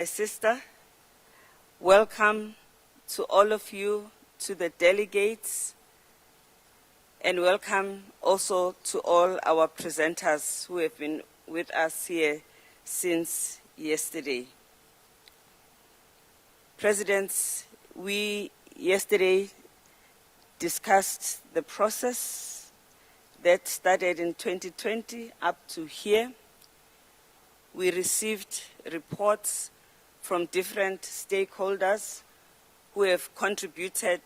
sister, welcome to all of you, to the delegates, and welcome also to all our presenters who have been with us here since yesterday. Presidents, we yesterday discussed the process that started in 2020 up to here. We received reports from different stakeholders who have contributed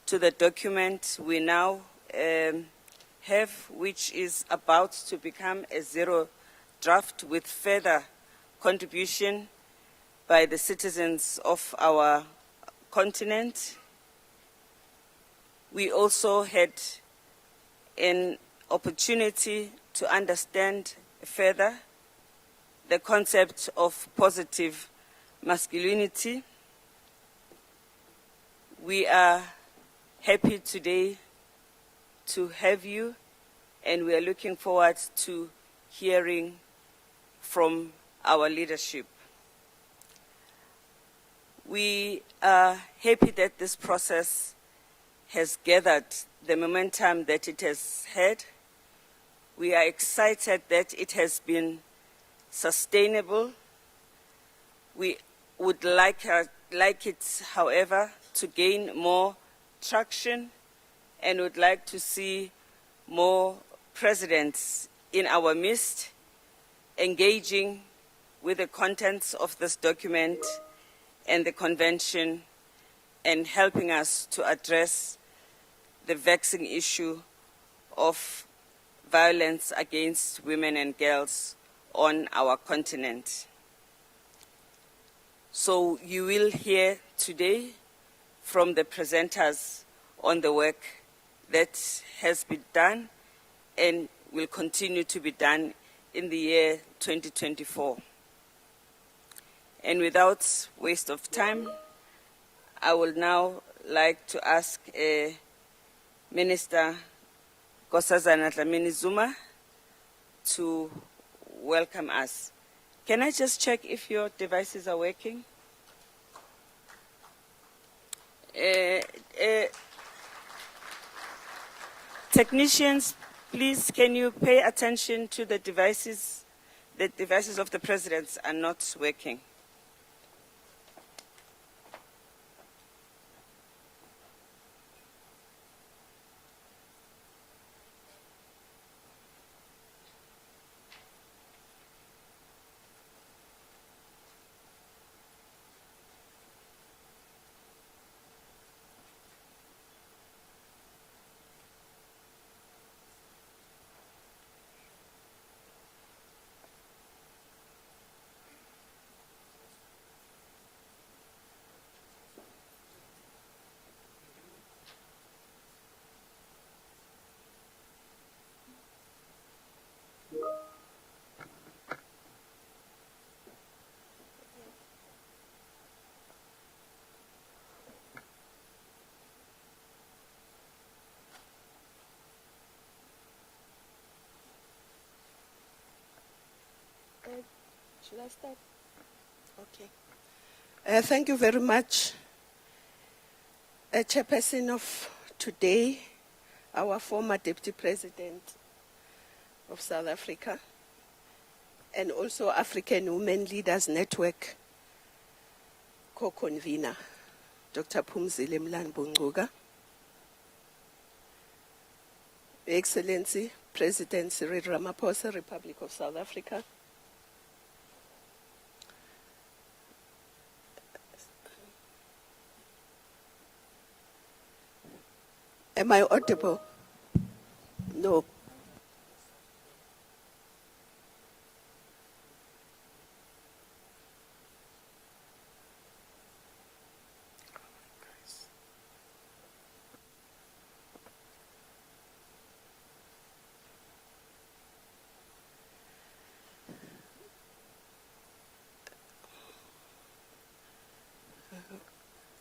to the document we now have, which is about to become a zero draft with further contribution by the citizens of our continent. We also had an opportunity to understand further the concept of positive masculinity. We are happy today to have you, and we are looking forward to hearing from our leadership. We are happy that this process has gathered the momentum that it has had. We are excited that it has been sustainable. We would like it, however, to gain more traction, and would like to see more presidents in our midst engaging with the contents of this document and the convention and helping us to address the vexing issue of violence against women and girls on our continent. So you will hear today from the presenters on the work that has been done and will continue to be done in the year 2024. And without waste of time, I would now like to ask Minister Nkosazana Dlamini-Zuma to welcome us. Can I just check if your devices are working? Technicians, please, can you pay attention to the devices? The devices of the presidents are not working. Should I start? Okay. Thank you very much, Chairperson of today, our former Deputy President of South Africa, and also African Women Leaders Network co-convener, Dr. Phumzile Mlambo-Ngcuka, Your Excellency President Cyril Ramaphosa, Republic of South Africa, am I audible? No.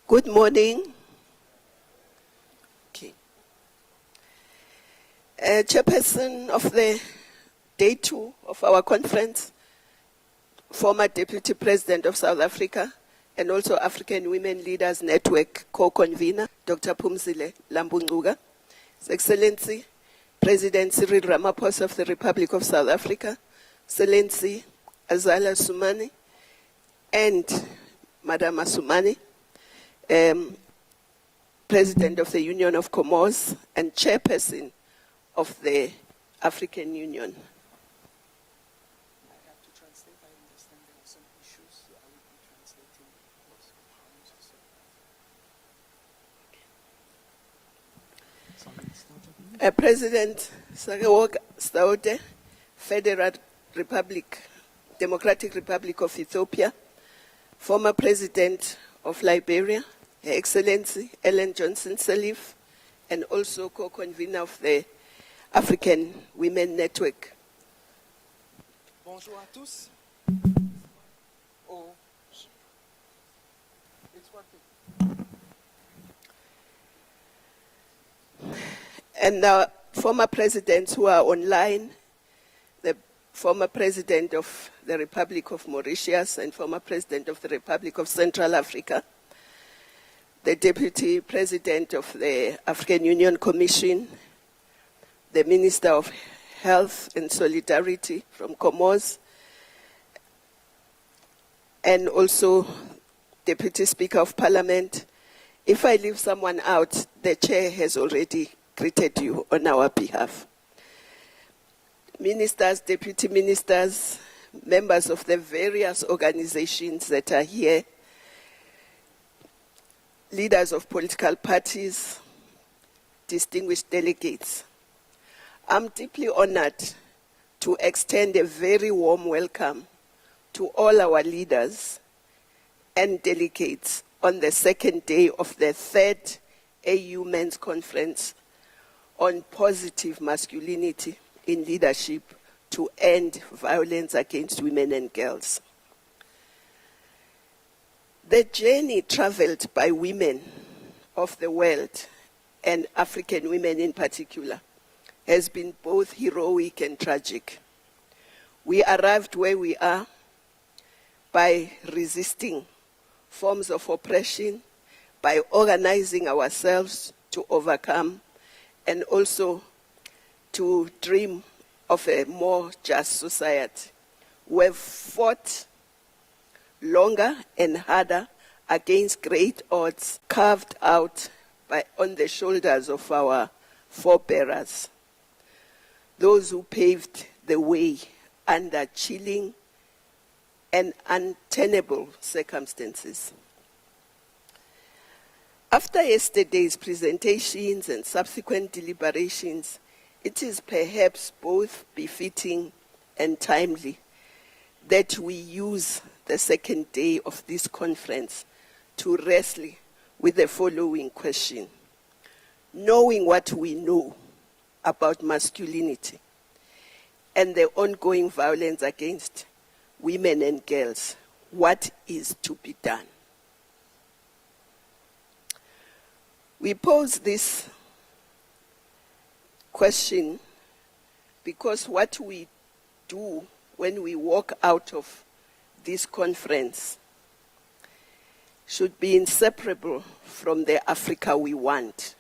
Good morning. Okay. Chairperson of the day 2 of our conference, former Deputy President of South Africa, and also African Women Leaders Network co-convener, Dr. Phumzile Lambuncuka, His Excellency, President Cyril Ramaphosa of the Republic of South Africa, Excellency Azali Asumani, and Madam Asumani, President of the Union of Comoros and Chairperson of the African Union. President Zewde, Federal Republic, Democratic Republic of Ethiopia, former President of Liberia, Her Excellency Ellen Johnson Sirleaf, and also co-convener of the African Women Network. Bonjour à tous. Oh, it's working. And the former presidents who are online, the former President of the Republic of Mauritius and former President of the Republic of Central Africa, the Deputy President of the African Union Commission, the Minister of Health and Solidarity from Comoros, and also Deputy Speaker of Parliament. If I leave someone out, the Chair has already greeted you on our behalf. Ministers, Deputy Ministers, members of the various organizations that are here, leaders of political parties, distinguished delegates. I'm deeply honored to extend a very warm welcome to all our leaders and delegates on the second day of the third AU Men's Conference on Positive Masculinity in Leadership to End Violence Against Women and Girls. The journey traveled by women of the world, and African women in particular, has been both heroic and tragic. We arrived where we are by resisting forms of oppression, by organizing ourselves to overcome, and also to dream of a more just society. We've fought longer and harder against great odds carved out on the shoulders of our forebearers, those who paved the way under chilling and untenable circumstances. After yesterday's presentations and subsequent deliberations, it is perhaps both befitting and timely that we use the second day of this conference to wrestle with the following question. Knowing what we know about masculinity and the ongoing violence against women and girls, what is to be done? We pose this question because what we do when we walk out of this conference should be inseparable from the Africa we want.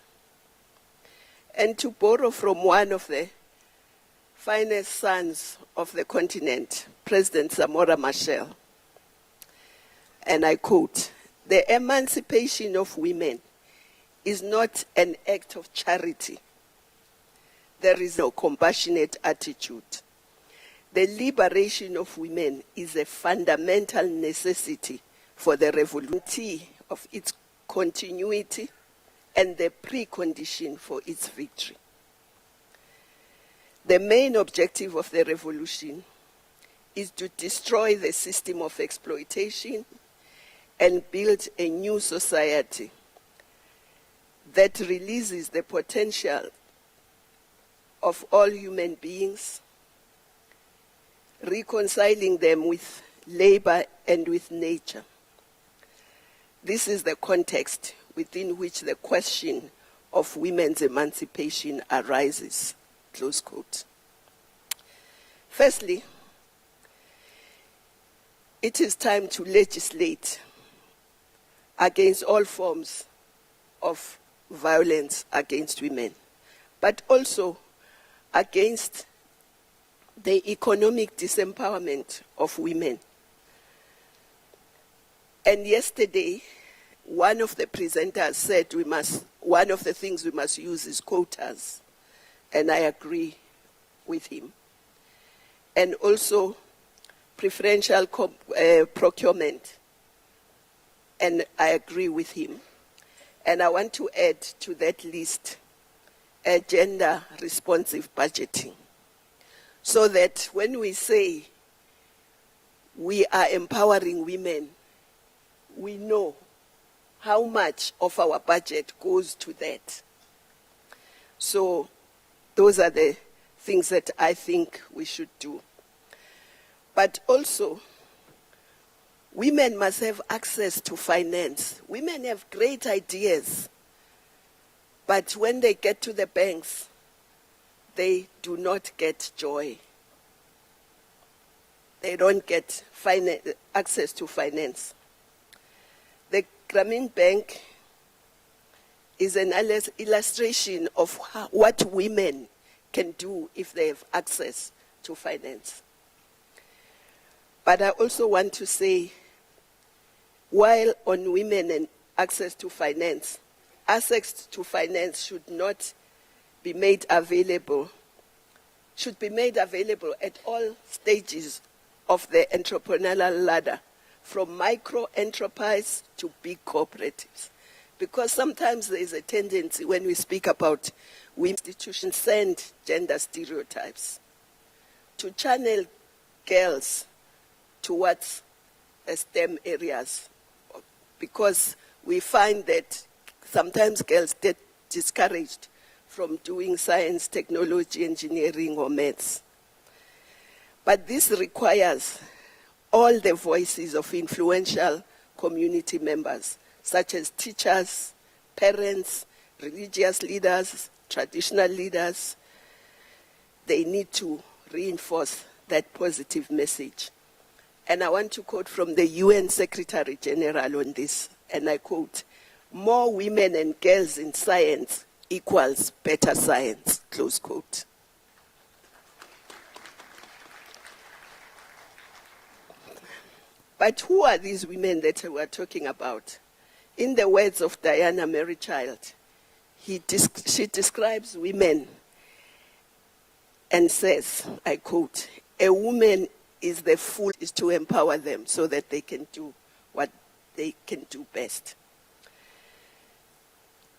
And to borrow from one of the finest sons of the continent, President Samba-Panza, and I quote, "The emancipation of women is not an act of charity. There is no compassionate attitude. The liberation of women is a fundamental necessity for the revolution of its continuity and the precondition for its victory. The main objective of the revolution is to destroy the system of exploitation and build a new society that releases the potential of all human beings, reconciling them with labor and with nature. This is the context within which the question of women's emancipation arises." Close quote. Firstly, it is time to legislate against all forms of violence against women, but also against the economic disempowerment of women. And yesterday, one of the presenters said one of the things we must use is quotas, and I agree with him. And also preferential procurement, and I agree with him. And I want to add to that list gender responsive budgeting, so that when we say we are empowering women, we know how much of our budget goes to that. So those are the things that I think we should do. But also, women must have access to finance. Women have great ideas, but when they get to the banks, they do not get joy. They don't get access to finance. The Grameen Bank is an illustration of what women can do if they have access to finance. But I also want to say, while on women and access to finance should not be made available, should be made available at all stages of the entrepreneurial ladder, from micro enterprise to big cooperatives. Because sometimes there is a tendency when we speak about women, institutions send gender stereotypes to channel girls towards STEM areas, because we find that sometimes girls get discouraged from doing science, technology, engineering, or maths. But this requires all the voices of influential community members, such as teachers, parents, religious leaders, traditional leaders. They need to reinforce that positive message. And I want to quote from the UN Secretary General on this, and I quote, "More women and girls in science equals better science," close quote. But who are these women that we're talking about? In the words of Diana Merrichild, she describes women and says, I quote, "A woman is to empower them so that they can do what they can do best."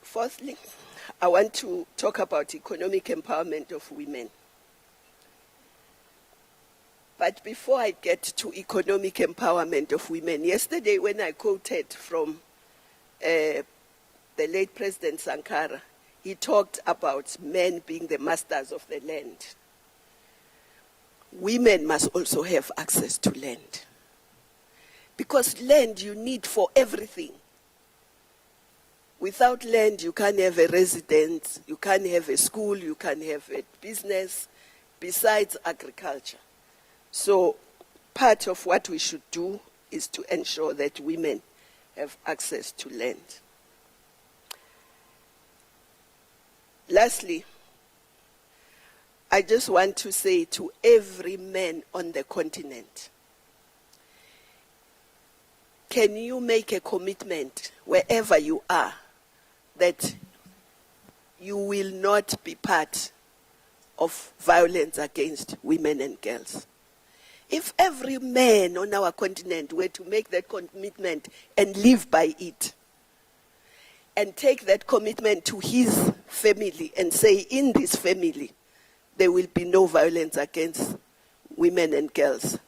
Fourthly, I want to talk about economic empowerment of women. But before I get to economic empowerment of women, yesterday when I quoted from the late President Sankara, he talked about men being the masters of the land. Women must also have access to land, because land you need for everything. Without land, you can't have a residence, you can't have a school, you can't have a business, besides agriculture. So part of what we should do is to ensure that women have access to land. Lastly, I just want to say to every man on the continent, can you make a commitment wherever you are that you will not be part of violence against women and girls? If every man on our continent were to make that commitment and live by it, and take that commitment to his family and say, in this family, there will be no violence against women and girls,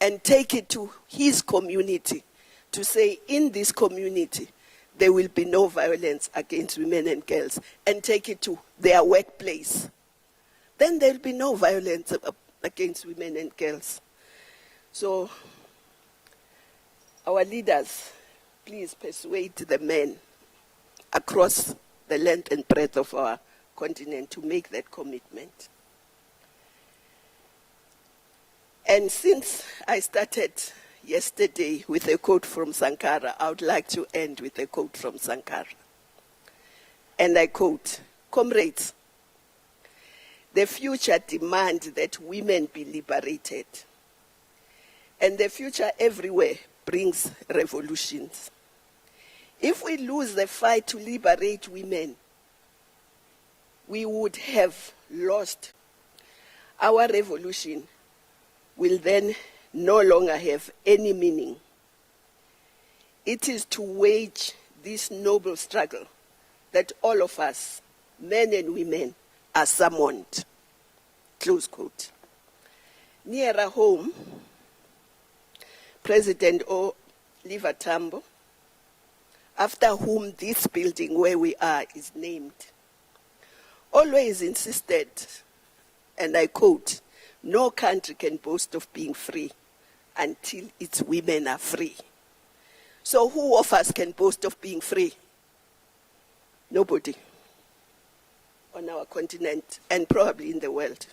and take it to his community to say, in this community, there will be no violence against women and girls, and take it to their workplace, then there will be no violence against women and girls. So, our leaders, please persuade the men across the length and breadth of our continent to make that commitment. And since I started yesterday with a quote from Sankara. I would like to end with a quote from Sankara. And I quote, "Comrades, the future demands that women be liberated. And the future everywhere brings revolutions. If we lose the fight to liberate women, we would have lost. Our revolution will then no longer have any meaning. It is to wage this noble struggle that all of us, men and women, are summoned." Close quote. Nearer home, President Oliver Tambo, after whom this building where we are is named, always insisted, and I quote, "No country can boast of being free until its women are free." So who of us can boast of being free? Nobody on our continent and probably in the world.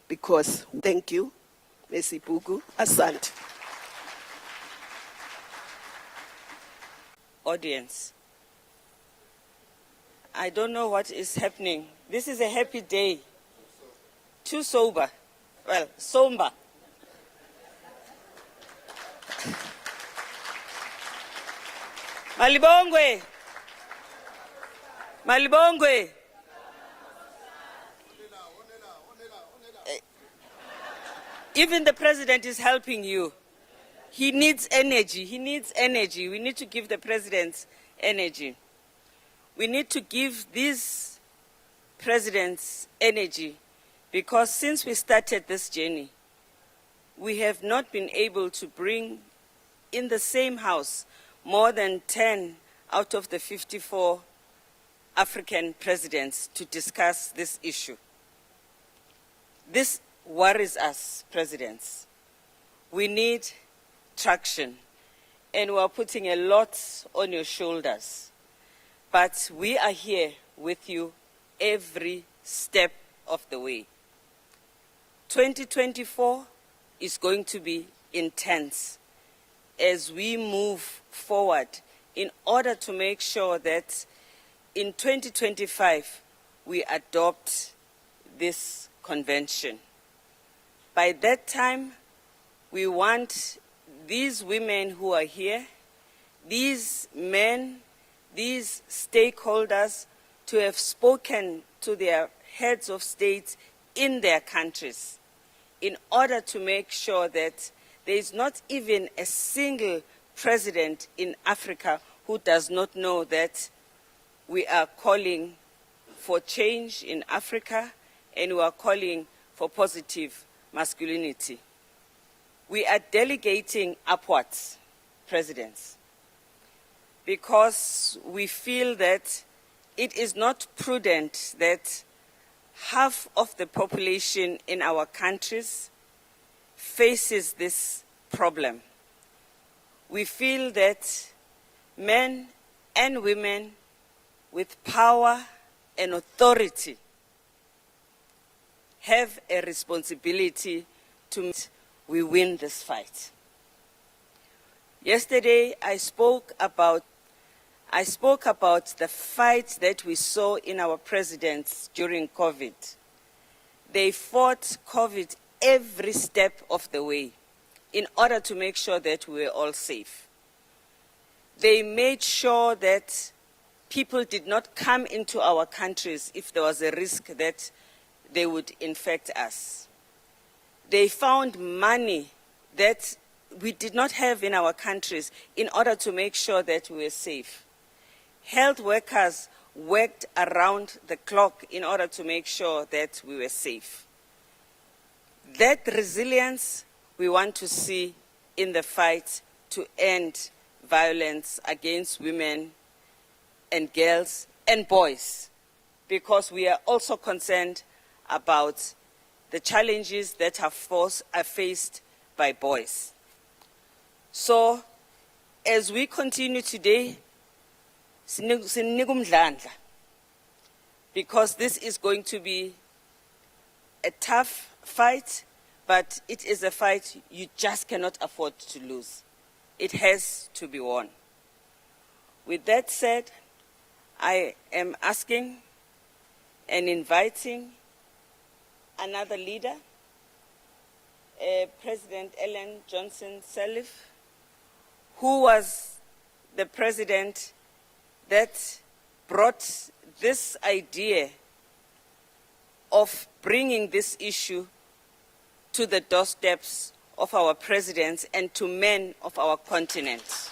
Because, thank you, Messi Pugu, Asante. Audience, I don't know what is happening. This is a happy day. Too sober. Well, somber. Malibongwe. Malibongwe. Even the president is helping you. He needs energy. He needs energy. We need to give the president energy. We need to give these presidents energy because since we started this journey, we have not been able to bring in the same house more than 10 out of the 54 African presidents to discuss this issue. This worries us, presidents. We need traction, and we are putting a lot on your shoulders. But we are here with you every step of the way. 2024 is going to be intense as we move forward in order to make sure that in 2025 we adopt this convention. By that time, we want these women who are here, these men, these stakeholders to have spoken to their heads of states in their countries in order to make sure that there is not even a single president in Africa who does not know that we are calling for change in Africa and we are calling for positive masculinity. We are delegating upwards, presidents, because we feel that it is not prudent that half of the population in our countries faces this problem. We feel that men and women with power and authority have a responsibility to we win this fight. Yesterday, I spoke about the fight that we saw in our presidents during COVID. They fought COVID every step of the way in order to make sure that we were all safe. They made sure that people did not come into our countries if there was a risk that they would infect us. They found money that we did not have in our countries in order to make sure that we were safe. Health workers worked around the clock in order to make sure that we were safe. That resilience we want to see in the fight to end violence against women and girls and boys, because we are also concerned about the challenges that are faced by boys. So, as we continue today, because this is going to be a tough fight, but it is a fight you just cannot afford to lose. It has to be won. With that said, I am asking and inviting another leader, President Ellen Johnson Sirleaf, who was the president that brought this idea of bringing this issue to the doorsteps of our presidents and to men of our continent.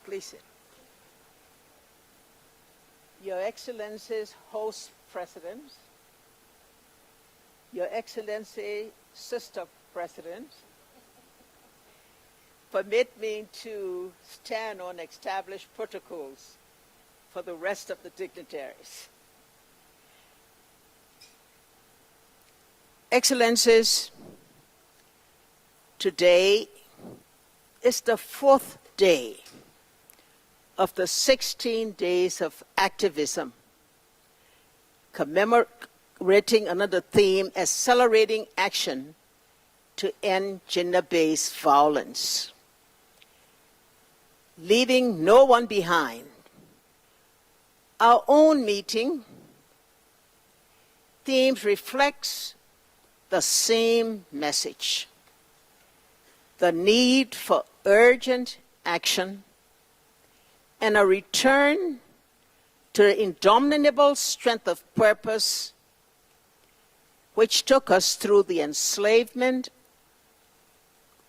Please sit. Your Excellencies, host presidents, Your Excellency, sister president, permit me to stand on established protocols for the rest of the dignitaries. Excellencies, today is the 4th day of the 16 days of activism, commemorating another theme, accelerating action to end gender-based violence. Leaving no one behind. Our own meeting themes reflects the same message: the need for urgent action and a return to the indomitable strength of purpose which took us through the enslavement,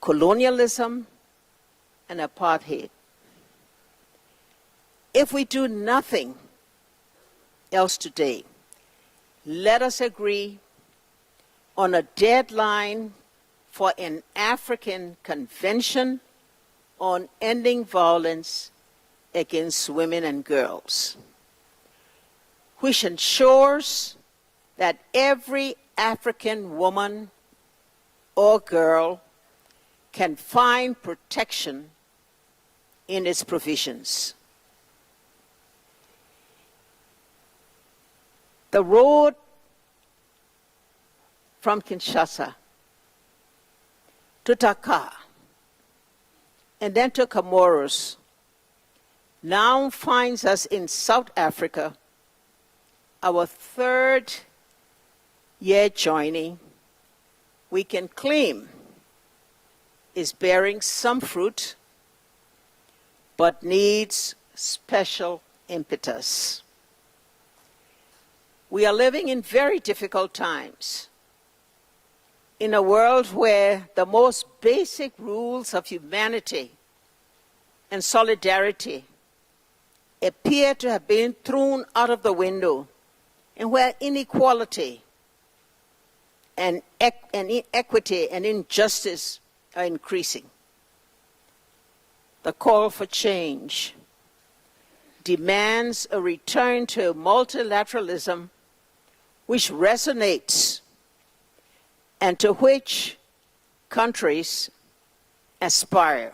colonialism, and apartheid. If we do nothing else today, let us agree on a deadline for an African convention on ending violence against women and girls, which ensures that every African woman or girl can find protection in its provisions. The road from Kinshasa to Dakar and then to Comoros now finds us in South Africa, our 3rd year joining. We can claim is bearing some fruit, but needs special impetus. We are living in very difficult times, in a world where the most basic rules of humanity and solidarity appear to have been thrown out of the window, and where inequality and inequity and injustice are increasing. The call for change demands a return to multilateralism which resonates and to which countries aspire.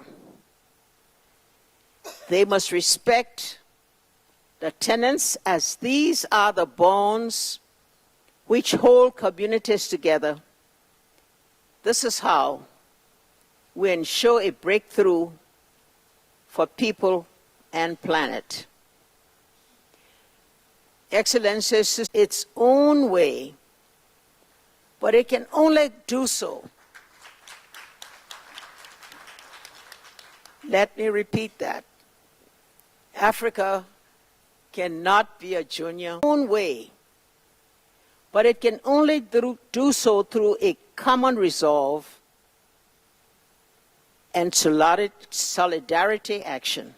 They must respect the tenets, as these are the bonds which hold communities together. This is how we ensure a breakthrough for people and planet. Excellencies, is its own way, but it can only do so. Let me repeat that. Africa cannot be a junior own way, but it can only do so through a common resolve and solidarity action.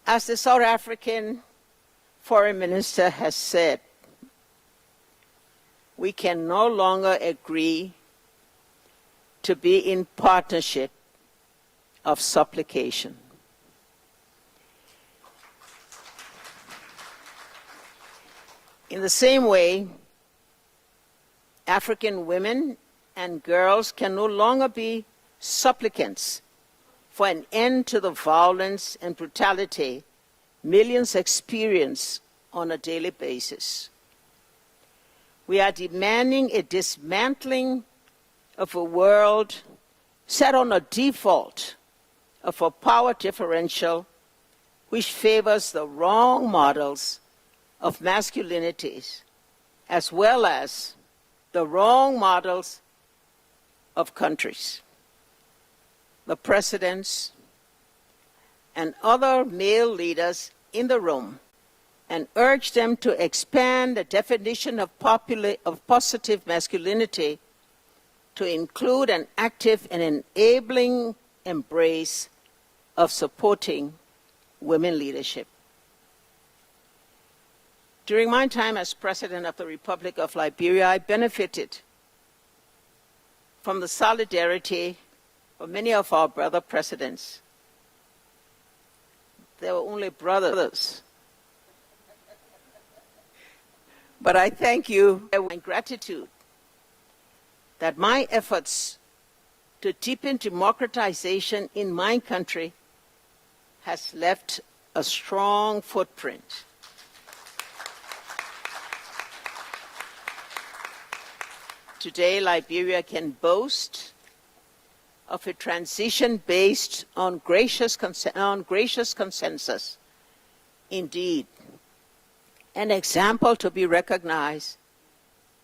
As the South African Foreign Minister has said, we can no longer agree to be in partnership of supplication. In the same way, African women and girls can no longer be supplicants for an end to the violence and brutality millions experience on a daily basis. We are demanding a dismantling of a world set on a default of a power differential which favors the wrong models of masculinities as well as the wrong models of countries. The presidents and other male leaders in the room and urge them to expand the definition of positive masculinity to include an active and enabling embrace of supporting women leadership. During my time as President of the Republic of Liberia, I benefited from the solidarity of many of our brother presidents. They were only brothers. But I thank you and gratitude that my efforts to deepen democratization in my country has left a strong footprint. Today, Liberia can boast of a transition based on gracious consensus. Indeed, an example to be recognized,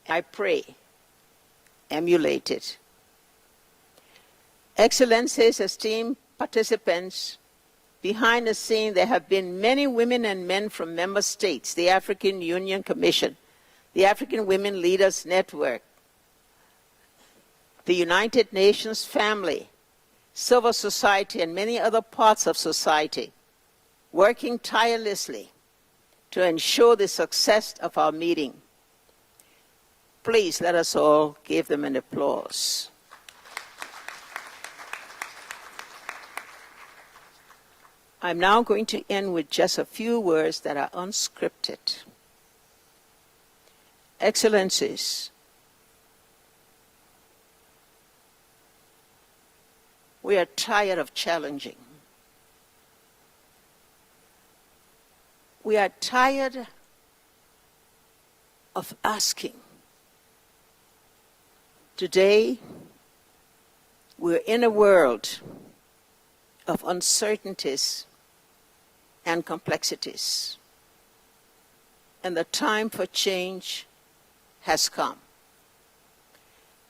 I pray, emulated. Excellencies, esteemed participants, behind the scene there have been many women and men from member states, the African Union Commission, the African Women Leaders Network, the United Nations family, civil society, and many other parts of society, working tirelessly to ensure the success of our meeting. Please let us all give them an applause. I'm now going to end with just a few words that are unscripted. Excellencies, we are tired of challenging. We are tired of asking. Today, we're in a world of uncertainties and complexities, and the time for change has come.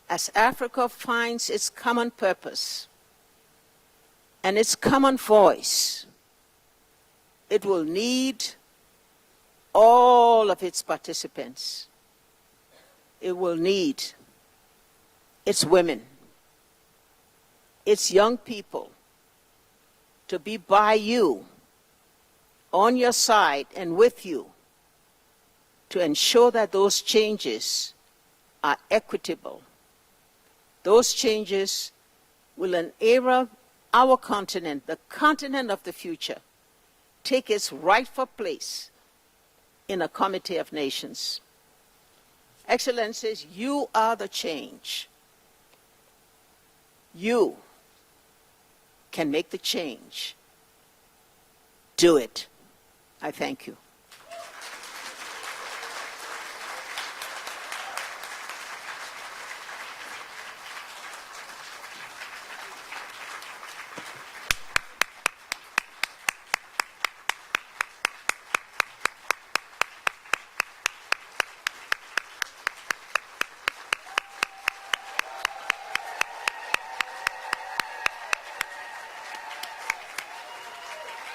As Africa finds its common purpose and its common voice, it will need all of its participants. It will need its women, its young people, to be by you, on your side and with you, to ensure that those changes are equitable. Those changes will enable our continent, the continent of the future, take its rightful place in a committee of nations. Excellencies, you are the change. You can make the change. Do it. I thank you.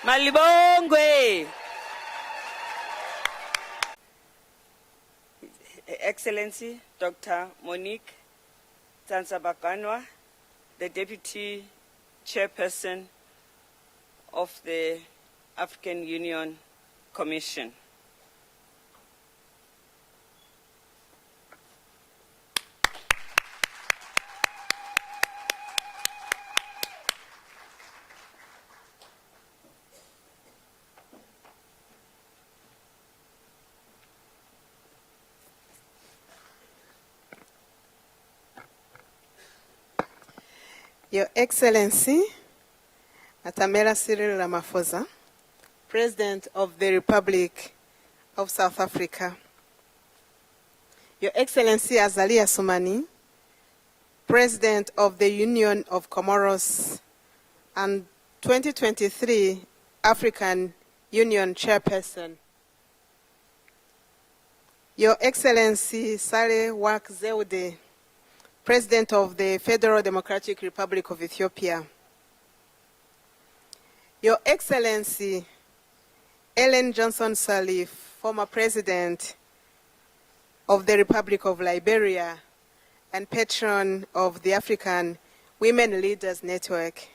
Malibongwe. Excellency Dr. Monique Tsantsabakanwa, the Deputy Chairperson of the African Union Commission. Your Excellency, Matamela Cyril Ramaphosa, President of the Republic of South Africa. Your Excellency Azali Asumani, President of the Union of Comoros and 2023 African Union Chairperson. Your Excellency VAWG Zewde, President of the Federal Democratic Republic of Ethiopia. Your Excellency Ellen Johnson Sirleaf, former President of the Republic of Liberia and patron of the African Women Leaders Network.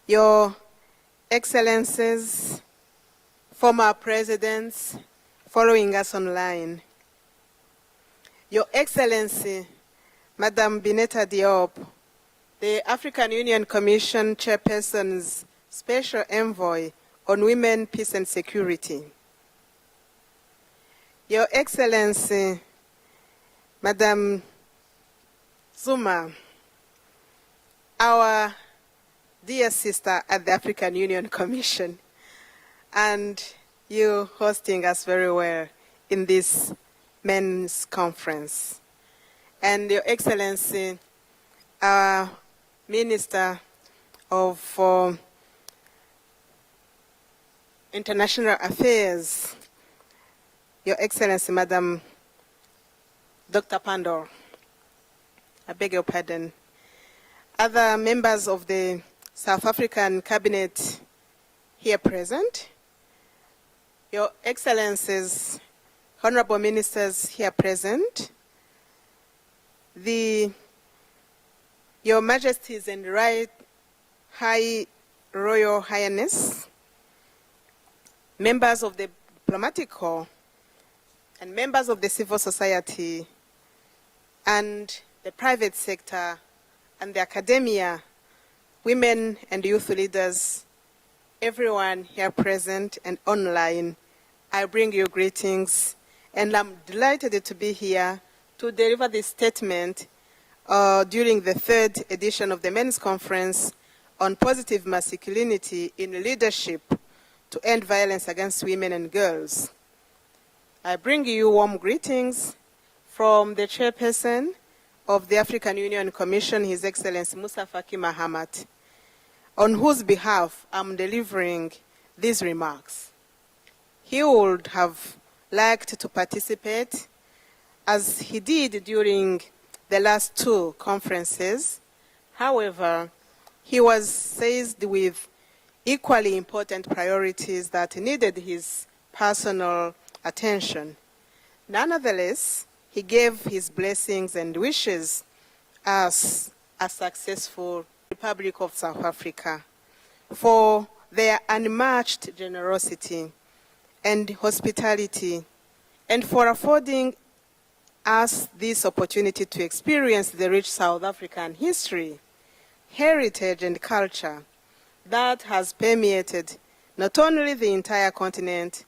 Your Excellencies, former presidents following us online. Your Excellency, Madam Bineta Diop, the African Union Commission Chairperson's Special Envoy on Women, Peace and Security. Your Excellency, Madam Zuma, our dear sister at the African Union Commission, and you hosting us very well in this men's conference. And Your Excellency, our Minister of International Affairs, Your Excellency, Madam Dr. Pandor, I beg your pardon. Other members of the South African Cabinet here present, Your Excellencies, Honorable Ministers here present, Your Majesties and Right High Royal Highness, members of the Diplomatic Corps, and members of the civil society, and the private sector, and the academia, women and youth leaders, everyone here present and online, I bring you greetings, and I'm delighted to be here to deliver this statement during the third edition of the Men's Conference on Positive Masculinity in Leadership to End Violence Against Women and Girls. I bring you warm greetings from the Chairperson of the African Union Commission, His Excellency Musa Faki Mahamat, on whose behalf I'm delivering these remarks. He would have liked to participate, as he did during the last two conferences. However, he was seized with equally important priorities that needed his personal attention. Nonetheless, he gave his blessings and wishes us a successful Republic of South Africa for their unmatched generosity and hospitality, and for affording us this opportunity to experience the rich South African history, heritage, and culture that has permeated not only the entire continent,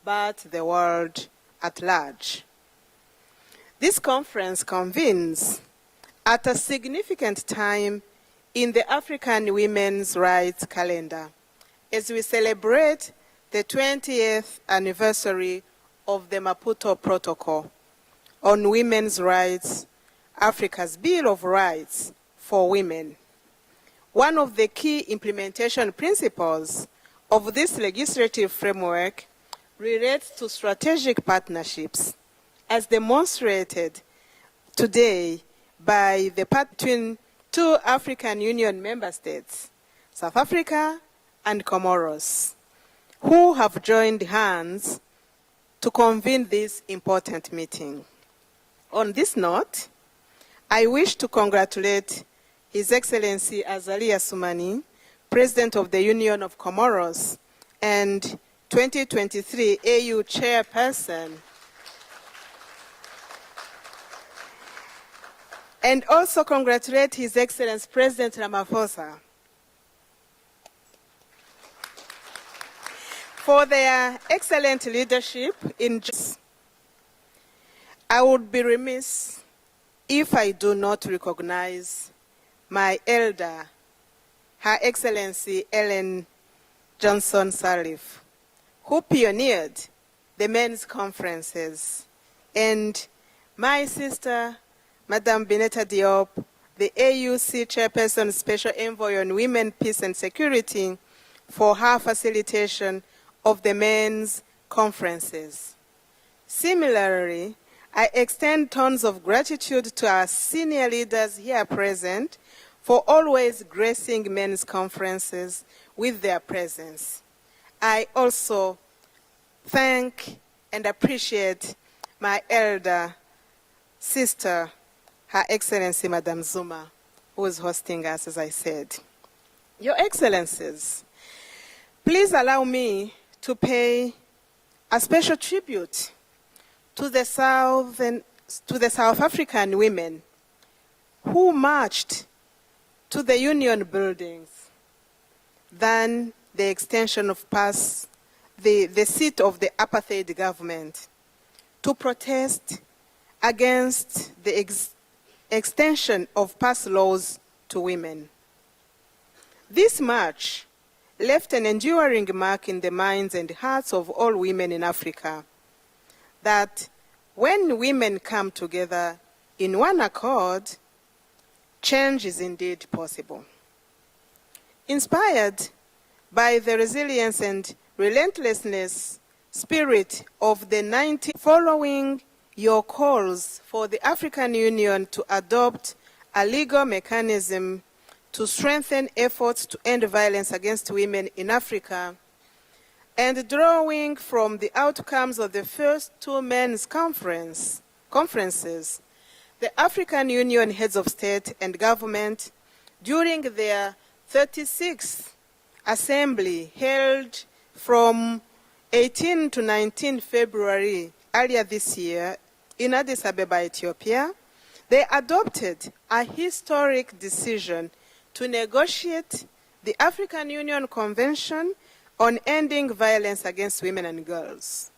but the world at large. This conference convenes at a significant time in the African women's rights calendar as we celebrate the 20th anniversary of the Maputo Protocol on Women's Rights, Africa's Bill of Rights for Women. One of the key implementation principles of this legislative framework relates to strategic partnerships, as demonstrated today by the between two African Union member states, South Africa and Comoros, who have joined hands to convene this important meeting. On this note, I wish to congratulate His Excellency Azali Asumani, President of the Union of Comoros and 2023 AU Chairperson, and also congratulate His Excellency President Ramaphosa for their excellent leadership in justice. I would be remiss if I do not recognize my elder, Her Excellency Ellen Johnson Sirleaf, who pioneered the men's conferences, and my sister, Madame Bineta Diop, the AUC Chairperson Special Envoy on Women, Peace and Security, for her facilitation of the men's conferences. Similarly, I extend tons of gratitude to our senior leaders here present for always gracing men's conferences with their presence. I also thank and appreciate my elder sister, Her Excellency Madame Zuma, who is hosting us, as I said. Your Excellencies, please allow me to pay a special tribute to the South African women who marched to the Union buildings than the extension of the seat of the apartheid government to protest against the extension of past laws to women. This march left an enduring mark in the minds and hearts of all women in Africa that when women come together in one accord, change is indeed possible. Inspired by the resilience and relentlessness spirit of the 90s, following your calls for the African Union to adopt a legal mechanism to strengthen efforts to end violence against women in Africa, and drawing from the outcomes of the first two men's conferences, the African Union heads of state and government, during their 36th assembly held from 18 to 19 February earlier this year in Addis Ababa, Ethiopia, they adopted a historic decision to negotiate the African Union Convention on Ending Violence Against Women and Girls.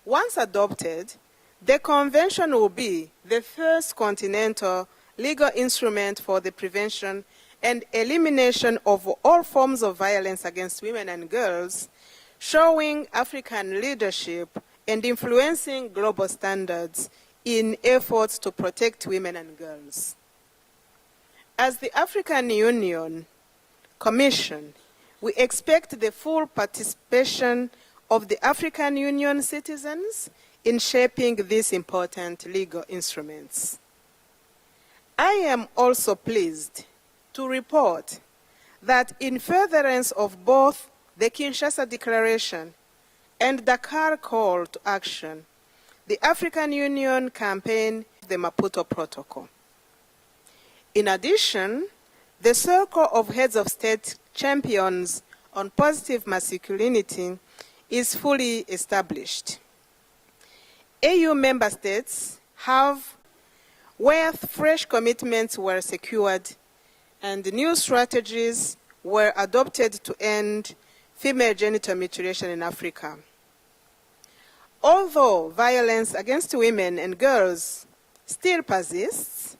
Once adopted, the convention will be the first continental legal instrument for the prevention and elimination of all forms of violence against women and girls, showing African leadership and influencing global standards in efforts to protect women and girls. As the African Union Commission, we expect the full participation of the African Union citizens in shaping these important legal instruments. I am also pleased to report that in furtherance of both the Kinshasa Declaration and Dakar Call to Action, the African Union campaigned the Maputo Protocol. In addition, the Circle of Heads of State Champions on Positive Masculinity is fully established. AU member states have, where fresh commitments were secured and new strategies were adopted to end female genital mutilation in Africa. Although violence against women and girls still persists,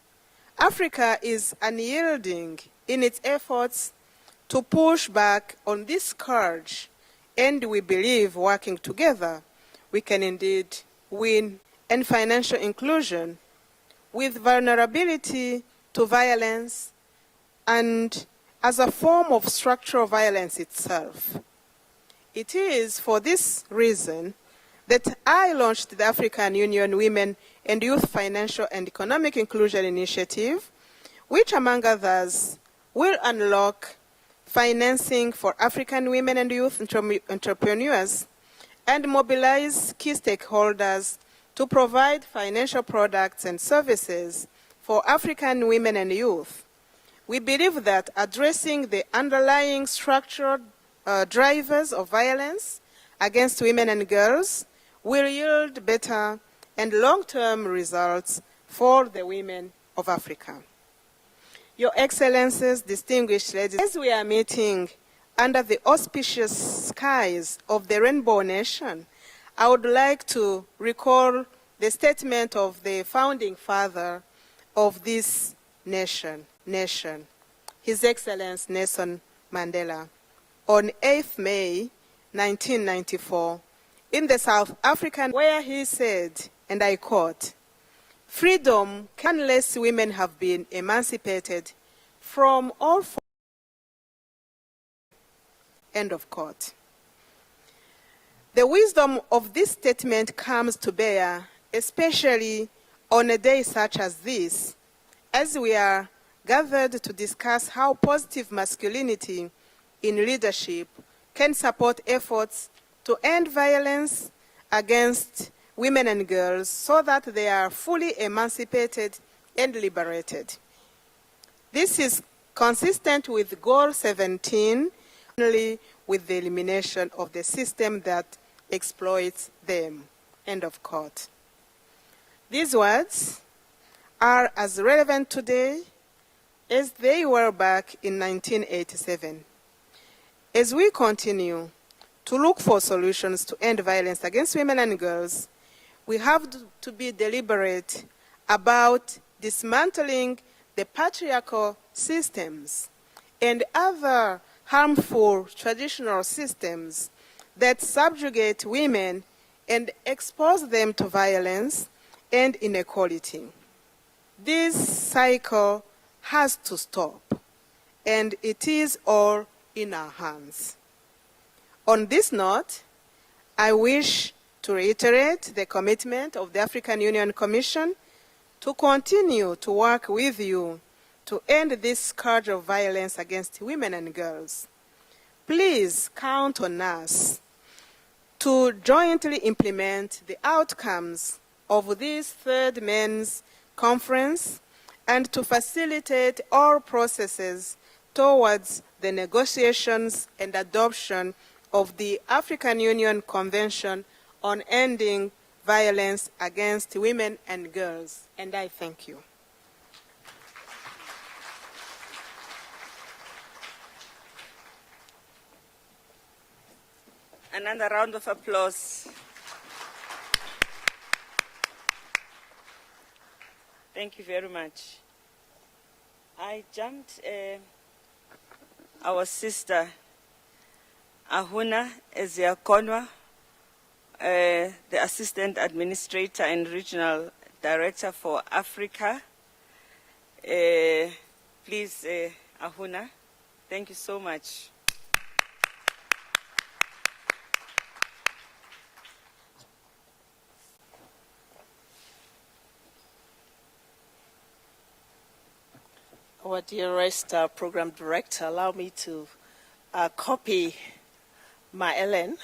Africa is unyielding in its efforts to push back on this scourge, and we believe working together we can indeed win. And financial inclusion with vulnerability to violence and as a form of structural violence itself. It is for this reason that I launched the African Union Women and Youth Financial and Economic Inclusion Initiative, which among others will unlock financing for African women and youth entrepreneurs and mobilize key stakeholders to provide financial products and services for African women and youth. We believe that addressing the underlying structural drivers of violence against women and girls will yield better and long-term results for the women of Africa. Your Excellencies, distinguished ladies, as we are meeting under the auspicious skies of the Rainbow Nation, I would like to recall the statement of the founding father of this nation, His Excellency Nelson Mandela, on 8th May 1994, in the South African, where he said, and I quote, "Freedom unless women have been emancipated from all forms." End of quote. The wisdom of this statement comes to bear, especially on a day such as this, as we are gathered to discuss how positive masculinity in leadership can support efforts to end violence against women and girls so that they are fully emancipated and liberated. This is consistent with Goal 17, with the elimination of the system that exploits them. End of quote. These words are as relevant today as they were back in 1987. As we continue to look for solutions to end violence against women and girls, we have to be deliberate about dismantling the patriarchal systems and other harmful traditional systems that subjugate women and expose them to violence and inequality. This cycle has to stop, and it is all in our hands. On this note, I wish to reiterate the commitment of the African Union Commission to continue to work with you to end this scourge of violence against women and girls. Please count on us to jointly implement the outcomes of this third men's conference and to facilitate all processes towards the negotiations and adoption of the African Union Convention on Ending Violence Against Women and Girls. And I thank you. Another round of applause. Thank you very much. I jumped our sister Ahuna Ezeakonwa, the Assistant Administrator and Regional Director for Africa. Please, Ahuna, thank you so much. Our dearest Program Director, allow me to copy my Ellen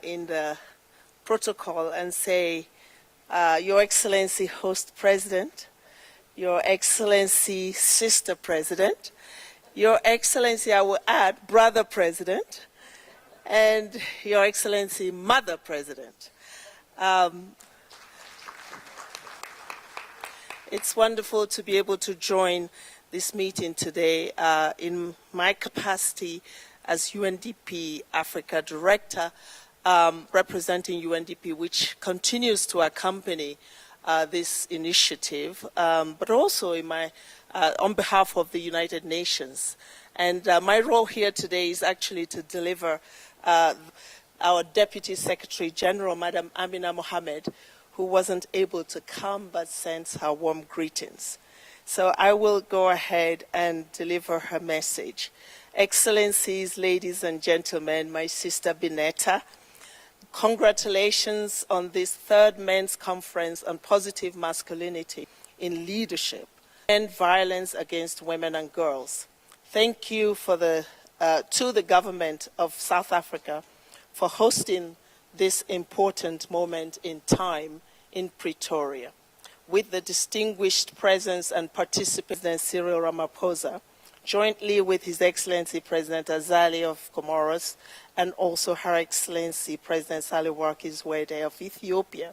in the protocol and say, Your Excellency Host President, Your Excellency Sister President, Your Excellency, I will add, Brother President, and Your Excellency Mother President. It's wonderful to be able to join this meeting today in my capacity as UNDP Africa Director, representing UNDP, which continues to accompany this initiative, but also in my, on behalf of the United Nations. And my role here today is actually to deliver our Deputy Secretary General, Madam Amina Mohammed, who wasn't able to come but sends her warm greetings. So I will go ahead and deliver her message. Excellencies, ladies and gentlemen, my sister Binetta, congratulations on this third Men's Conference on Positive Masculinity in Leadership and Violence Against Women and Girls. Thank you for to the government of South Africa for hosting this important moment in time in Pretoria, with the distinguished presence and participation of Cyril Ramaphosa, jointly with His Excellency President Azali of Comoros, and also Her Excellency President Sahle-Work Zewde of Ethiopia,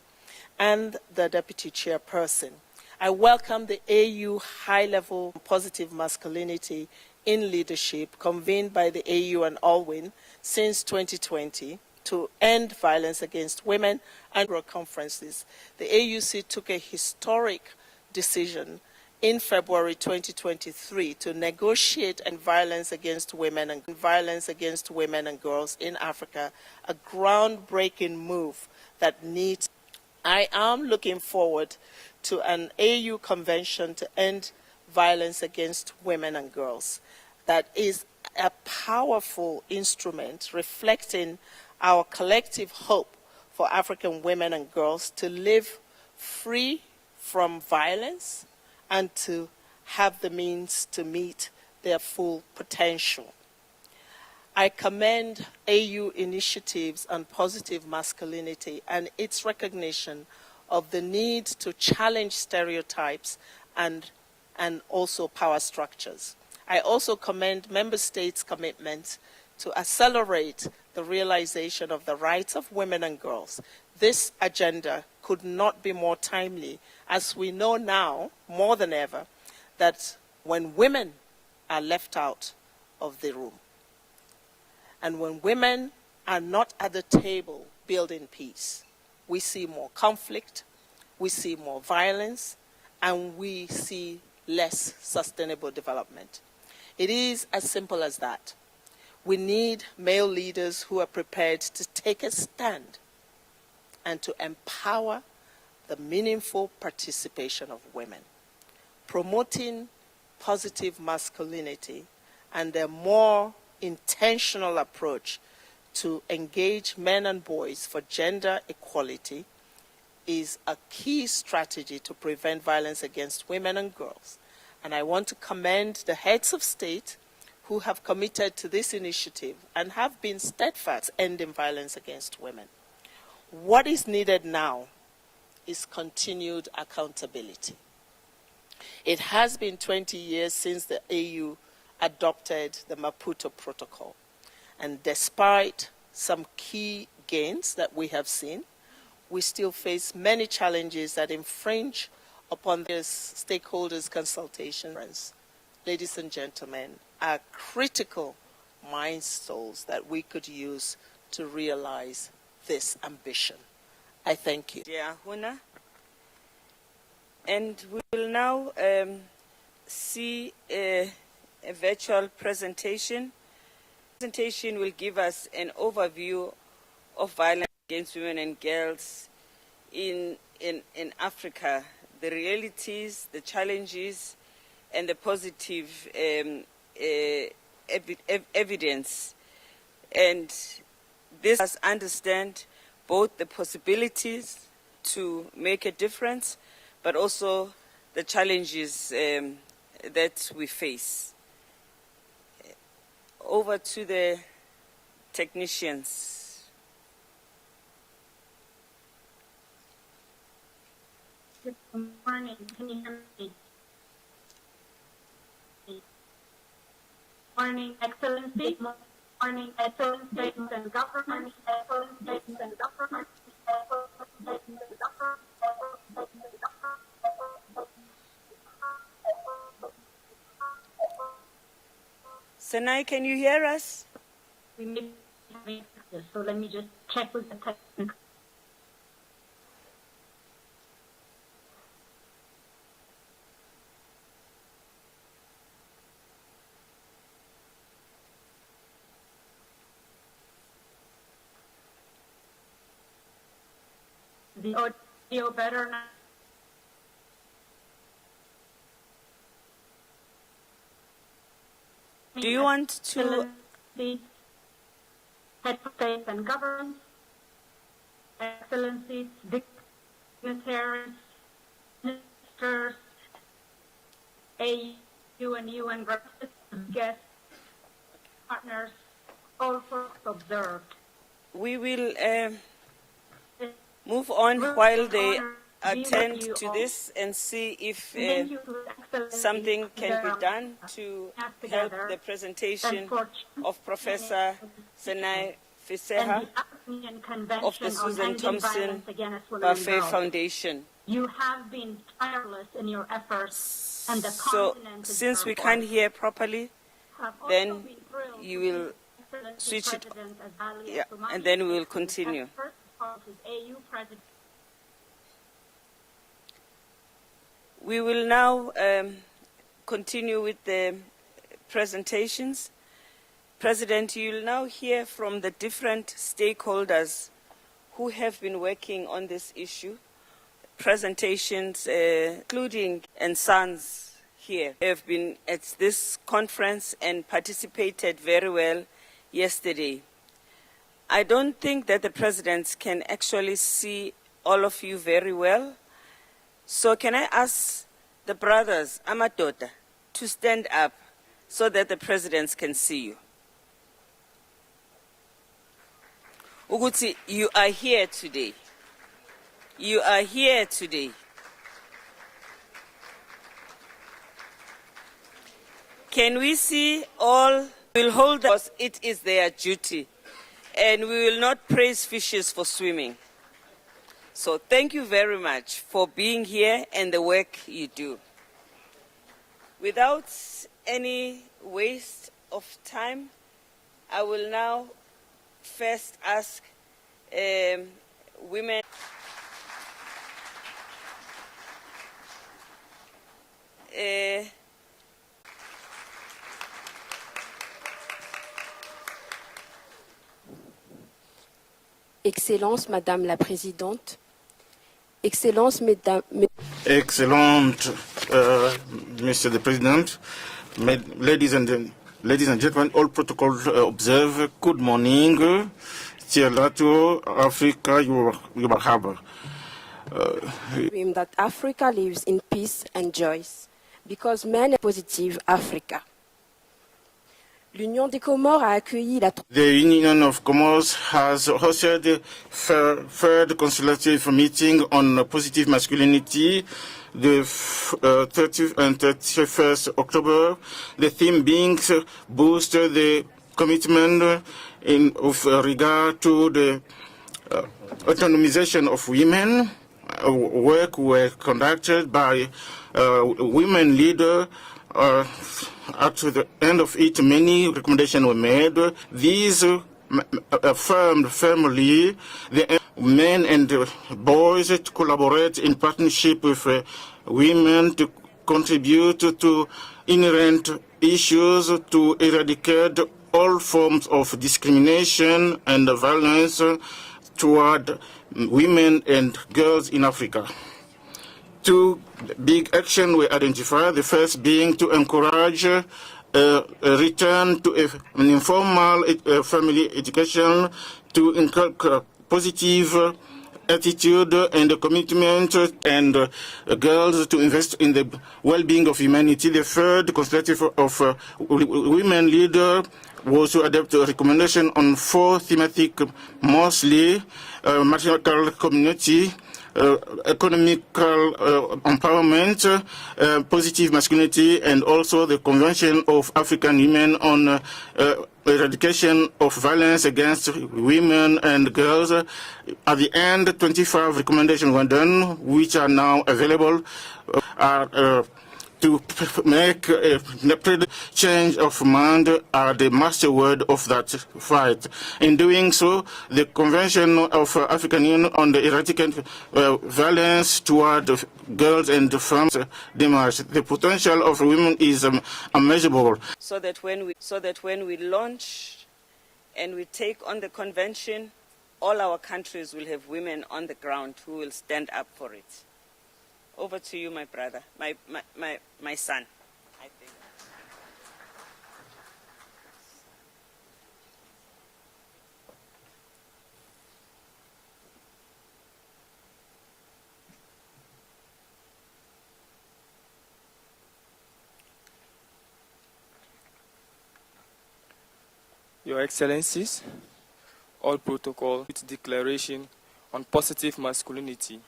and the Deputy Chairperson. I welcome the AU High-Level Positive Masculinity in Leadership, convened by the AU and Alwyn since 2020, to end violence against women and conferences. The AUC took a historic decision in February 2023 to negotiate violence against women and girls in Africa, a groundbreaking move that needs. I am looking forward to an AU convention to end violence against women and girls. That is a powerful instrument reflecting our collective hope for African women and girls to live free from violence and to have the means to meet their full potential. I commend AU initiatives on positive masculinity and its recognition of the need to challenge stereotypes and also power structures. I also commend member states' commitments to accelerate the realization of the rights of women and girls. This agenda could not be more timely, as we know now, more than ever, that when women are left out of the room, and when women are not at the table building peace, we see more conflict, we see more violence, and we see less sustainable development. It is as simple as that. We need male leaders who are prepared to take a stand and to empower the meaningful participation of women, promoting positive masculinity and a more intentional approach to engage men and boys for gender equality is a key strategy to prevent violence against women and girls. And I want to commend the heads of state who have committed to this initiative and have been steadfast in ending violence against women. What is needed now is continued accountability. It has been 20 years since the AU adopted the Maputo Protocol, and despite some key gains that we have seen, we still face many challenges that infringe upon this stakeholders' consultations. Ladies and gentlemen, are critical milestones that we could use to realize this ambition. I thank you. Yeah, Huna. And we will now see a virtual presentation. The presentation will give us an overview of violence against women and girls in Africa, the realities, the challenges, and the positive evidence. And this us understand both the possibilities to make a difference, but also the challenges that we face. Over to the technicians. Good morning. Can you hear me? Morning, Excellency. Morning, Excellency and Government. Excellency and Government. Senai, can you hear us? We may be having this, so let me just check with the technical. The audio better now? Do you want to? Head of State and Government, Excellencies, dignitaries, ministers, AU and UN representatives, guests, partners, all folks observed. We will move on while they attend to this and see if something can be done to help the presentation of Professor Senai Fiseha of the Susan Thompson Buffet Foundation. You have been tireless in your efforts, and the so continent since we can't hear properly, then you will switch it, President Azali yeah, Asumani, and then we will continue. First of his AU President. We will now continue with the presentations. President, you will now hear from the different stakeholders who have been working on this issue. Presentations, including and sons here, have been at this conference and participated very well yesterday. I don't think that the presidents can actually see all of you very well. So can I ask the brothers, Amadoda, to stand up so that the presidents can see you? Uguti, you are here today. You are here today. Can we see all? We'll hold us. It is their duty. And we will not praise fishes for swimming. So thank you very much for being here and the work you do. Without any waste of time, I will now first ask women. Excellence, Madame la Présidente. Excellence, Mesdames. Excellent, Mr. the President, ladies and gentlemen, all protocols observed. Good morning. Tialato, Africa, you have. Dream that Africa lives in peace and joy, because men are positive Africa. L'Union des Comores a accueilli la... The Union of Comoros has hosted the third consultative meeting on positive masculinity, the 30th and 31st October. The theme being boost the commitment with regard to the autonomization of women. Work were conducted by women leaders. At the end of it, many recommendations were made. These affirmed firmly the men and boys to collaborate in partnership with women to contribute to inherent issues to eradicate all forms of discrimination and violence toward women and girls in Africa. Two big actions were identified, the first being to encourage a return to an informal family education, to inculcate positive attitude and commitment and girls to invest in the well-being of humanity. The third constitutive of women leader was to adopt a recommendation on 4 thematic, mostly matriarchal community, economical empowerment, positive masculinity, and also the Convention of African Women on eradication of violence against women and girls. At the end, 25 recommendations were done, which are now available to make a change of mind are the master word of that fight. In doing so, the Convention of African Union on the eradication violence toward girls and femmes demands. The potential of women is unmeasurable. So that when we launch and we take on the convention, all our countries will have women on the ground who will stand up for it. Over to you, my brother, my son, I think. Your Excellencies, all protocol with declaration on positive masculinity,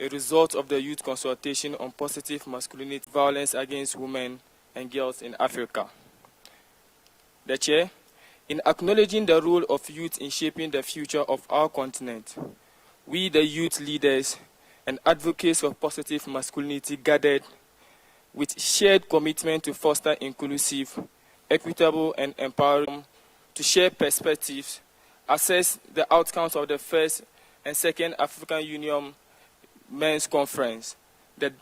a result of the youth consultation on positive masculinity, violence against women and girls in Africa. The Chair, in acknowledging the role of youth in shaping the future of our continent, we, the youth leaders and advocates for positive masculinity, gathered with shared commitment to foster inclusive, equitable, and empowering to share perspectives, assess the outcomes of the first and second African Union Men's Conference, the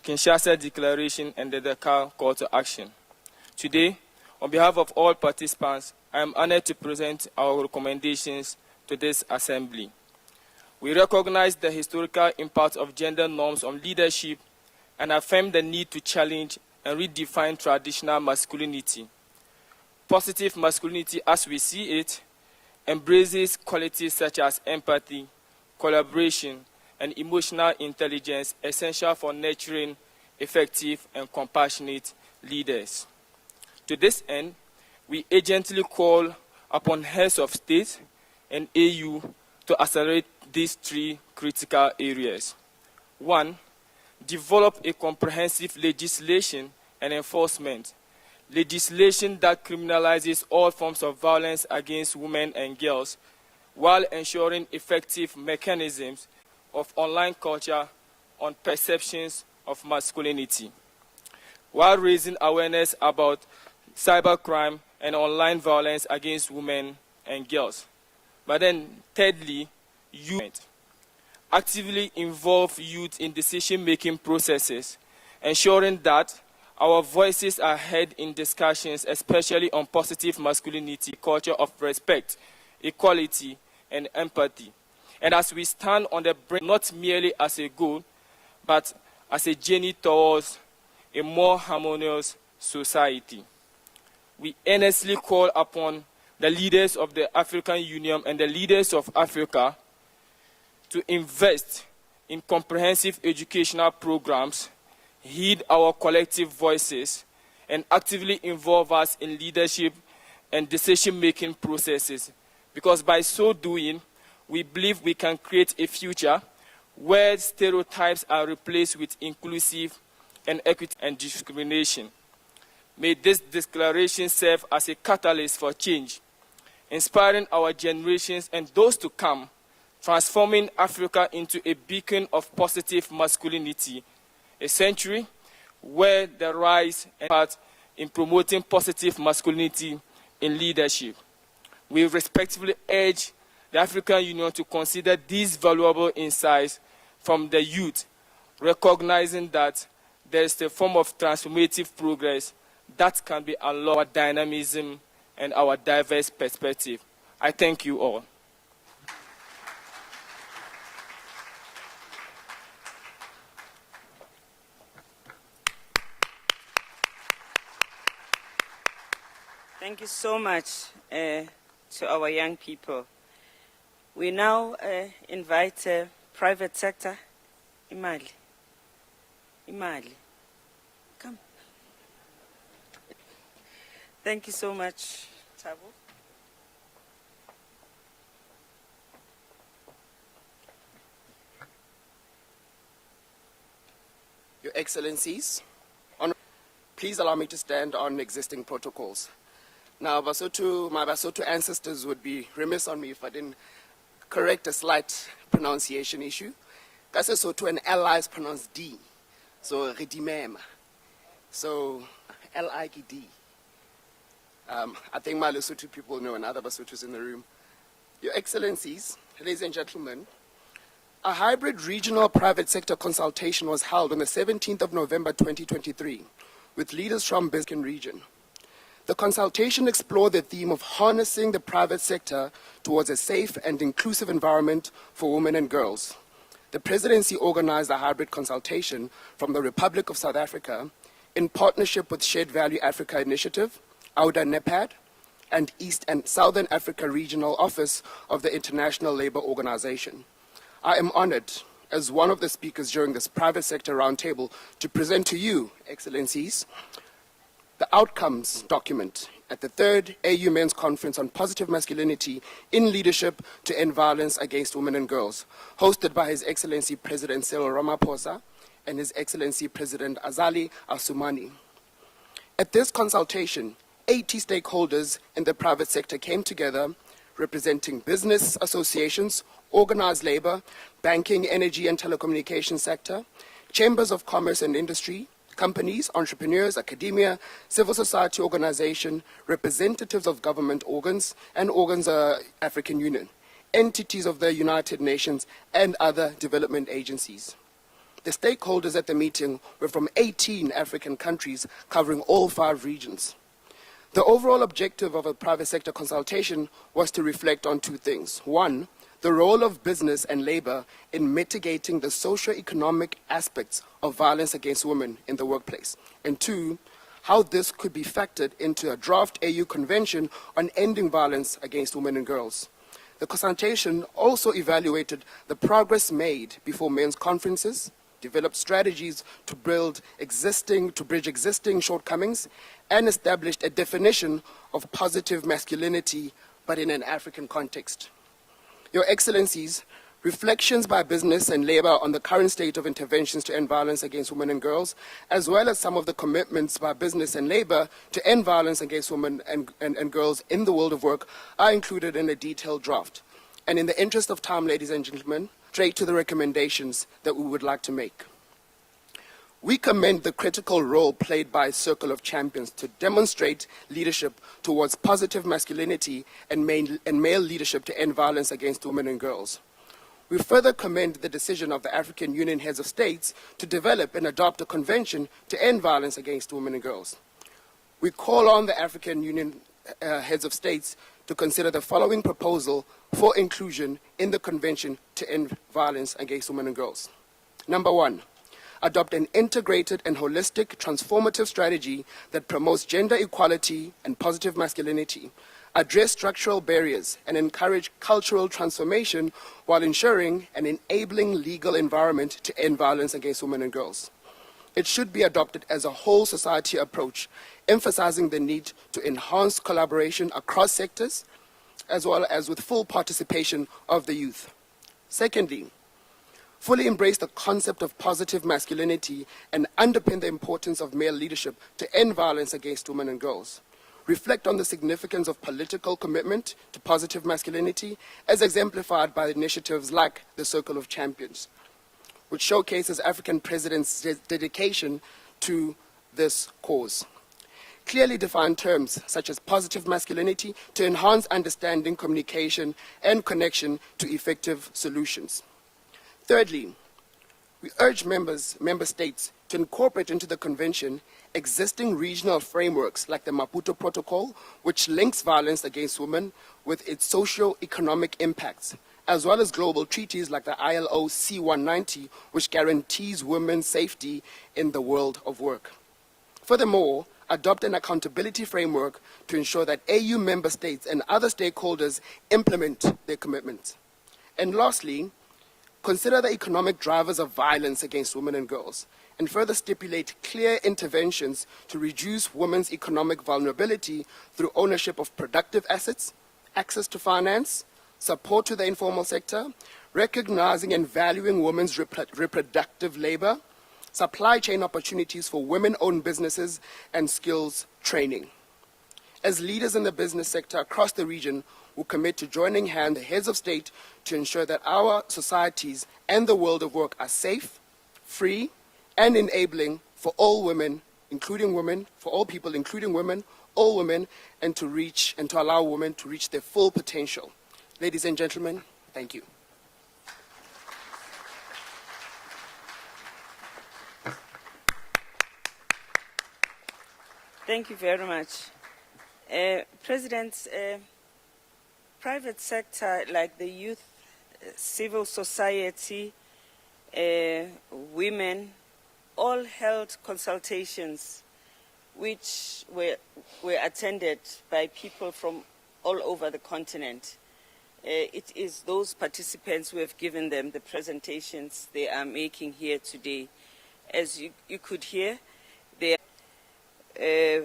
Kinshasa Declaration, and the Dakar Call to Action. Today, on behalf of all participants, I am honored to present our recommendations to this Assembly. We recognize the historical impact of gender norms on leadership and affirm the need to challenge and redefine traditional masculinity. Positive masculinity, as we see it, embraces qualities such as empathy, collaboration, and emotional intelligence essential for nurturing effective and compassionate leaders. To this end, we urgently call upon heads of state and AU to accelerate these three critical areas. 1, develop a comprehensive legislation and enforcement, legislation that criminalizes all forms of violence against women and girls, while ensuring effective mechanisms of online culture on perceptions of masculinity, while raising awareness about cybercrime and online violence against women and girls. But then, thirdly, youth. Actively involve youth in decision-making processes, ensuring that our voices are heard in discussions, especially on positive masculinity, culture of respect, equality, and empathy. And as we stand on the brink, not merely as a goal, but as a journey towards a more harmonious society. We earnestly call upon the leaders of the African Union and the leaders of Africa to invest in comprehensive educational programs, heed our collective voices, and actively involve us in leadership and decision-making processes. Because by so doing, we believe we can create a future where stereotypes are replaced with inclusive and equity and discrimination. May this declaration serve as a catalyst for change, inspiring our generations and those to come, transforming Africa into a beacon of positive masculinity, a century where the rise and part in promoting positive masculinity in leadership. We respectfully urge the African Union to consider these valuable insights from the youth, recognizing that there is a form of transformative progress that can be unlocked our dynamism and our diverse perspective. I thank you all. Thank you so much to our young people. We now invite private sector. Imali. Come. Thank you so much, Thabo. Your Excellencies, please allow me to stand on existing protocols. Now, my Basotho ancestors would be remiss on me if I didn't correct a slight pronunciation issue. Kasesotho and L is pronounced D, so redimema. So L-I-D. I think my Lesotho people know, and other Basothos in the room. Your Excellencies, ladies and gentlemen, a hybrid regional private sector consultation was held on the 17th of November 2023 with leaders from Biscayne region. The consultation explored the theme of harnessing the private sector towards a safe and inclusive environment for women and girls. The Presidency organized a hybrid consultation from the Republic of South Africa in partnership with Shared Value Africa Initiative, AUDA NEPAD, and East and Southern Africa Regional Office of the International Labour Organization. I am honored, as one of the speakers during this private sector roundtable, to present to you, Excellencies, the outcomes document at the 3rd AU Men's Conference on Positive Masculinity in Leadership to End Violence Against Women and Girls, hosted by His Excellency President Cyril Ramaphosa and His Excellency President Azali Asumani. At this consultation, 80 stakeholders in the private sector came together, representing business associations, organized labor, banking, energy and telecommunications sector, chambers of commerce and industry, companies, entrepreneurs, academia, civil society organization, representatives of government organs and organs of African Union, entities of the United Nations, and other development agencies. The stakeholders at the meeting were from 18 African countries covering all 5 regions. The overall objective of a private sector consultation was to reflect on 2 things. 1, the role of business and labor in mitigating the socio-economic aspects of violence against women in the workplace. And 2, how this could be factored into a draft AU convention on ending violence against women and girls. The consultation also evaluated the progress made before men's conferences, developed strategies to bridge existing shortcomings, and established a definition of positive masculinity, but in an African context. Your Excellencies, reflections by business and labor on the current state of interventions to end violence against women and girls, as well as some of the commitments by business and labor to end violence against women and girls in the world of work, are included in a detailed draft. And in the interest of time, ladies and gentlemen, straight to the recommendations that we would like to make. We commend the critical role played by a Circle of Champions to demonstrate leadership towards positive masculinity and male leadership to end violence against women and girls. We further commend the decision of the African Union heads of states to develop and adopt a convention to end violence against women and girls. We call on the African Union heads of states to consider the following proposal for inclusion in the convention to end violence against women and girls. Number 1, adopt an integrated and holistic transformative strategy that promotes gender equality and positive masculinity, address structural barriers, and encourage cultural transformation while ensuring an enabling legal environment to end violence against women and girls. It should be adopted as a whole society approach, emphasizing the need to enhance collaboration across sectors, as well as with full participation of the youth. Secondly, fully embrace the concept of positive masculinity and underpin the importance of male leadership to end violence against women and girls. Reflect on the significance of political commitment to positive masculinity as exemplified by initiatives like the Circle of Champions, which showcases African presidents' dedication to this cause. Clearly define terms such as positive masculinity to enhance understanding, communication, and connection to effective solutions. Thirdly, we urge member states to incorporate into the convention existing regional frameworks like the Maputo Protocol, which links violence against women with its socio-economic impacts, as well as global treaties like the ILO C-190, which guarantees women's safety in the world of work. Furthermore, adopt an accountability framework to ensure that AU member states and other stakeholders implement their commitments. And lastly, consider the economic drivers of violence against women and girls, and further stipulate clear interventions to reduce women's economic vulnerability through ownership of productive assets, access to finance, support to the informal sector, recognizing and valuing women's reproductive labor, supply chain opportunities for women-owned businesses, and skills training. As leaders in the business sector across the region, we commit to joining hands the heads of state to ensure that our societies and the world of work are safe, free, and enabling for all women, including women, for all people, including women, all women, and to allow women to reach their full potential. Ladies and gentlemen, thank you. Thank you very much. President, private sector like the youth, civil society, women, all held consultations which were attended by people from all over the continent. It is those participants who have given them the presentations they are making here today. As you could hear, they are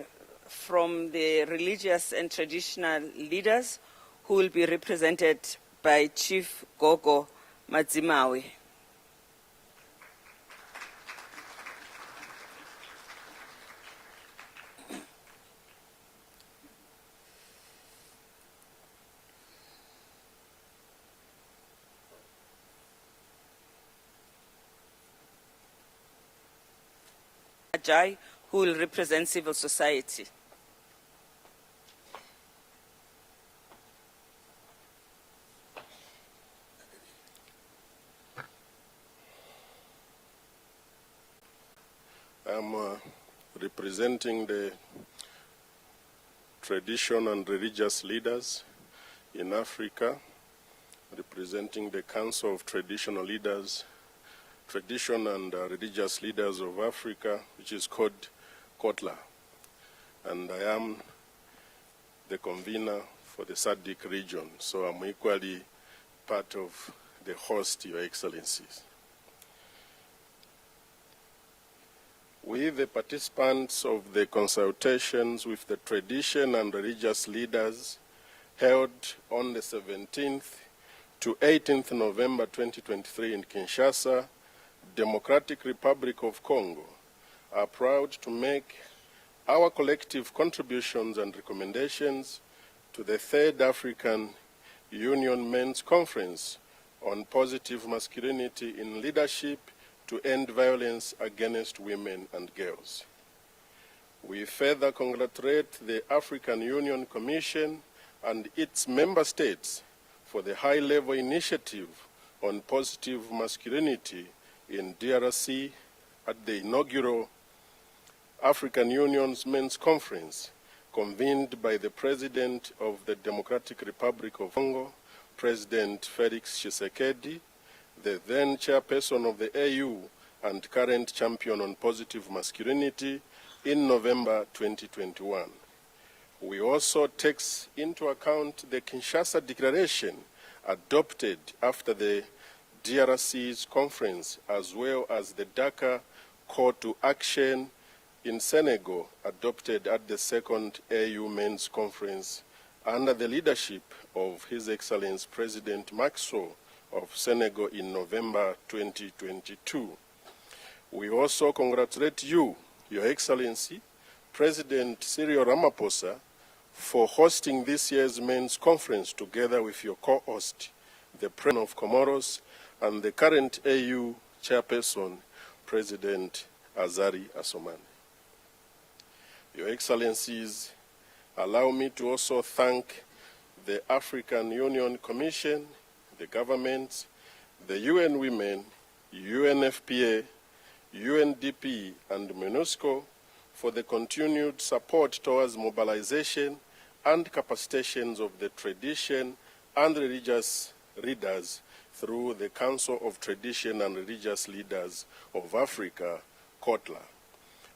from the religious and traditional leaders who will be represented by Chief Gogo Madzimawe. Jai, who will represent civil society. I'm representing the tradition and religious leaders in Africa, representing the Council of Traditional Leaders, Tradition and Religious Leaders of Africa, which is called KOTLA. And I am the convener for the SADC region, so I'm equally part of the host, Your Excellencies. We, the participants of the consultations with the tradition and religious leaders held on the 17th to 18th November 2023 in Kinshasa, Democratic Republic of Congo, are proud to make our collective contributions and recommendations to the Third African Union Men's Conference on Positive Masculinity in Leadership to End Violence Against Women and Girls. We further congratulate the African Union Commission and its member states for the high-level initiative on positive masculinity in DRC at the inaugural African Union's Men's Conference convened by the President of the Democratic Republic of Congo, President Felix Tshisekedi, the then chairperson of the AU and current champion on positive masculinity, in November 2021. We also take into account the Kinshasa Declaration adopted after the DRC's conference, as well as the Dakar Call to Action in Senegal, adopted at the second AU Men's Conference under the leadership of His Excellency President Macky Sall of Senegal in November 2022. We also congratulate you, Your Excellency, President Cyril Ramaphosa, for hosting this year's Men's Conference together with your co-host, the President of Comoros, and the current AU Chairperson, President Azali Asumani. Your Excellencies, allow me to also thank the African Union Commission, the governments, the UN Women, UNFPA, UNDP, and MONUSCO for the continued support towards mobilization and capacitations of the tradition and religious leaders through the Council of Tradition and Religious Leaders of Africa, KOTLA.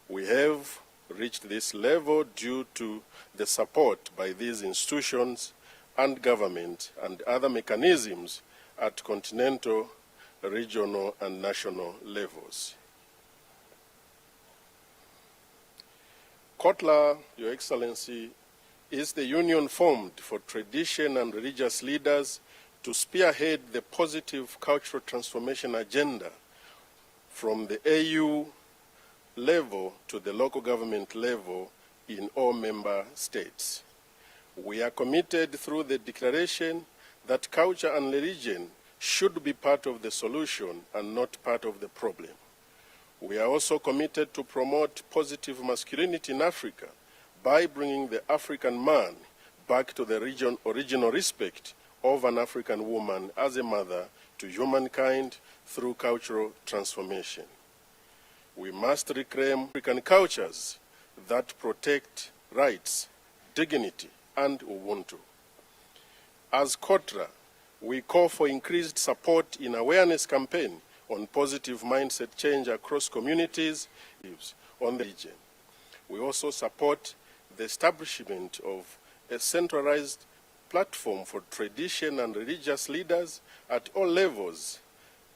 We have reached this level due to the support by these institutions and government and other mechanisms at continental, regional, and national levels. KOTLA, Your Excellency, is the union formed for tradition and religious leaders to spearhead the positive cultural transformation agenda from the AU level to the local government level in all member states. We are committed through the declaration that culture and religion should be part of the solution and not part of the problem. We are also committed to promote positive masculinity in Africa by bringing the African man back to the original respect of an African woman as a mother to humankind through cultural transformation. We must reclaim African cultures that protect rights, dignity, and Ubuntu. As KOTLA, we call for increased support in awareness campaign on positive mindset change across communities on the region. We also support the establishment of a centralized platform for tradition and religious leaders at all levels,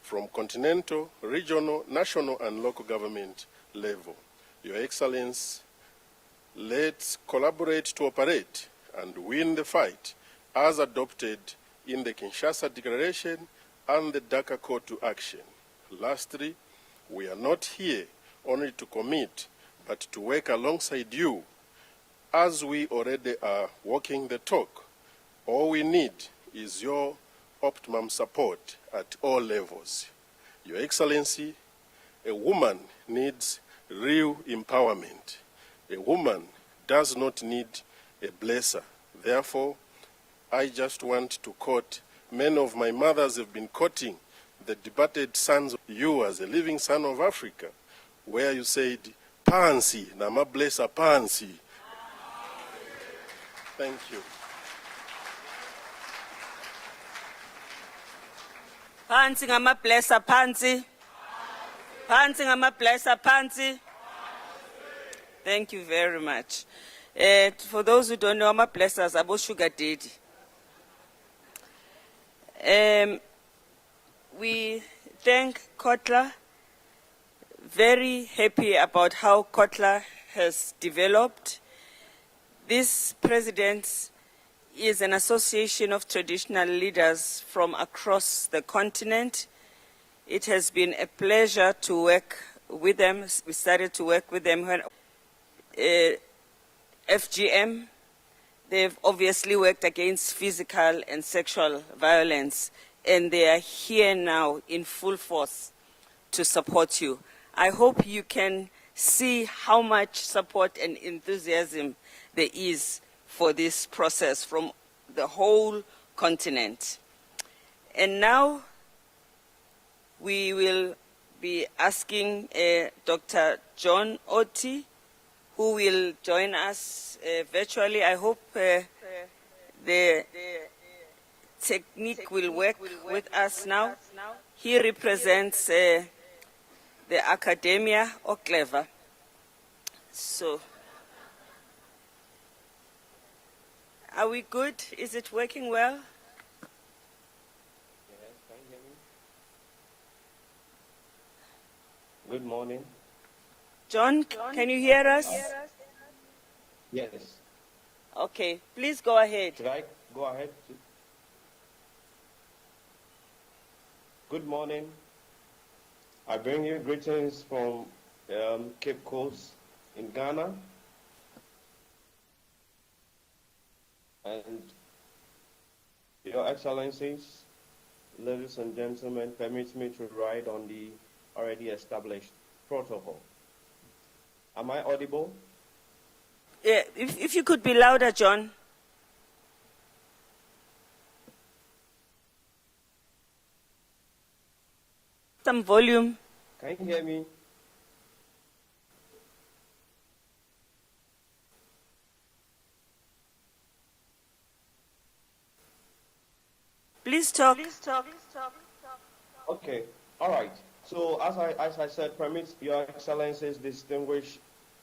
from continental, regional, national, and local government level. Your Excellency, let's collaborate to operate and win the fight as adopted in the Kinshasa Declaration and the Dakar Call to Action. Lastly, we are not here only to commit, but to work alongside you, as we already are walking the talk. All we need is your optimum support at all levels. Your Excellency, a woman needs real empowerment. A woman does not need a blesser. Therefore, I just want to quote, many of my mothers have been quoting the debated sons of you as a living son of Africa, where you said, Pansi, nama blessa Pansi. Thank you. Pansi ngama blessa Pansi. Pansi ngama blessa Pansi. Thank you very much. For those who don't know, I'm a blessers about sugar daddy. We thank Kotla. Very happy about how Kotla has developed. This president is an association of traditional leaders from across the continent. It has been a pleasure to work with them. We started to work with them when FGM, they've obviously worked against physical and sexual violence, and they are here now in full force to support you. I hope you can see how much support and enthusiasm there is for this process from the whole continent. And now we will be asking Dr. John Oti, who will join us virtually. I hope the technique will work with us now. He represents the academia of Clever. So, are we good? Is it working well? Yes, can you hear me? Good morning. John, can you hear us? Yes. Okay, please go ahead. Should I go ahead? Good morning. I bring you greetings from Cape Coast in Ghana. And Your Excellencies, ladies and gentlemen, permit me to write on the already established protocol. Am I audible? Yeah, if you could be louder, John. Some volume. Can you hear me? Please talk. Okay, all right. So as I said, permit Your Excellencies, distinguished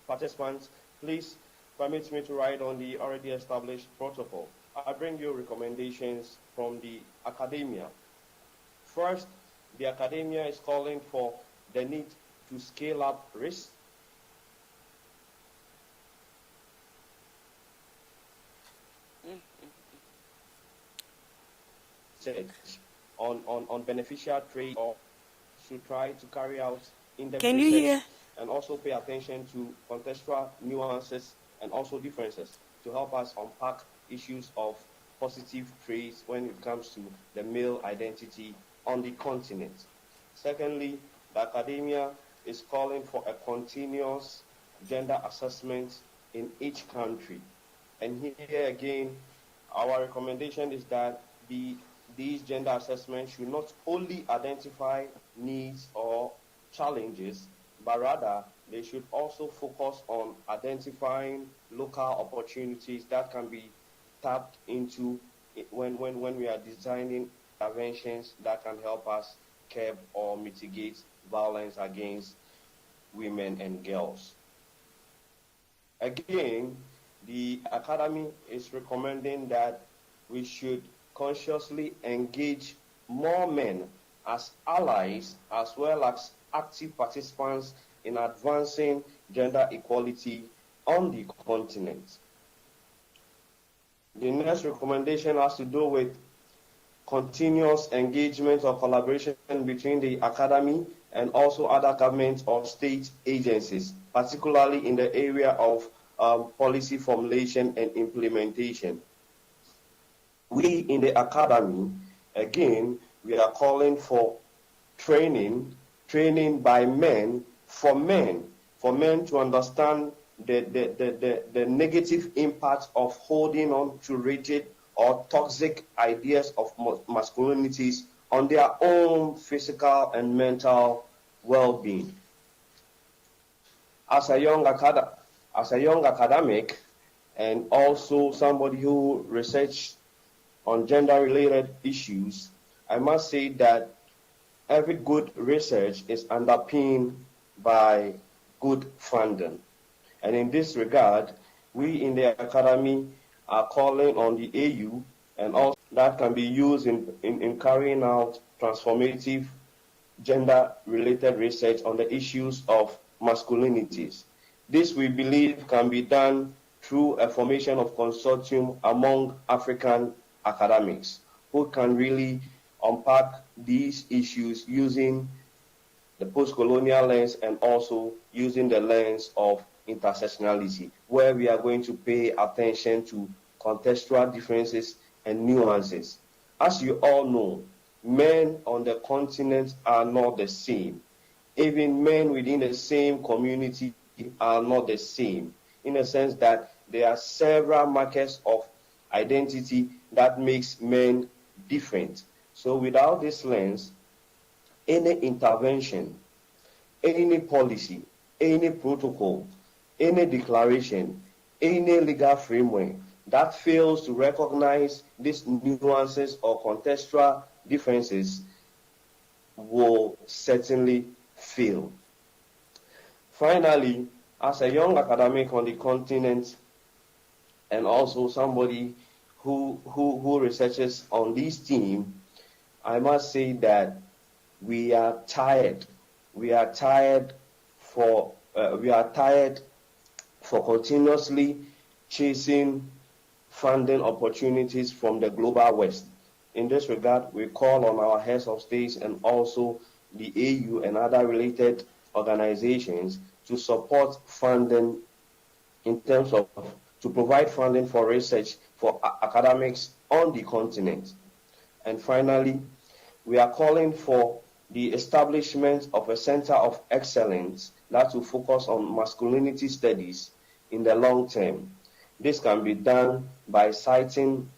participants, please permit me to write on the already established protocol. I bring you recommendations from the academia. First, the academia is calling for the need to scale up risk. On beneficial trade, or should try to carry out in-depth Can you research hear? and also pay attention to contextual nuances and also differences to help us unpack issues of positive traits when it comes to the male identity on the continent. Secondly, the academia is calling for a continuous gender assessment in each country. And here again, our recommendation is that these gender assessments should not only identify needs or challenges, but rather they should also focus on identifying local opportunities that can be tapped into when we are designing interventions that can help us curb or mitigate violence against women and girls. Again, the Academy is recommending that we should consciously engage more men as allies as well as active participants in advancing gender equality on the continent. The next recommendation has to do with continuous engagement or collaboration between the Academy and also other government or state agencies, particularly in the area of policy formulation and implementation. We in the Academy, again, we are calling for training by men for men for men to understand the negative impact of holding on to rigid or toxic ideas of masculinities on their own physical and mental well-being. As a young academic and also somebody who researched on gender-related issues, I must say that every good research is underpinned by good funding. And in this regard, we in the academy are calling on the AU and also that can be used in carrying out transformative gender-related research on the issues of masculinities. This, we believe, can be done through a formation of consortium among African academics who can really unpack these issues using the post-colonial lens and also using the lens of intersectionality, where we are going to pay attention to contextual differences and nuances. As you all know, men on the continent are not the same. Even men within the same community are not the same, in a sense that there are several markers of identity that makes men different. So without this lens, any intervention, any policy, any protocol, any declaration, any legal framework that fails to recognize these nuances or contextual differences will certainly fail. Finally, as a young academic on the continent and also somebody who researches on this theme, I must say that we are tired. We are tired for continuously chasing funding opportunities from the global West. In this regard, we call on our heads of states and also the AU and other related organizations to support funding in terms of to provide funding for research for academics on the continent. And finally, we are calling for the establishment of a center of excellence that will focus on masculinity studies in the long term. This can be done by citing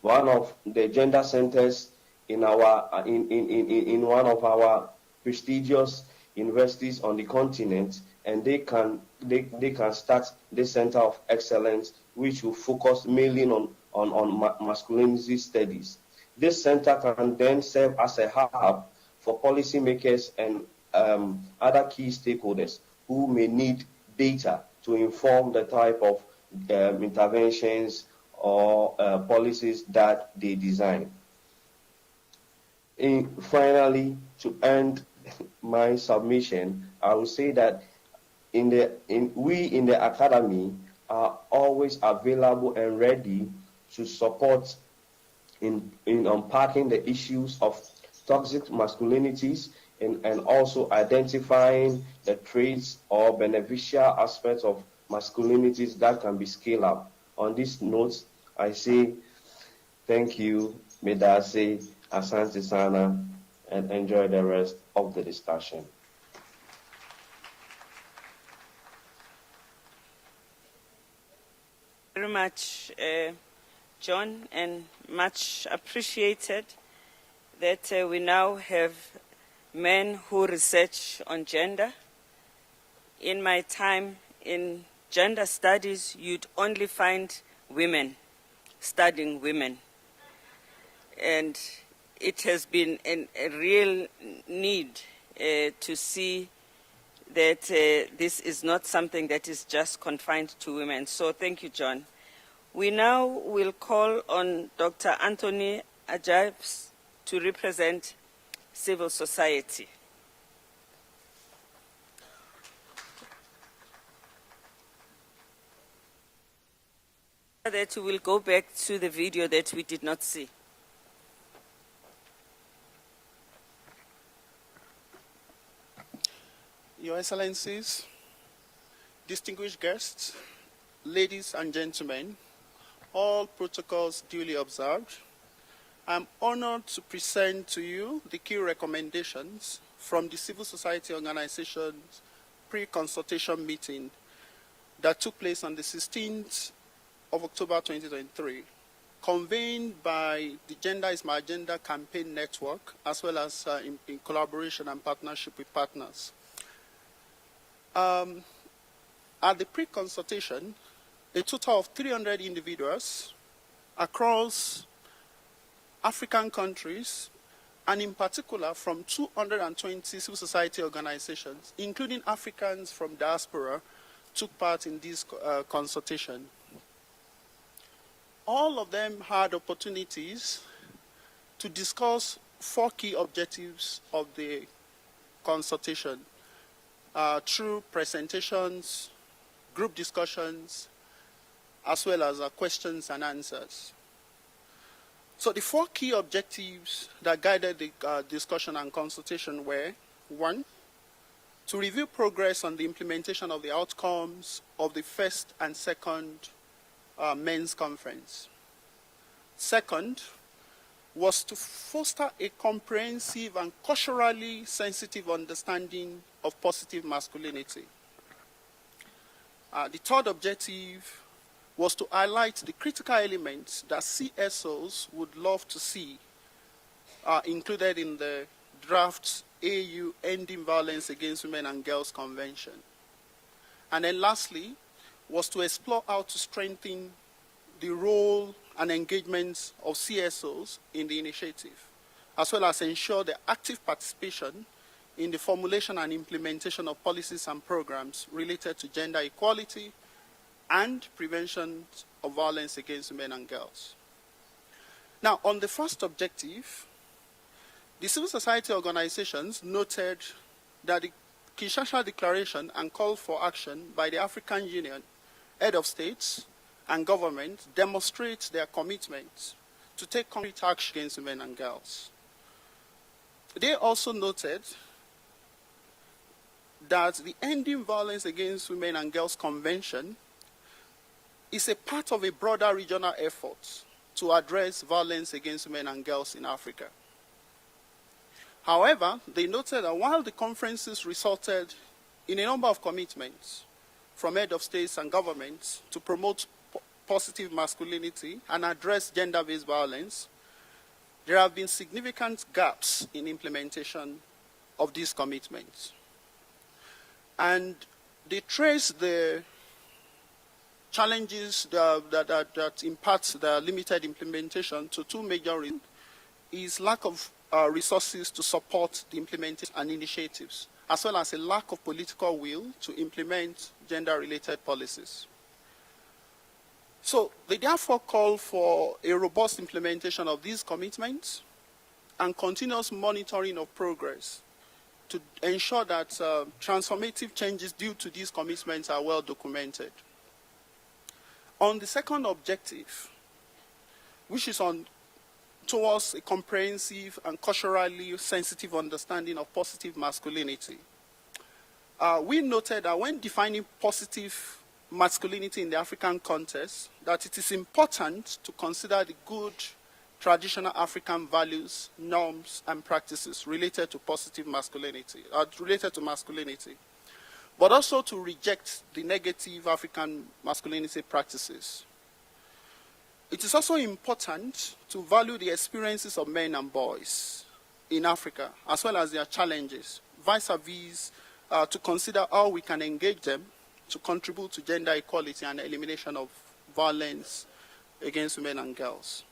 one of the gender centers in one of our prestigious universities on the continent, and they can start this center of excellence, which will focus mainly on masculinity studies. This center can then serve as a hub for policymakers and other key stakeholders who may need data to inform the type of interventions or policies that they design. Finally, to end my submission, I will say that we in the academy are always available and ready to support in unpacking the issues of toxic masculinities and also identifying the traits or beneficial aspects of masculinities that can be scaled up. On this note, I say thank you, Medase, Asante Sana, and enjoy the rest of the discussion. Very much, John, and much appreciated that we now have men who research on gender. In my time in gender studies, you'd only find women studying women. And it has been a real need to see that this is not something that is just confined to women. So thank you, John. We now will call on Dr. Anthony Ajibes to represent civil society. That we will go back to the video that we did not see. Your Excellencies, distinguished guests, ladies and gentlemen, all protocols duly observed, I'm honored to present to you the key recommendations from the civil society organizations pre-consultation meeting that took place on the 16th of October 2023, convened by the Gender is My Agenda campaign network, as well as in collaboration and partnership with partners. At the pre-consultation, a total of 300 individuals across African countries, and in particular from 220 civil society organizations, including Africans from diaspora, took part in this consultation. All of them had opportunities to discuss 4 key objectives of the consultation through presentations, group discussions, as well as questions and answers. So the 4 key objectives that guided the discussion and consultation were: 1, to review progress on the implementation of the outcomes of the first and second men's conference. 2nd was to foster a comprehensive and culturally sensitive understanding of positive masculinity. The 3rd objective was to highlight the critical elements that CSOs would love to see included in the draft AU Ending Violence Against Women and Girls Convention. And then lastly, was to explore how to strengthen the role and engagement of CSOs in the initiative, as well as ensure their active participation in the formulation and implementation of policies and programs related to gender equality and prevention of violence against women and girls. Now, on the first objective, the civil society organizations noted that the Kinshasa Declaration and call for action by the African Union, head of states and government demonstrate their commitment to take concrete action against women and girls. They also noted that the Ending Violence Against Women and Girls Convention is a part of a broader regional effort to address violence against women and girls in Africa. However, they noted that while the conferences resulted in a number of commitments from head of states and governments to promote positive masculinity and address gender-based violence, there have been significant gaps in implementation of these commitments. And they trace the challenges that impact the limited implementation to 2 major reasons: is lack of resources to support the implementation and initiatives, as well as a lack of political will to implement gender-related policies. So they therefore call for a robust implementation of these commitments and continuous monitoring of progress to ensure that transformative changes due to these commitments are well documented. On the second objective, which is towards a comprehensive and culturally sensitive understanding of positive masculinity, we noted that when defining positive masculinity in the African context, that it is important to consider the good traditional African values, norms, and practices related to positive masculinity, but also to reject the negative African masculinity practices. It is also important to value the experiences of men and boys in Africa, as well as their challenges, vis-a-vis to consider how we can engage them to contribute to gender equality and elimination of violence against women and girls.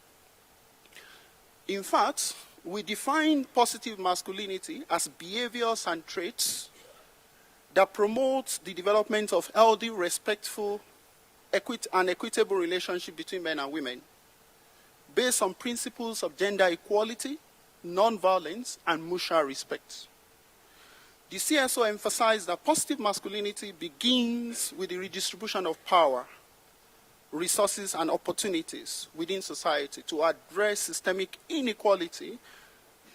In fact, we define positive masculinity as behaviors and traits that promote the development of healthy, respectful, and equitable relationship between men and women, based on principles of gender equality, non-violence, and mutual respect. The CSO emphasized that positive masculinity begins with the redistribution of power, resources, and opportunities within society to address systemic inequality,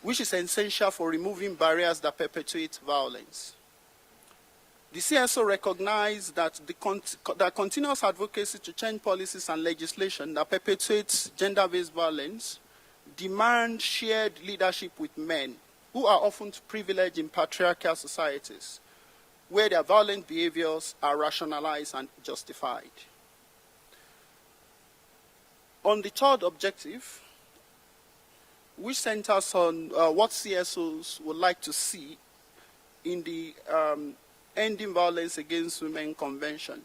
which is essential for removing barriers that perpetuate violence. The CSO recognized that that continuous advocacy to change policies and legislation that perpetuates gender-based violence demand shared leadership with men, who are often privileged in patriarchal societies, where their violent behaviors are rationalized and justified. On the third objective, which centers on what CSOs would like to see in the Ending Violence Against Women Convention.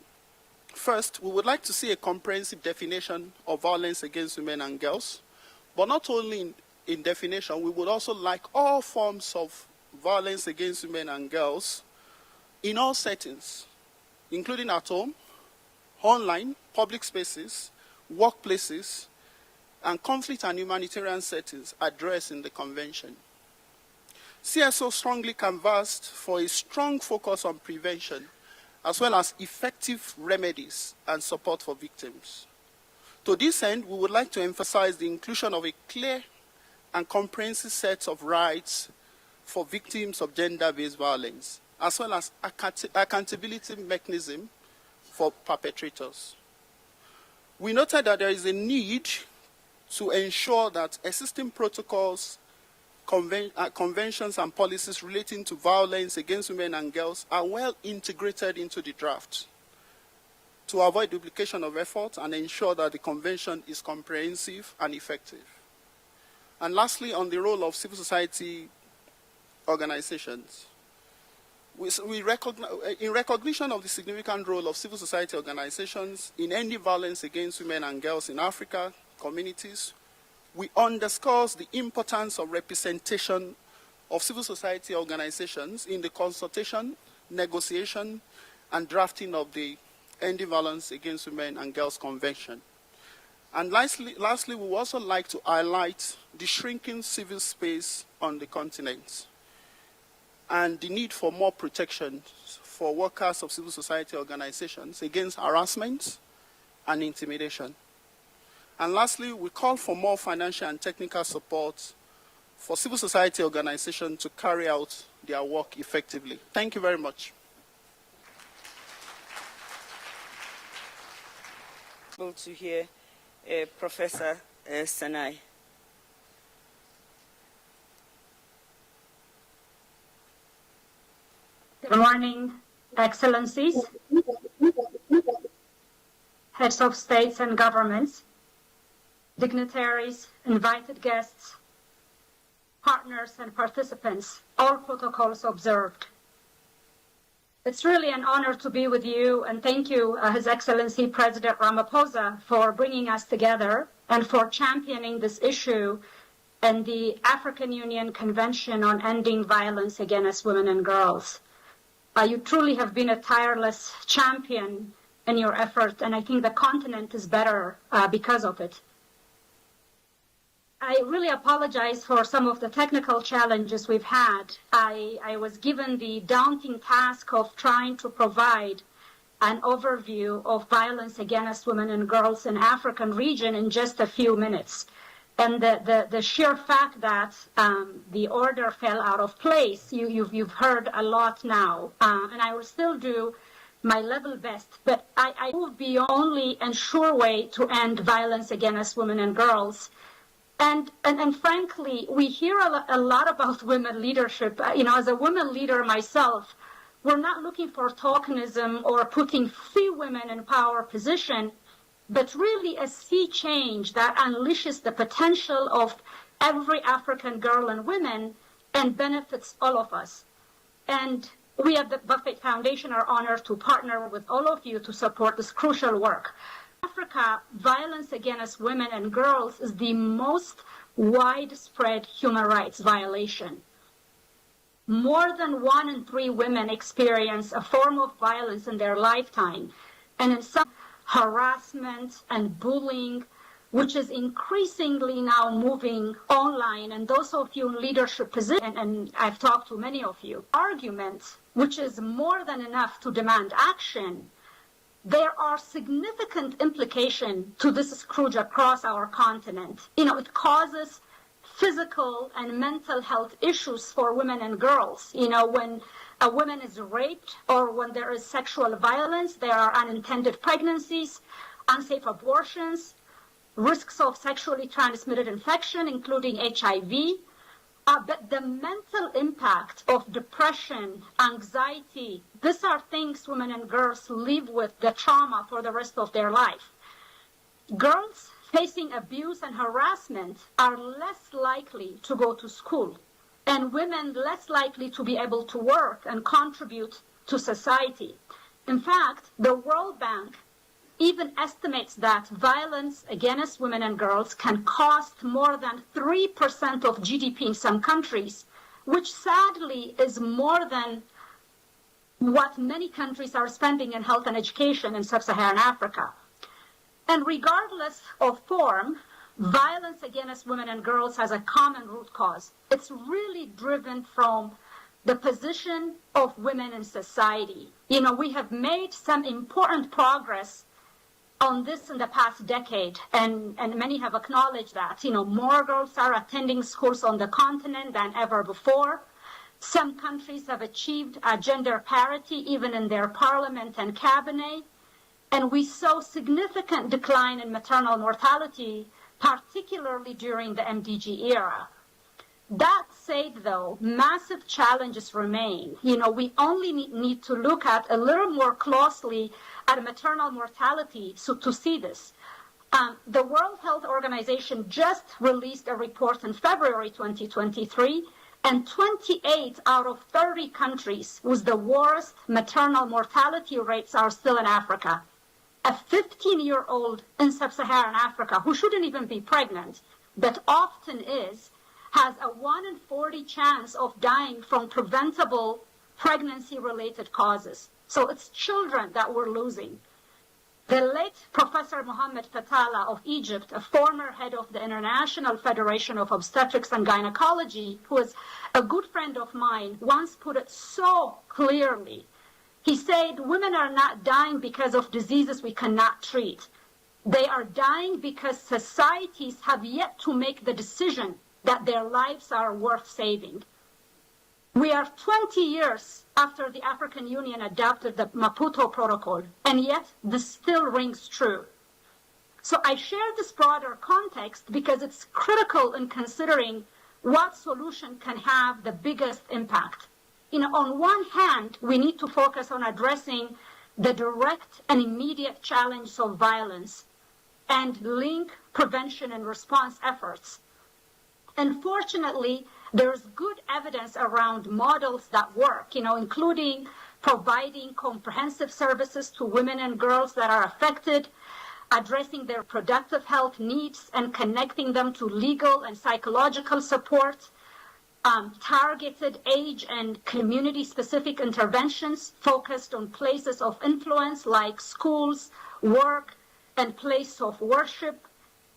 First, we would like to see a comprehensive definition of violence against women and girls, but not only in definition, we would also like all forms of violence against women and girls in all settings, including at home, online, public spaces, workplaces, and conflict and humanitarian settings addressed in the convention. CSO strongly canvassed for a strong focus on prevention, as well as effective remedies and support for victims. To this end, we would like to emphasize the inclusion of a clear and comprehensive set of rights for victims of gender-based violence, as well as accountability mechanism for perpetrators. We noted that there is a need to ensure that existing protocols, conventions and policies relating to violence against women and girls are well integrated into the draft to avoid duplication of effort and ensure that the convention is comprehensive and effective. And lastly, on the role of civil society organizations, in recognition of the significant role of civil society organizations in ending violence against women and girls in Africa communities, we underscore the importance of representation of civil society organizations in the consultation, negotiation, and drafting of the Ending Violence Against Women and Girls Convention. And lastly, we would also like to highlight the shrinking civil space on the continent and the need for more protection for workers of civil society organizations against harassment and intimidation. And lastly, we call for more financial and technical support for civil society organizations to carry out their work effectively. Thank you very much. To hear Professor Sanai. Good morning, Excellencies, heads of states and governments, dignitaries, invited guests, partners and participants, all protocols observed. It's really an honor to be with you, and thank you, His Excellency President Ramaphosa, for bringing us together and for championing this issue and the African Union Convention on Ending Violence Against Women and Girls. You truly have been a tireless champion in your effort, and I think the continent is better because of it. I really apologize for some of the technical challenges we've had. I was given the daunting task of trying to provide an overview of violence against women and girls in the African region in just a few minutes. And the sheer fact that the order fell out of place, you've heard a lot now, and I will still do my level best, but I will be the only and sure way to end violence against women and girls. And frankly, we hear a lot about women leadership. As a women leader myself, we're not looking for tokenism or putting few women in power position, but really a sea change that unleashes the potential of every African girl and woman and benefits all of us. And we at the Buffett Foundation are honored to partner with all of you to support this crucial work. In Africa, violence against women and girls is the most widespread human rights violation. More than 1 in 3 women experience a form of violence in their lifetime, and in some harassment and bullying, which is increasingly now moving online, and those of you in leadership positions, and I've talked to many of you, arguments, which is more than enough to demand action, there are significant implications to this scourge across our continent. It causes physical and mental health issues for women and girls. When a woman is raped or when there is sexual violence, there are unintended pregnancies, unsafe abortions, risks of sexually transmitted infection, including HIV, But the mental impact of depression, anxiety, these are things women and girls live with, the trauma for the rest of their life. Girls facing abuse and harassment are less likely to go to school, and women less likely to be able to work and contribute to society. In fact, the World Bank even estimates that violence against women and girls can cost more than 3% of GDP in some countries, which sadly is more than what many countries are spending in health and education in sub-Saharan Africa. And regardless of form, violence against women and girls has a common root cause. It's really driven from the position of women in society. You know, we have made some important progress on this in the past decade, and many have acknowledged that. You know, more girls are attending schools on the continent than ever before. Some countries have achieved gender parity even in their parliament and cabinet. And we saw significant decline in maternal mortality, particularly during the MDG era. That said, though, massive challenges remain. You know, we only need to look at a little more closely at maternal mortality to see this. The World Health Organization just released a report in February 2023, and 28 out of 30 countries with the worst maternal mortality rates are still in Africa. A 15-year-old in sub-Saharan Africa who shouldn't even be pregnant, but often is, has a 1 in 40 chance of dying from preventable pregnancy-related causes. So it's children that we're losing. The late Professor Mohammed Fatala of Egypt, a former head of the International Federation of Obstetrics and Gynecology, who is a good friend of mine, once put it so clearly. He said, women are not dying because of diseases we cannot treat. They are dying because societies have yet to make the decision that their lives are worth saving. We are 20 years after the African Union adopted the Maputo Protocol, and yet this still rings true. So I share this broader context because it's critical in considering what solution can have the biggest impact. You know, on one hand, we need to focus on addressing the direct and immediate challenges of violence and link prevention and response efforts. Unfortunately, there's good evidence around models that work, you know, including providing comprehensive services to women and girls that are affected, addressing their reproductive health needs and connecting them to legal and psychological support, targeted age and community-specific interventions focused on places of influence like schools, work, and place of worship.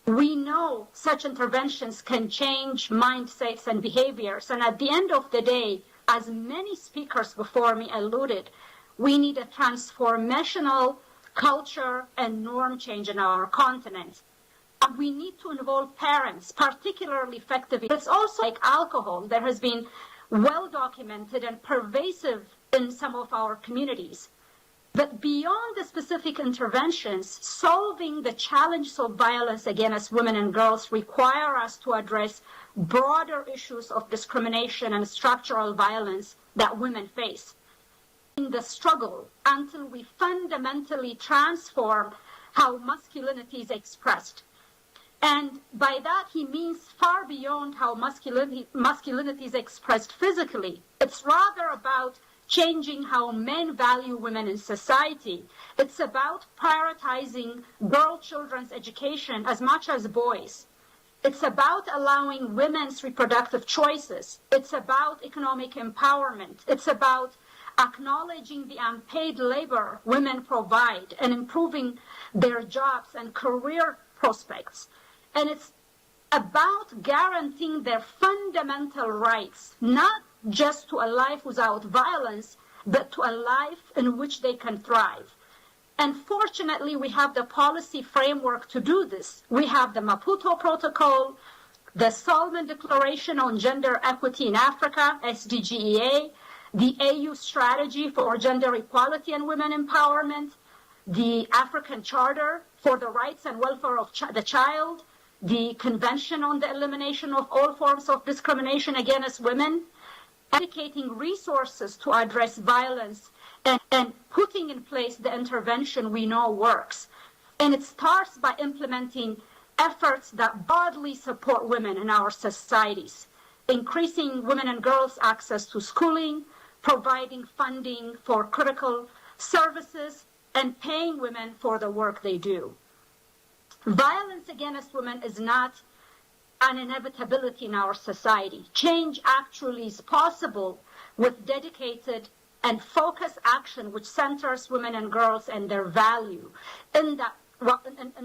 We know such interventions can change mindsets and behaviors. And at the end of the day, as many speakers before me alluded, we need a transformational culture and norm change in our continent. And we need to involve parents, particularly effectively. It's also like alcohol that has been well documented and pervasive in some of our communities. But beyond the specific interventions, solving the challenges of violence against women and girls require us to address broader issues of discrimination and structural violence that women face. In the struggle until we fundamentally transform how masculinity is expressed. And by that, he means far beyond how masculinity is expressed physically. It's rather about changing how men value women in society. It's about prioritizing girl children's education as much as boys. It's about allowing women's reproductive choices. It's about economic empowerment. It's about acknowledging the unpaid labor women provide and improving their jobs and career prospects. And it's about guaranteeing their fundamental rights, not just to a life without violence, but to a life in which they can thrive. And fortunately, we have the policy framework to do this. We have the Maputo Protocol, the Solomon Declaration on Gender Equity in Africa, SDGEA, the AU Strategy for Gender Equality and Women Empowerment, the African Charter for the Rights and Welfare of the Child, the Convention on the Elimination of All Forms of Discrimination Against Women, dedicating resources to address violence, and putting in place the intervention we know works. And it starts by implementing efforts that broadly support women in our societies, increasing women and girls' access to schooling, providing funding for critical services, and paying women for the work they do. Violence against women is not an inevitability in our society. Change actually is possible with dedicated and focused action which centers women and girls and their value in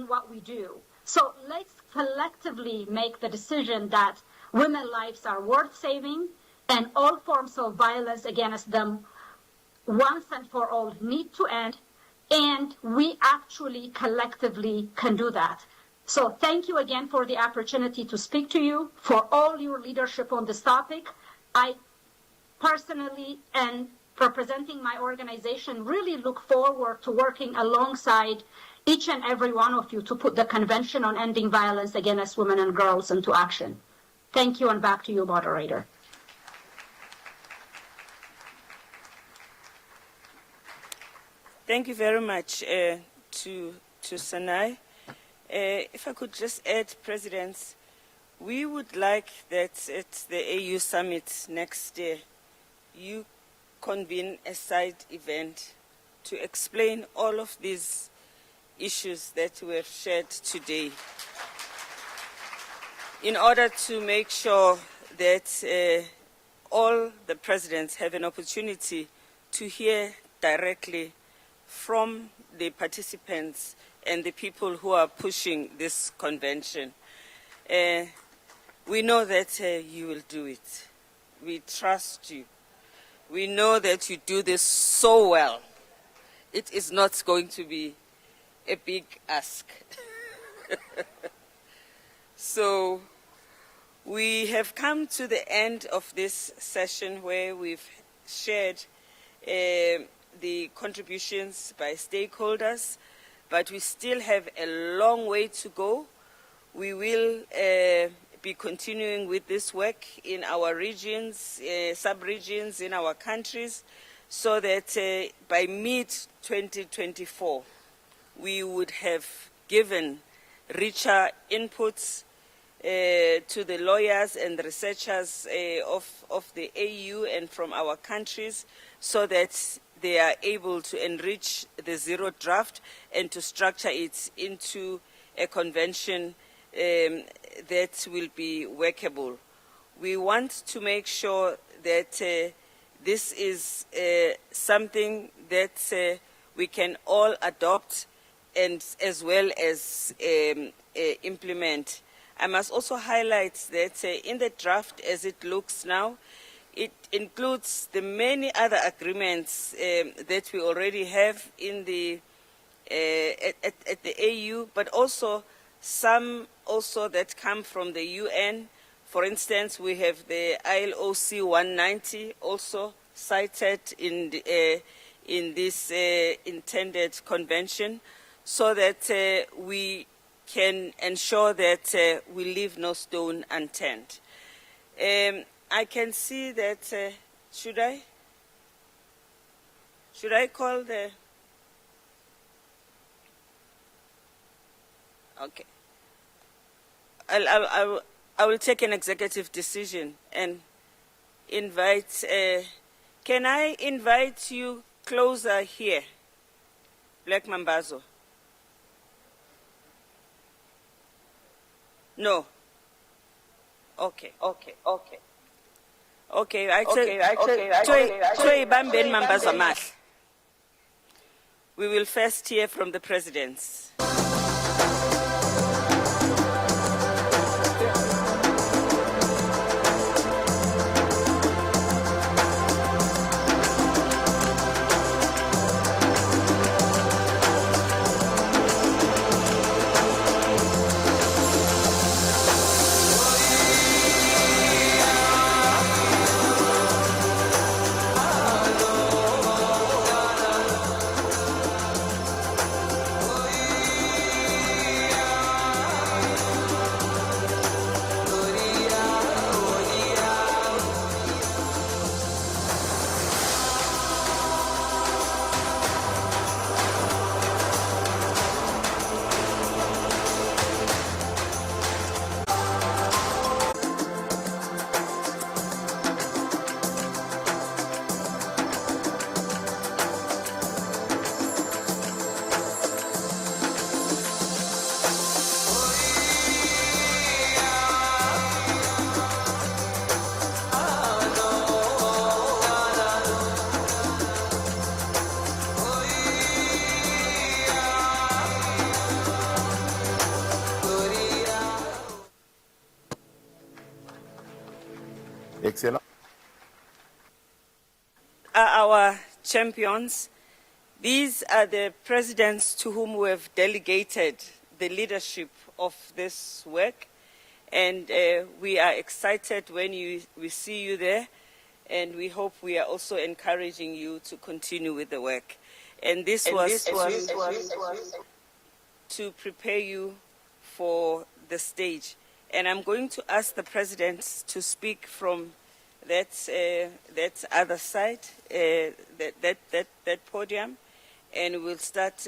what we do. So let's collectively make the decision that women's lives are worth saving and all forms of violence against them once and for all need to end, and we actually collectively can do that. So thank you again for the opportunity to speak to you, for all your leadership on this topic. I personally, and representing my organization, really look forward to working alongside each and every one of you to put the Convention on Ending Violence Against Women and Girls into action. Thank you, and back to you, moderator. Thank you very much to Sanai. If I could just add, Presidents, we would like that at the AU Summit next year, you convene a side event to explain all of these issues that we have shared today, in order to make sure that all the presidents have an opportunity to hear directly from the participants and the people who are pushing this convention. We know that you will do it. We trust you. We know that you do this so well. It is not going to be a big ask. So we have come to the end of this session where we've shared the contributions by stakeholders, but we still have a long way to go. We will be continuing with this work in our regions, sub-regions, in our countries, so that by mid-2024, we would have given richer inputs to the lawyers and the researchers of the AU and from our countries, so that they are able to enrich the zero draft and to structure it into a convention that will be workable. We want to make sure that this is something that we can all adopt and as well as implement. I must also highlight that in the draft as it looks now, it includes the many other agreements that we already have in the at the AU, but also some also that come from the UN. For instance, we have the ILOC 190 also cited in this intended convention, so that we can ensure that we leave no stone unturned. I can see that, should I call the, okay. I will take an executive decision and invite, can I invite you closer here, Black Mambazo? No. Okay. Okay, we will first hear from the presidents. our champions. These are the presidents to whom we have delegated the leadership of this work. And we are excited when we see you there. And we hope we are also encouraging you to continue with the work. And this was to prepare you for the stage. And I'm going to ask the president to speak from that other side, that podium. And we'll start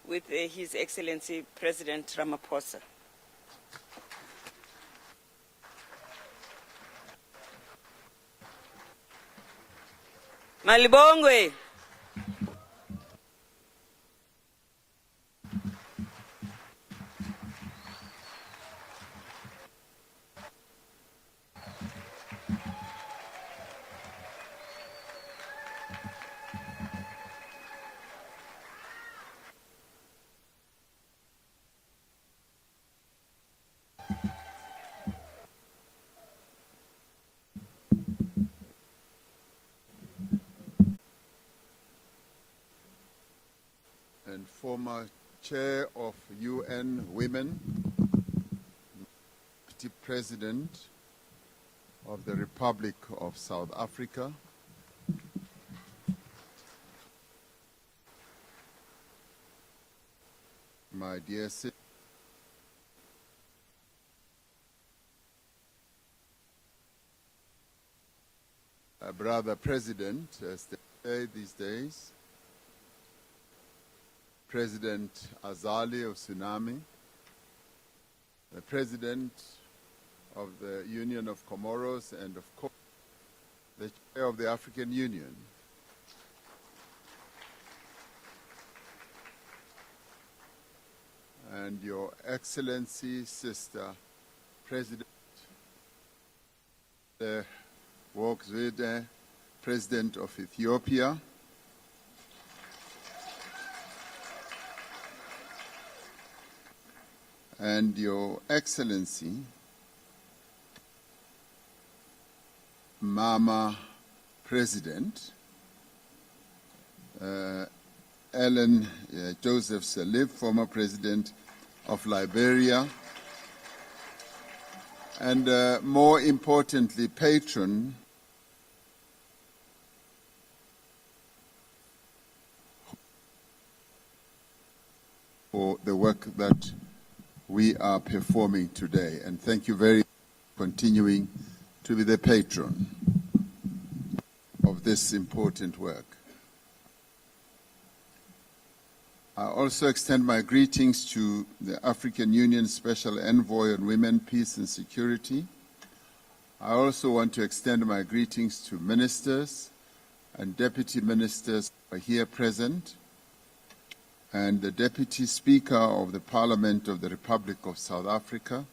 with His Excellency President Ramaphosa. Malibongwe. And former chair of UN Women, Deputy President of the Republic of South Africa, my dear sister, Brother President, as they say these days, President Azali Asumani, the President of the Union of Comoros, and of course, the Chair of the African Union. And Your Excellency, Sister President VAWG Zewde, President of Ethiopia, and Your Excellency, Mama President, Ellen Joseph Sirleaf, former President of Liberia, and more importantly, patron for the work that we are performing today. And thank you very much for continuing to be the patron of this important work. I also extend my greetings to the African Union Special Envoy on Women, Peace and Security. I also want to extend my greetings to ministers and deputy ministers who are here present, and the Deputy Speaker of the Parliament of the Republic of South Africa,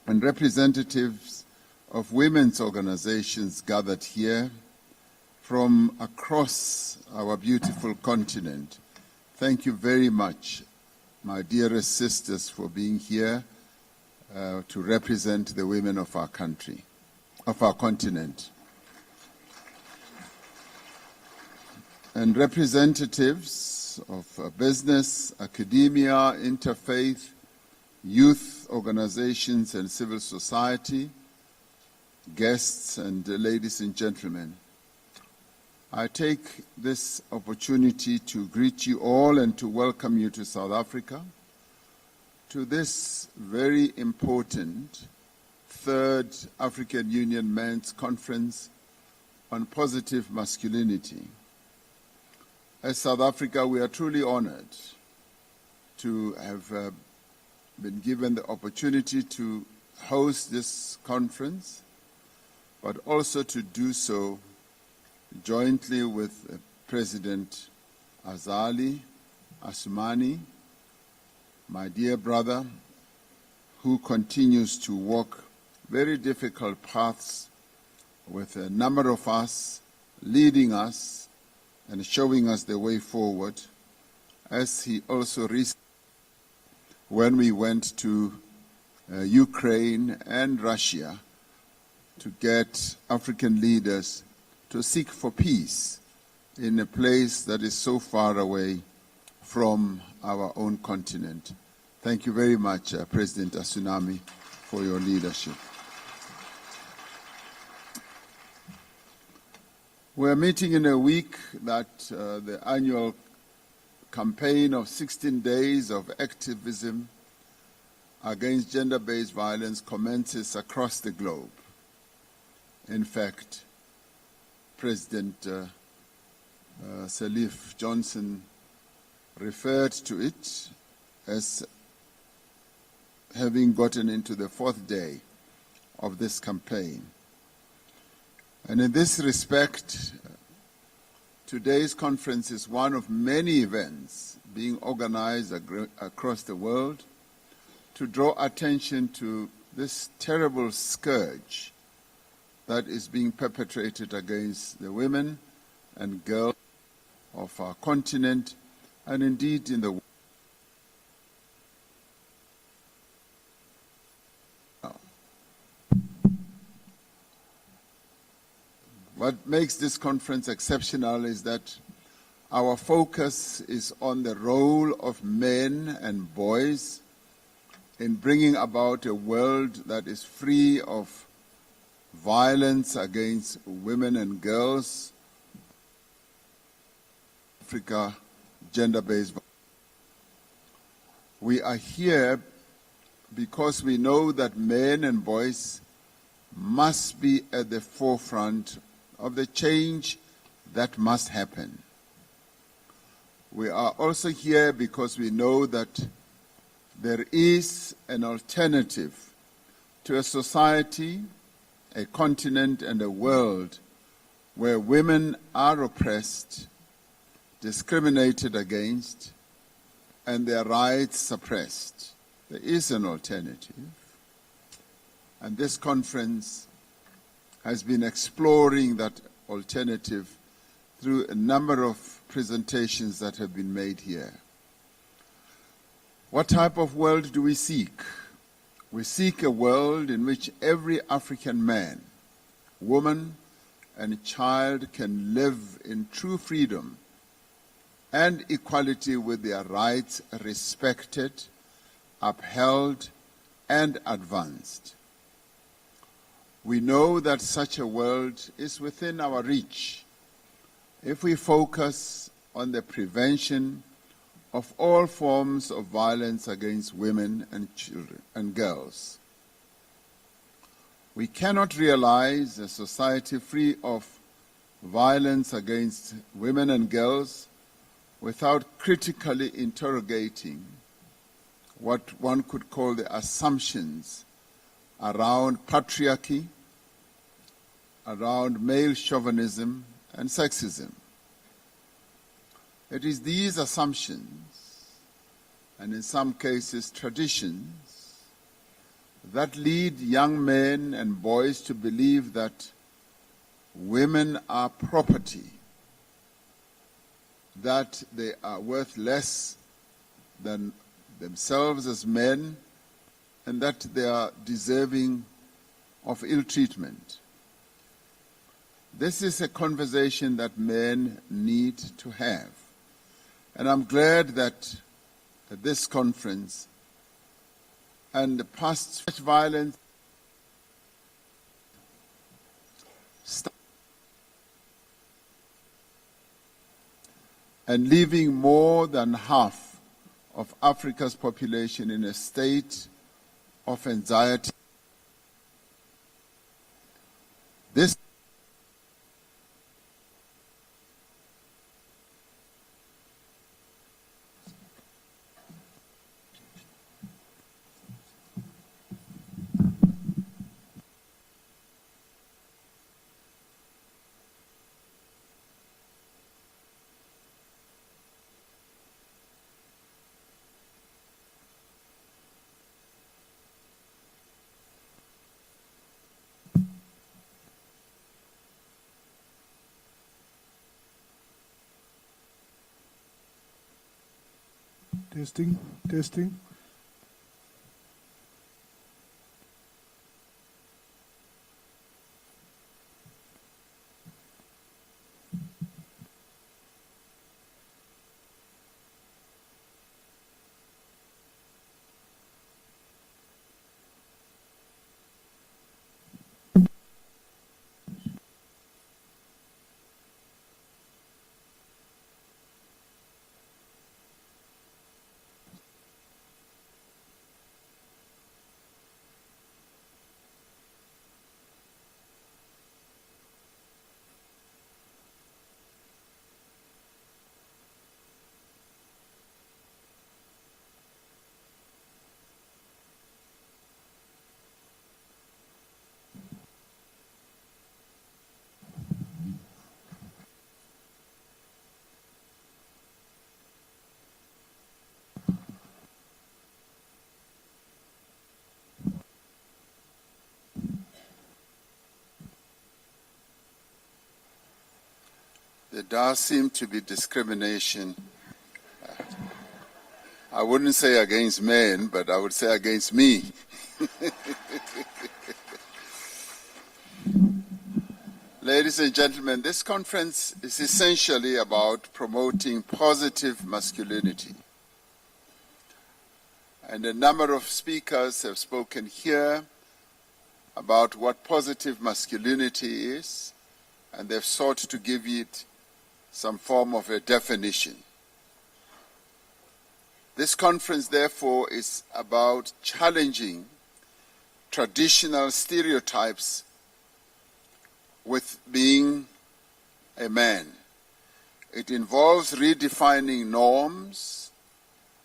and representatives of women's organizations gathered here from across our beautiful continent. Thank you very much, my dearest sisters, for being here to represent the women of our country, of our continent. And representatives of business, academia, interfaith, youth organizations and civil society, guests and ladies and gentlemen. I take this opportunity to greet you all and to welcome you to South Africa, to this very important third African Union Men's Conference on Positive Masculinity. As South Africa, we are truly honored to have been given the opportunity to host this conference, but also to do so jointly with President Azali Asumani, my dear brother, who continues to walk very difficult paths with a number of us, leading us and showing us the way forward, as he also recently, when we went to Ukraine and Russia to get African leaders to seek for peace in a place that is so far away from our own continent. Thank you very much, President Asumani, for your leadership. We're meeting in a week that the annual campaign of 16 days of activism against gender-based violence commences across the globe. In fact, President Salif Johnson referred to it as having gotten into the 4th day of this campaign. And in this respect, today's conference is one of many events being organized across the world to draw attention to this terrible scourge that is being perpetrated against the women and girls of our continent and indeed in the world. What makes this conference exceptional is that our focus is on the role of men and boys in bringing about a world that is free of violence against women and girls, Africa, gender-based violence. We are here because we know that men and boys must be at the forefront of the change that must happen. We are also here because we know that there is an alternative to a society, a continent, and a world where women are oppressed, discriminated against, and their rights suppressed. There is an alternative. And this conference has been exploring that alternative through a number of presentations that have been made here. What type of world do we seek? We seek a world in which every African man, woman, and child can live in true freedom and equality with their rights respected, upheld, and advanced. We know that such a world is within our reach if we focus on the prevention of all forms of violence against women and children and girls. We cannot realize a society free of violence against women and girls without critically interrogating what one could call the assumptions around patriarchy, around male chauvinism and sexism. It is these assumptions, and in some cases traditions, that lead young men and boys to believe that women are property, that they are worth less than themselves as men, and that they are deserving of ill treatment. This is a conversation that men need to have. And I'm glad that at this conference and the past such violence and leaving more than half of Africa's population in a state of anxiety. This Testing, testing. there does seem to be discrimination. I wouldn't say against men, but I would say against me. Ladies and gentlemen, this conference is essentially about promoting positive masculinity. And a number of speakers have spoken here about what positive masculinity is, and they've sought to give it some form of a definition. This conference, therefore, is about challenging traditional stereotypes with being a man. It involves redefining norms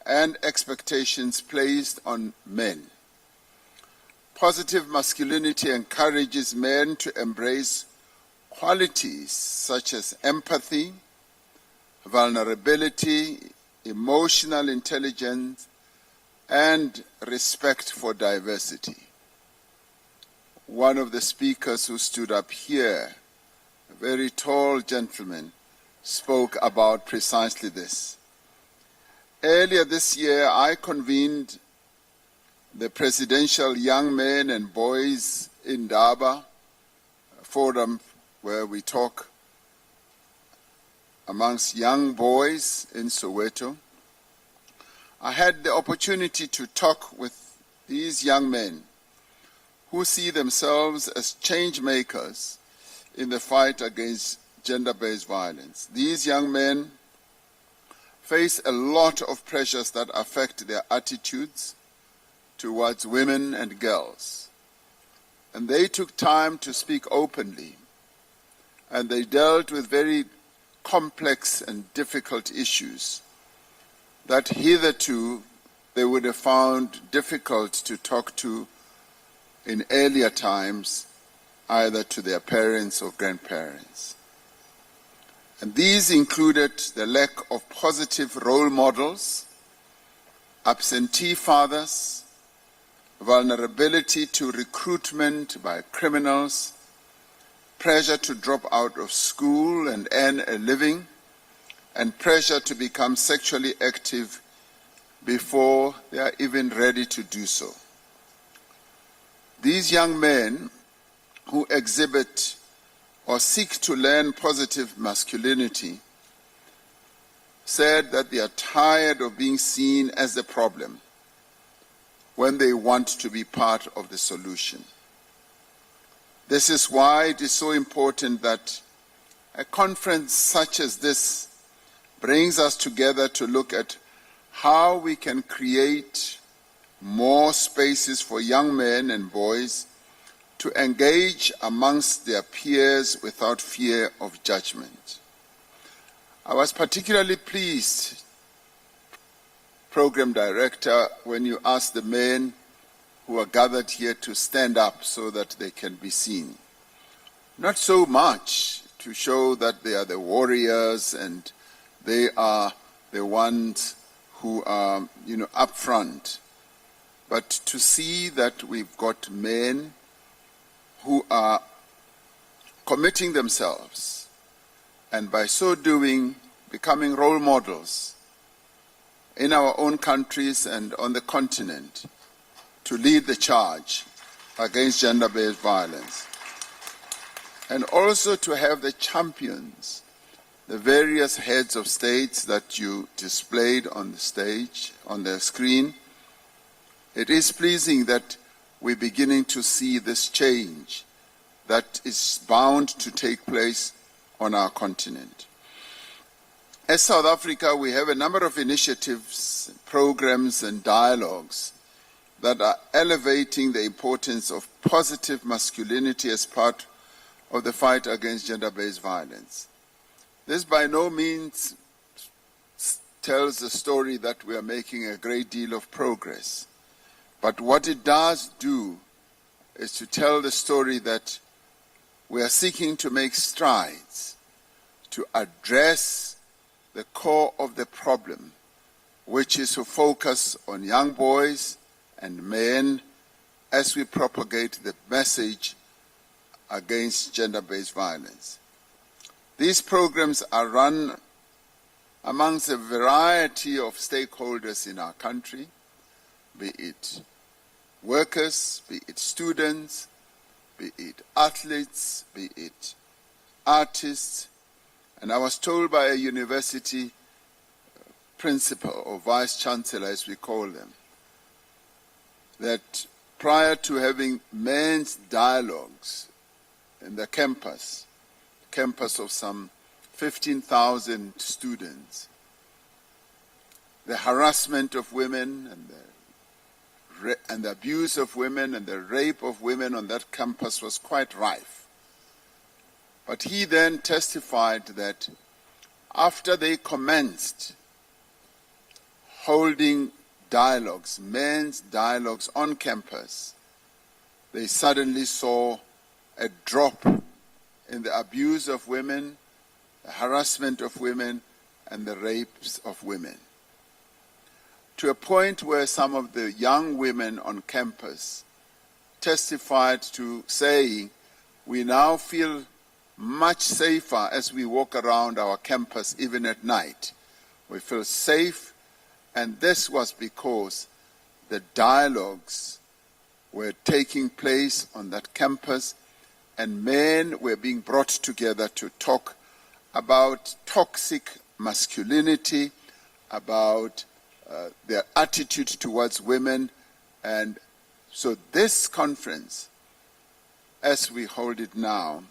and expectations placed on men. Positive masculinity encourages men to embrace qualities such as empathy, vulnerability, emotional intelligence, and respect for diversity. One of the speakers who stood up here, a very tall gentleman, spoke about precisely this. Earlier this year, I convened the Presidential Young Men and Boys in Daba, a forum where we talk amongst young boys in Soweto. I had the opportunity to talk with these young men who see themselves as change makers in the fight against gender-based violence. These young men face a lot of pressures that affect their attitudes towards women and girls. And they took time to speak openly, and they dealt with very complex and difficult issues that hitherto they would have found difficult to talk to in earlier times, either to their parents or grandparents. And these included the lack of positive role models, absentee fathers, vulnerability to recruitment by criminals, pressure to drop out of school and earn a living, and pressure to become sexually active before they are even ready to do so. These young men who exhibit or seek to learn positive masculinity said that they are tired of being seen as the problem when they want to be part of the solution. This is why it is so important that a conference such as this brings us together to look at how we can create more spaces for young men and boys to engage amongst their peers without fear of judgment. I was particularly pleased, Program Director, when you asked the men who are gathered here to stand up so that they can be seen. Not so much to show that they are the warriors and they are the ones who are, up front, but to see that we've got men who are committing themselves and by so doing becoming role models in our own countries and on the continent to lead the charge against gender-based violence. And also to have the champions, the various heads of states that you displayed on the stage, on the screen. It is pleasing that we're beginning to see this change that is bound to take place on our continent. As South Africa, we have a number of initiatives, programs, and dialogues that are elevating the importance of positive masculinity as part of the fight against gender-based violence. This by no means tells the story that we are making a great deal of progress. But what it does do is to tell the story that we are seeking to make strides to address the core of the problem, which is to focus on young boys and men as we propagate the message against gender-based violence. These programs are run amongst a variety of stakeholders in our country, be it workers, be it students, be it athletes, be it artists. And I was told by a university principal or vice chancellor, as we call them, that prior to having men's dialogues in the campus of some 15,000 students, the harassment of women and the abuse of women and the rape of women on that campus was quite rife. But he then testified that after they commenced holding dialogues, men's dialogues on campus, they suddenly saw a drop in the abuse of women, the harassment of women, and the rapes of women, to a point where some of the young women on campus testified to saying, we now feel much safer as we walk around our campus even at night. We feel safe, and this was because the dialogues were taking place on that campus and men were being brought together to talk about toxic masculinity, about their attitude towards women. And so this conference, as we hold it now,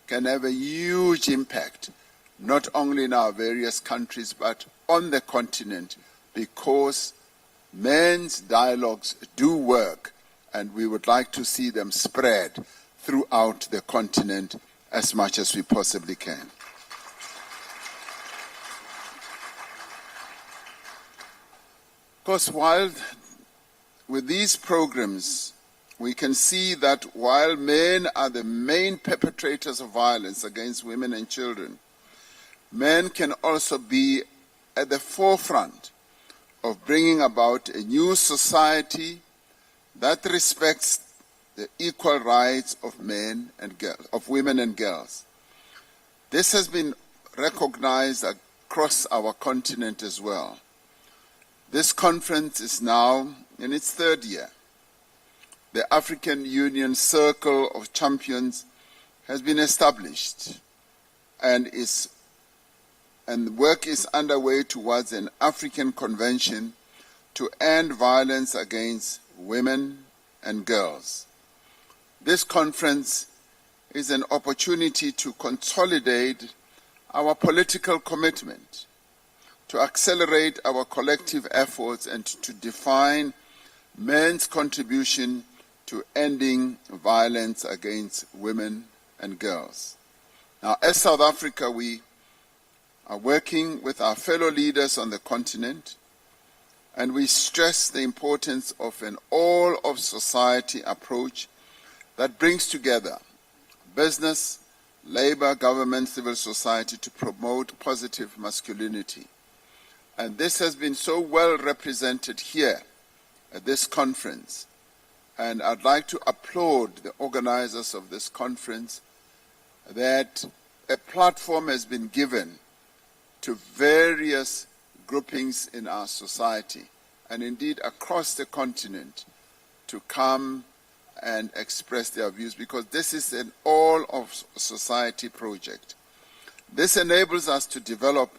can have a huge impact, not only in our various countries, but on the continent, because men's dialogues do work, and we would like to see them spread throughout the continent as much as we possibly can. Because while with these programs, we can see that while men are the main perpetrators of violence against women and children, men can also be at the forefront of bringing about a new society that respects the equal rights of men and girls, of women and girls. This has been recognized across our continent as well. This conference is now in its third year. The African Union Circle of Champions has been established, and work is underway towards an African convention to end violence against women and girls. This conference is an opportunity to consolidate our political commitment, to accelerate our collective efforts, and to define men's contribution to ending violence against women and girls. Now, as South Africa, we are working with our fellow leaders on the continent, and we stress the importance of an all-of-society approach that brings together business, labor, government, civil society to promote positive masculinity. And this has been so well represented here at this conference. And I'd like to applaud the organizers of this conference that a platform has been given to various groupings in our society, and indeed across the continent, to come and express their views, because this is an all-of-society project. This enables us to develop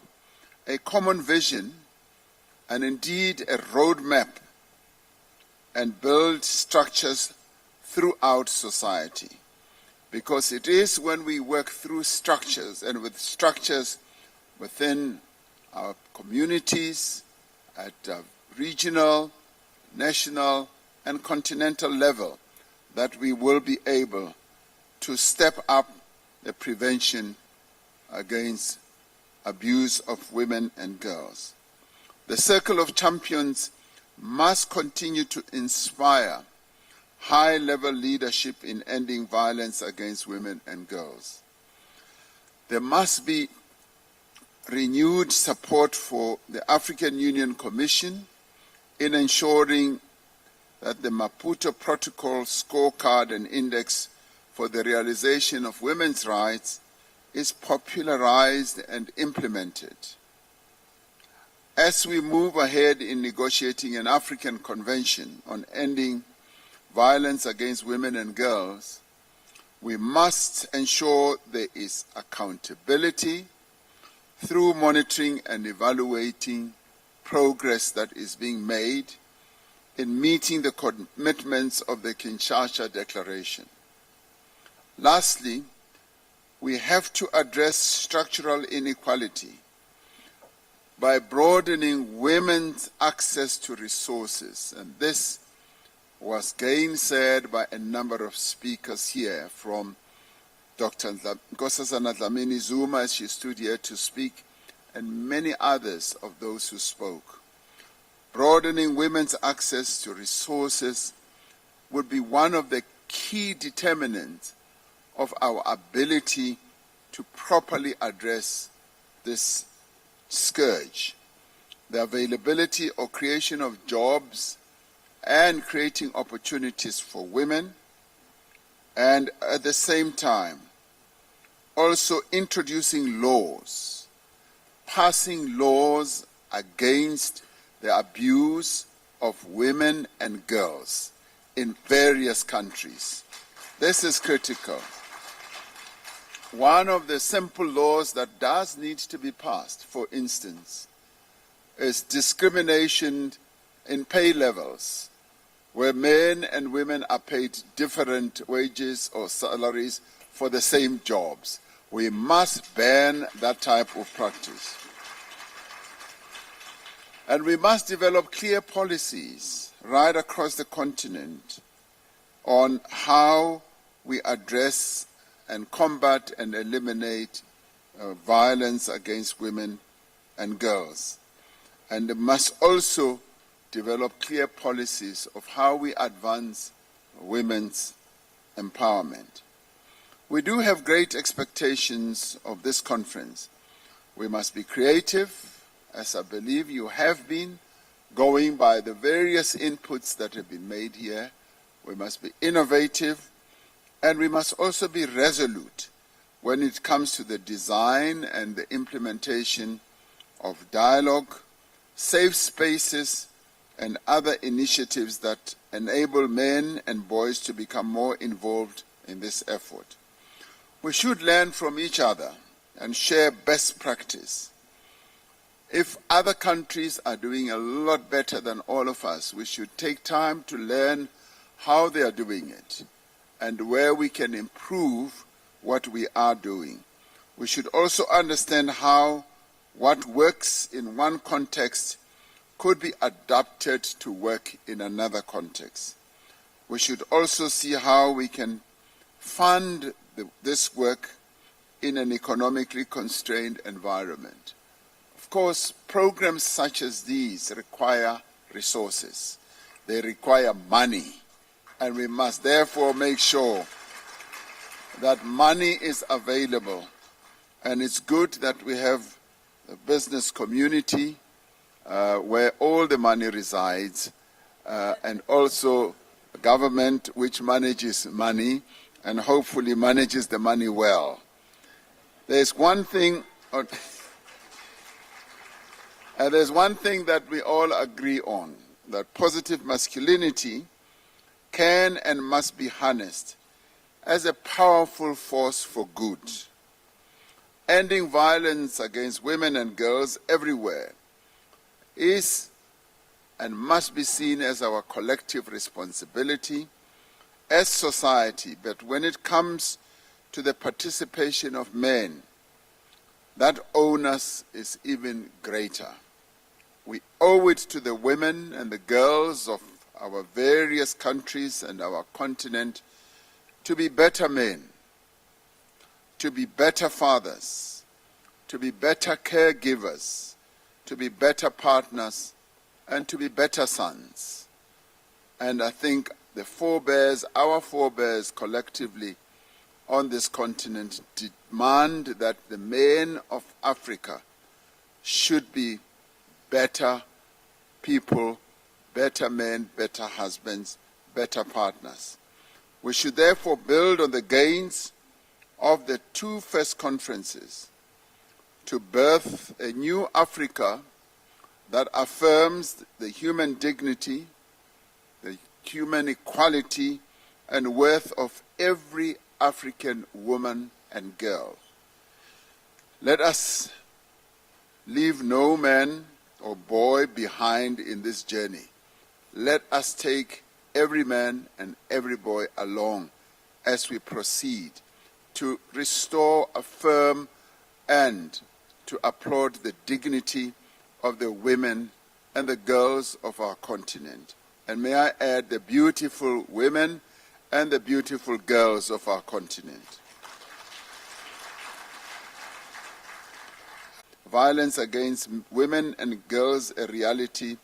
a common vision and indeed a roadmap and build structures throughout society. Because it is when we work through structures and with structures within our communities at regional, national, and continental level that we will be able to step up the prevention against abuse of women and girls. The Circle of Champions must continue to inspire high-level leadership in ending violence against women and girls. There must be renewed support for the African Union Commission in ensuring that the Maputo Protocol scorecard and index for the realization of women's rights is popularized and implemented. As we move ahead in negotiating an African Convention on ending violence against women and girls, we must ensure there is accountability through monitoring and evaluating progress that is being made in meeting the commitments of the Kinshasa Declaration. Lastly, we have to address structural inequality by broadening women's access to resources, and this was gainsaid by a number of speakers here, from Dr. Nkosazana Dlamini Zuma, as she stood here to speak, and many others of those who spoke. Broadening women's access to resources would be one of the key determinants of our ability to properly address this scourge. The availability or creation of jobs and creating opportunities for women, and at the same time also introducing laws, passing laws against the abuse of women and girls in various countries. This is critical. One of the simple laws that does need to be passed, for instance, is discrimination in pay levels, where men and women are paid different wages or salaries for the same jobs. We must ban that type of practice. And we must develop clear policies right across the continent on how we address and combat and eliminate violence against women and girls. And must also develop clear policies of how we advance women's empowerment. We do have great expectations of this conference. We must be creative, as I believe you have been, going by the various inputs that have been made here. We must be innovative, and we must also be resolute when it comes to the design and the implementation of dialogue, safe spaces, and other initiatives that enable men and boys to become more involved in this effort. We should learn from each other and share best practice. If other countries are doing a lot better than all of us, we should take time to learn how they are doing it and where we can improve what we are doing. We should also understand how what works in one context could be adapted to work in another context. We should also see how we can fund this work in an economically constrained environment. Of course, programs such as these require resources. They require money, and we must therefore make sure that money is available. And it's good that we have a business community where all the money resides, and also a government which manages money and hopefully manages the money well. There's one thing, there's one thing that we all agree on, that positive masculinity can and must be harnessed as a powerful force for good. Ending violence against women and girls everywhere is and must be seen as our collective responsibility as society, but when it comes to the participation of men, that onus is even greater. We owe it to the women and the girls of our various countries and our continent to be better men, to be better fathers, to be better caregivers, to be better partners, and to be better sons. And I think the forebears, our forebears collectively on this continent, demand that the men of Africa should be better people, better men, better husbands, better partners. We should therefore build on the gains of the two first conferences to birth a new Africa that affirms the human dignity, the human equality, and worth of every African woman and girl. Let us leave no man or boy behind in this journey. Let us take every man and every boy along as we proceed to restore, affirm, and to applaud the dignity of the women and the girls of our continent. And may I add the beautiful women and the beautiful girls of our continent. Violence against women and girls a reality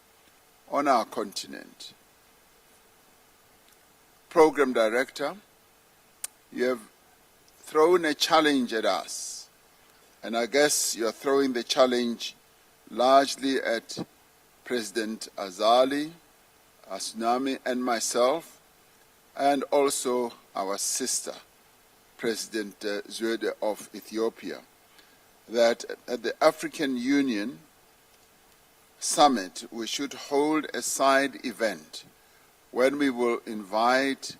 on our continent. Program Director, you have thrown a challenge at us, and I guess you're throwing the challenge largely at President Azali Asumani and myself, and also our sister, President Zewde of Ethiopia, that at the African Union Summit we should hold a side event when we will invite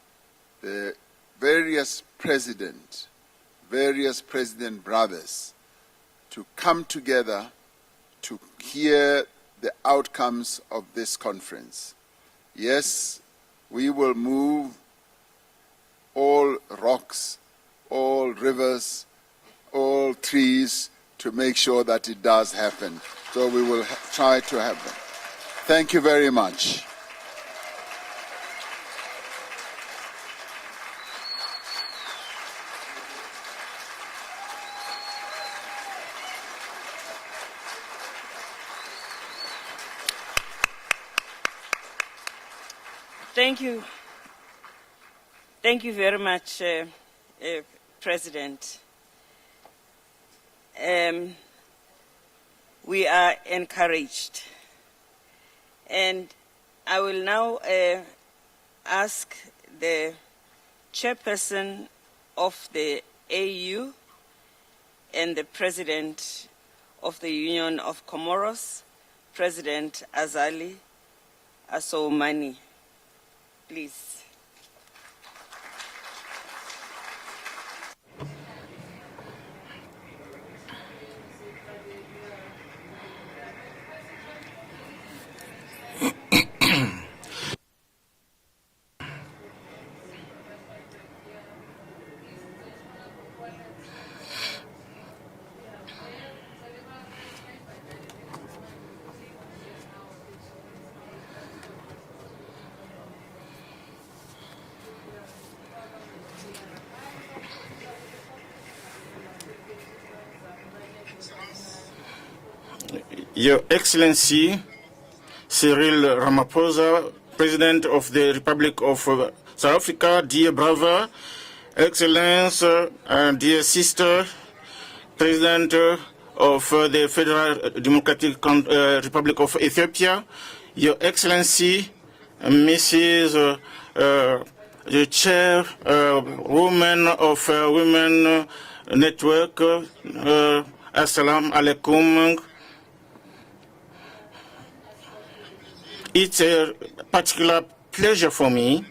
the various president brothers to come together to hear the outcomes of this conference. Yes, we will move all rocks, all rivers, all trees to make sure that it does happen. So we will try to have them. Thank you very much. Thank you. Thank you very much, President. We are encouraged. And I will now ask the chairperson of the AU and the President of the Union of Comoros, President Azali Asumani. Please. Your Excellency, Cyril Ramaphosa, President of the Republic of South Africa, dear brother, Excellence, dear sister, President of the Federal Democratic Republic of Ethiopia, Your Excellency, Mrs. the Chairwoman of Women Network, Assalamu alaikum. It's a particular pleasure for me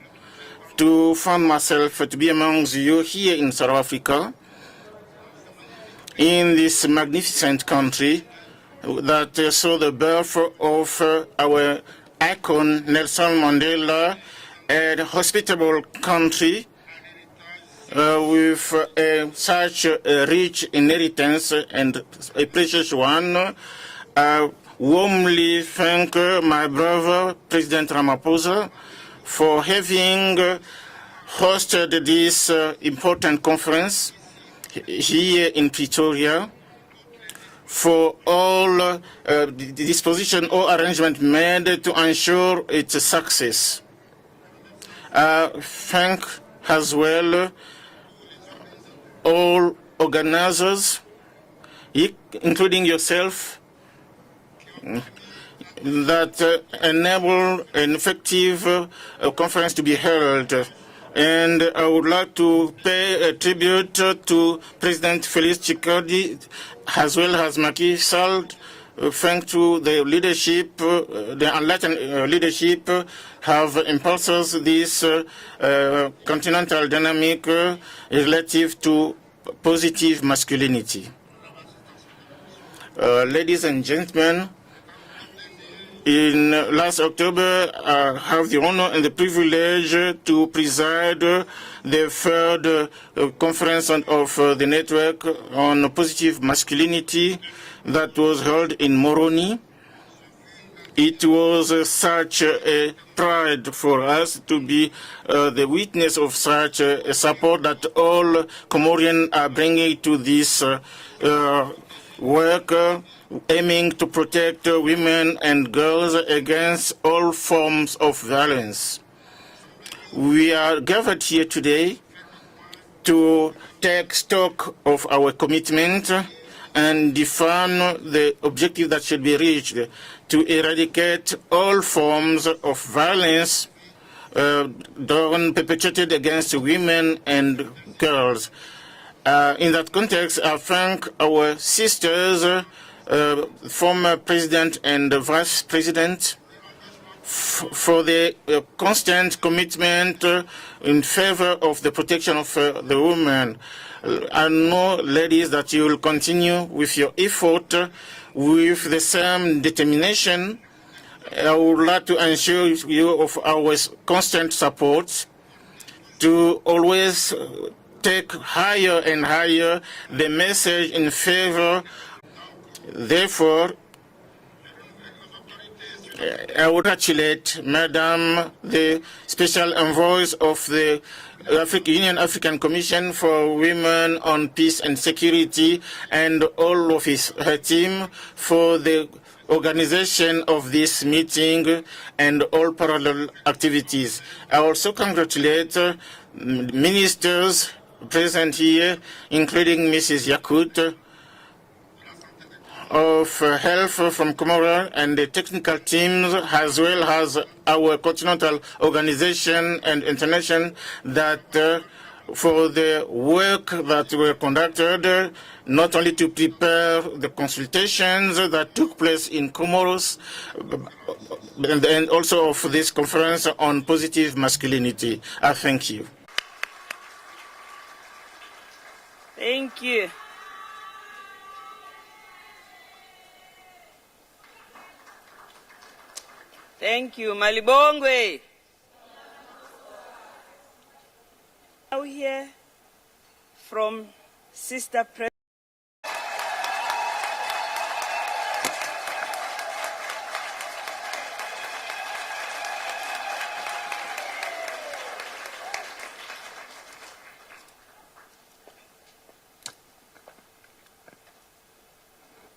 to find myself to be amongst you here in South Africa, in this magnificent country that saw the birth of our icon Nelson Mandela, a hospitable country with such a rich inheritance and a precious one. Warmly thank my brother, President Ramaphosa, for having hosted this important conference here in Pretoria, for all the disposition or arrangement made to ensure its success. Thank as well all organizers, including yourself, that enable an effective conference to be held And I would like to pay a tribute to President Felix Tshisekedi as well as Macky Sall. Thanks to the leadership, the enlightened leadership have impulsed this continental dynamic relative to positive masculinity. Ladies and gentlemen, in last October, I have the honor and the privilege to preside the third conference of the network on positive masculinity that was held in Moroni. It was such a pride for us to be the witness of such a support that all Comorians are bringing to this work, aiming to protect women and girls against all forms of violence. We are gathered here today to take stock of our commitment and define the objective that should be reached to eradicate all forms of violence perpetrated against women and girls. In that context, I thank our sisters, former President and Vice President, for the constant commitment in favor of the protection of the women. I know, ladies, that you will continue with your effort with the same determination. I would like to assure you of our constant support to always take higher and higher the message in favor. Therefore, I would congratulate Madam, the Special Envoys of the African Commission for Women on Peace and Security and all of her team for the organization of this meeting and all parallel activities. I also congratulate ministers present here, including Mrs. Yakut, of health from Comoros and the technical teams, as well as our continental organization and international that for the work that were conducted, not only to prepare the consultations that took place in Comoros, and also of this conference on positive masculinity. I thank you. Thank you. Thank you, Malibongwe. Now hear from Sister President.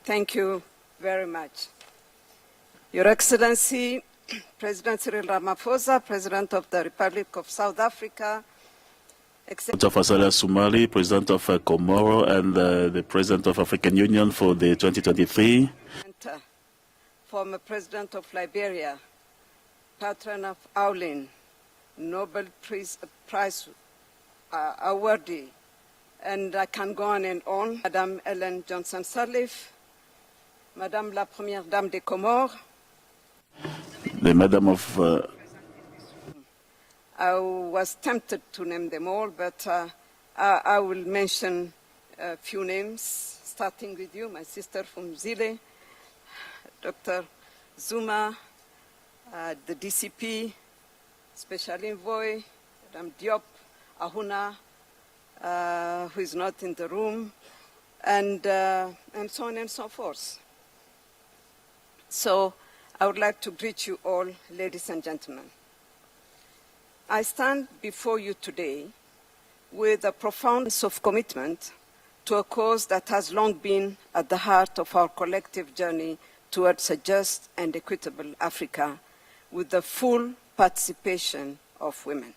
Thank you very much. Your Excellency, President Cyril Ramaphosa, President of the Republic of South Africa, President of Azali Asumani, President of Comoro, and the President of African Union for the 2023. Former President of Liberia, Patron of Aulin, Nobel Prize awardee, and I can go on and on. Madame Ellen Johnson-Sirleaf, Madame la Première Dame des Comores, the Madam of... I was tempted to name them all, but I will mention a few names, starting with you, my sister from Zewde, Dr. Zuma, the DCP, Special Envoy, Madame Diop, Ahuna, who is not in the room, and so on and so forth. So I would like to greet you all, ladies and gentlemen. I stand before you today with a profound sense of commitment to a cause that has long been at the heart of our collective journey towards a just and equitable Africa with the full participation of women.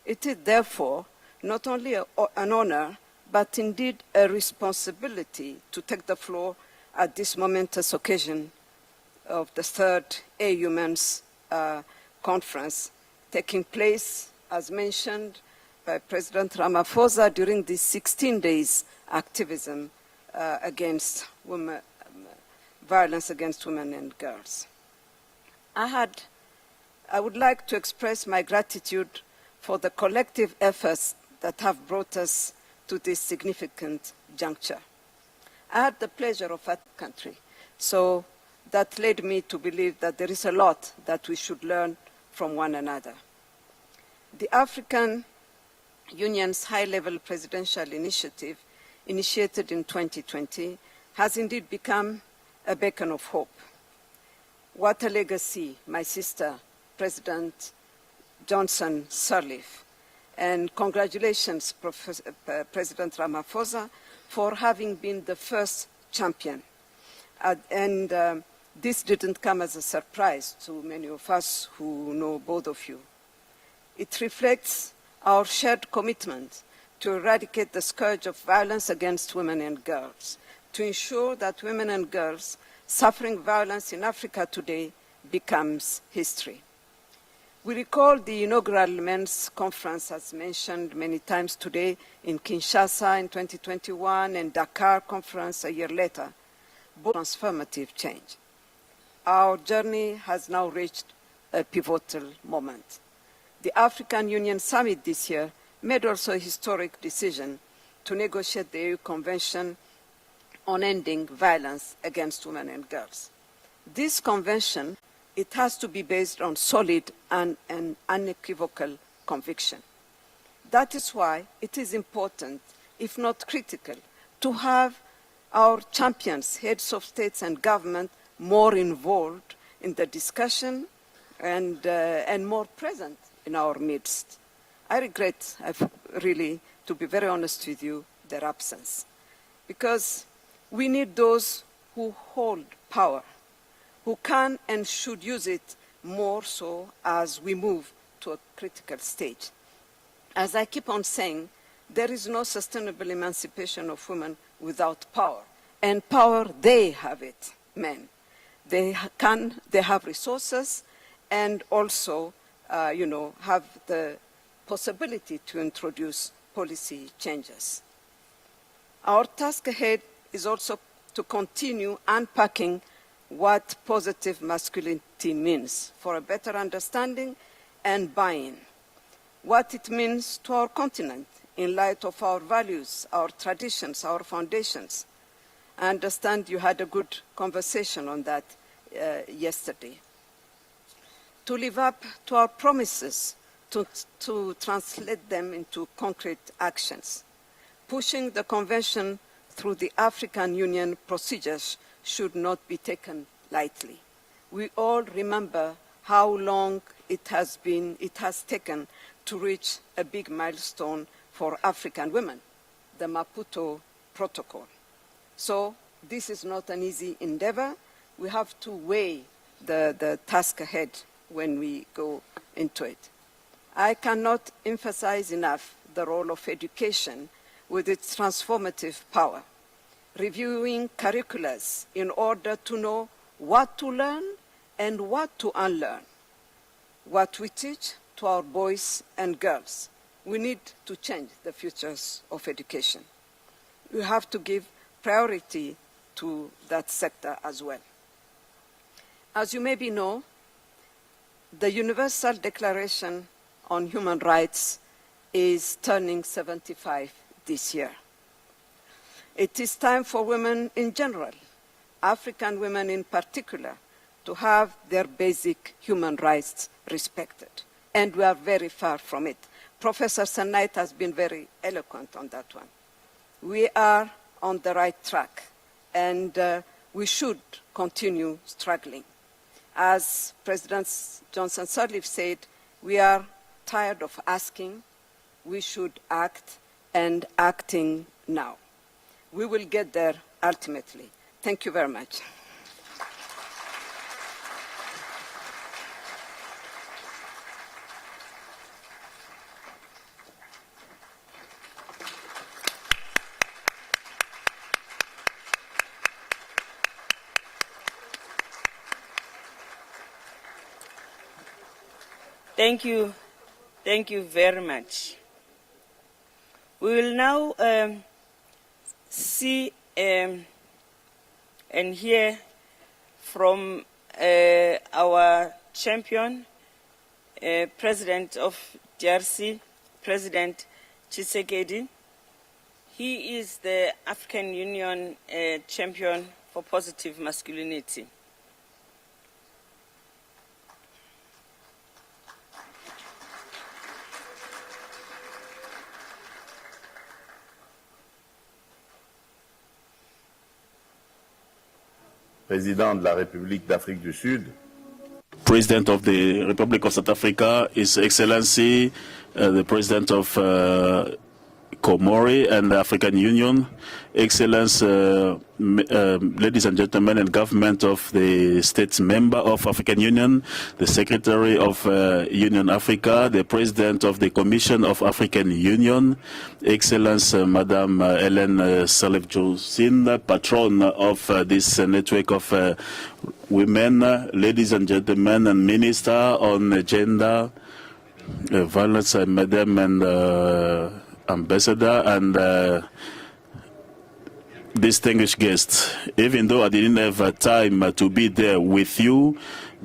It is therefore not only an honor, but indeed a responsibility to take the floor at this momentous occasion of the third AU Men's Conference taking place as mentioned by President Ramaphosa during the 16 days activism against women, violence against women and girls. I would like to express my gratitude for the collective efforts that have brought us to this significant juncture. I had the pleasure of that country, so that led me to believe that there is a lot that we should learn from one another. The African Union's high-level presidential initiative, initiated in 2020, has indeed become a beacon of hope. What a legacy, my sister, President Johnson Sirleaf. And congratulations, President Ramaphosa, for having been the first champion. This didn't come as a surprise to many of us who know both of you. It reflects our shared commitment to eradicate the scourge of violence against women and girls, to ensure that women and girls suffering violence in Africa today becomes history. We recall the inaugural men's conference, as mentioned many times today, in Kinshasa in 2021 and Dakar conference a year later, both transformative change. Our journey has now reached a pivotal moment. The African Union Summit this year made also a historic decision to negotiate the EU Convention on Ending Violence Against Women and Girls. This convention, it has to be based on solid and unequivocal conviction. That is why it is important, if not critical, to have our champions, heads of states and government, more involved in the discussion and more present in our midst. I regret, really, to be very honest with you, their absence, because we need those who hold power, who can and should use it more so as we move to a critical stage. As I keep on saying, there is no sustainable emancipation of women without power. And power, they have it, men. They have resources and also, have the possibility to introduce policy changes. Our task ahead is also to continue unpacking what positive masculinity means for a better understanding and buy-in, what it means to our continent in light of our values, our traditions, our foundations. I understand you had a good conversation on that yesterday. To live up to our promises, to translate them into concrete actions. Pushing the Convention through the African Union procedures should not be taken lightly. We all remember how long it has taken to reach a big milestone for African women, the Maputo Protocol. So this is not an easy endeavor. We have to weigh the task ahead when we go into it. I cannot emphasize enough the role of education with its transformative power, reviewing curriculums in order to know what to learn and what to unlearn, what we teach to our boys and girls. We need to change the futures of education. We have to give priority to that sector as well. As you maybe know, the Universal Declaration on Human Rights is turning 75 this year. It is time for women in general, African women in particular, to have their basic human rights respected. And we are very far from it. Professor Sanait has been very eloquent on that one. We are on the right track, and we should continue struggling. As President Johnson Sirleaf said, we are tired of asking, we should act, and acting now. We will get there ultimately. Thank you very much. Thank you, Thank you very much. We will now see and hear from our champion, President of DRC, President Tshisekedi. He is the African Union champion for positive masculinity. Président de la République d'Afrique du Sud. President of the Republic of South Africa, His Excellency, the President of Comori and the African Union, Excellence, ladies and gentlemen, and government of the states member of African Union, the Secretary of Union Africa, the President of the Commission of African Union, Excellence, Madame Hélène Salif-Jousine, patron of this network of women, ladies and gentlemen, and Minister on Gender, Violence, Madam and Ambassador, and distinguished guests. Even though I didn't have time to be there with you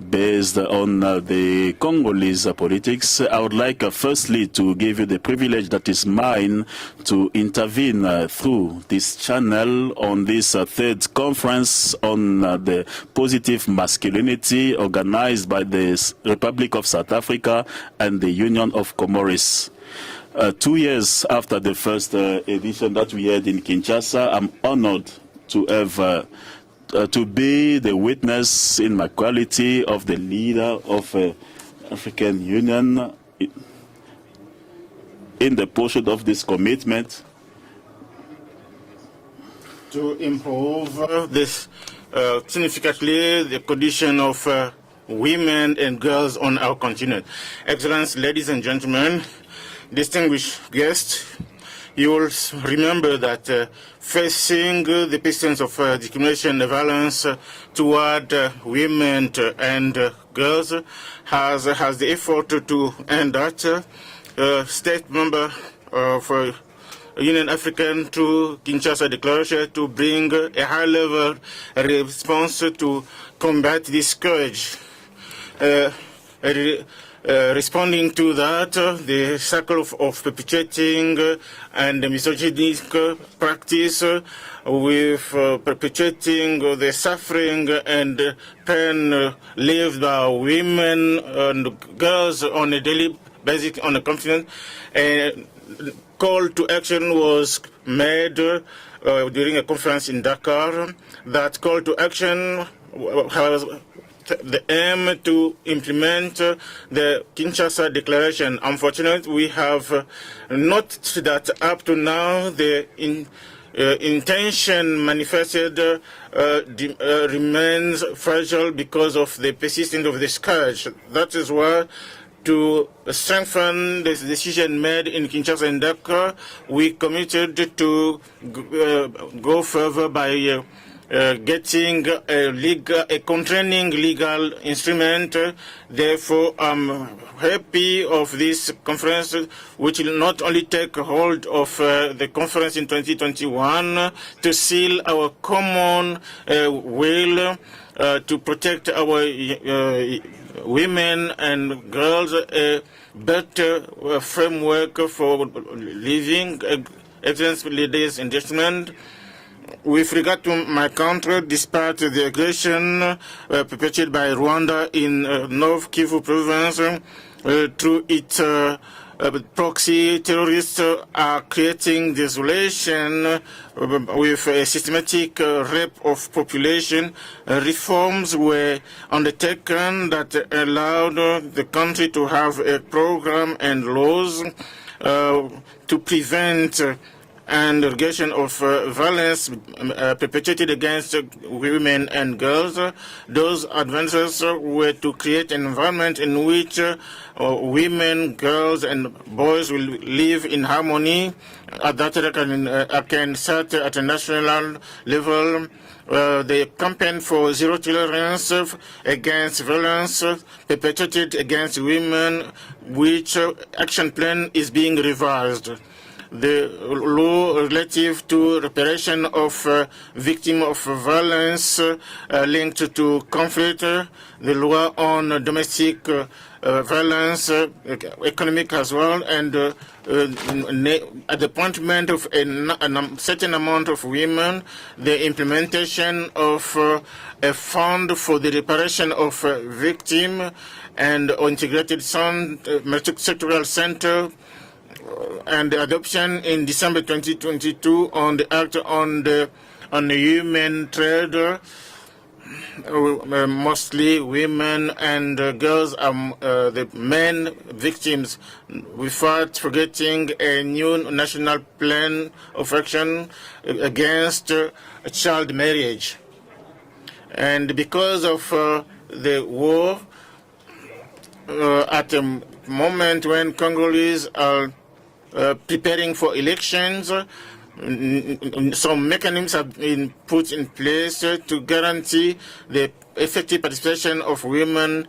based on the Congolese politics, I would like firstly to give you the privilege that is mine to intervene through this channel on this third conference on the positive masculinity organized by the Republic of South Africa and the Union of Comoros. 2 years after the first edition that we had in Kinshasa, I'm honored to have to be the witness in my quality of the leader of African Union in the pursuit of this commitment to improve this significantly the condition of women and girls on our continent. Excellence, ladies and gentlemen, distinguished guests, you will remember that facing the persistence of discrimination and violence toward women and girls has the effort to end that. State member of Union African to Kinshasa Declaration to bring a high-level response to combat this scourge. Responding to that, the cycle of perpetuating and the misogynistic practice with perpetuating the suffering and pain lived by women and girls on a daily basis on the continent. A call to action was made during a conference in Dakar. That call to action has the aim to implement the Kinshasa Declaration. Unfortunately, we have noted that up to now the intention manifested remains fragile because of the persistence of the scourge. That is why, to strengthen this decision made in Kinshasa and Dakar, we committed to go further by getting a constraining legal instrument. Therefore, I'm happy of this conference, which will not only take hold of the conference in 2021 to seal our common will to protect our women and girls, a better framework for living. Excellent ladies and gentlemen, with regard to my country, despite the aggression perpetrated by Rwanda in North Kivu province, through its proxy terrorists are creating desolation with a systematic rape of population. Reforms were undertaken that allowed the country to have a program and laws to prevent and allegation of violence perpetrated against women and girls. Those advances were to create an environment in which women, girls, and boys will live in harmony. That I can set at a national level the campaign for zero tolerance against violence perpetrated against women, which action plan is being revised. The law relative to reparation of victims of violence linked to conflict, the law on domestic violence, economic as well, and at the appointment of a certain amount of women, the implementation of a fund for the reparation of victims and integrated sectoral center, and the adoption in December 2022 on the Act on the human trade. Mostly women and girls are the main victims, without forgetting a new national plan of action against child marriage. And because of the war, at a moment when Congolese are preparing for elections, some mechanisms have been put in place to guarantee the effective participation of women.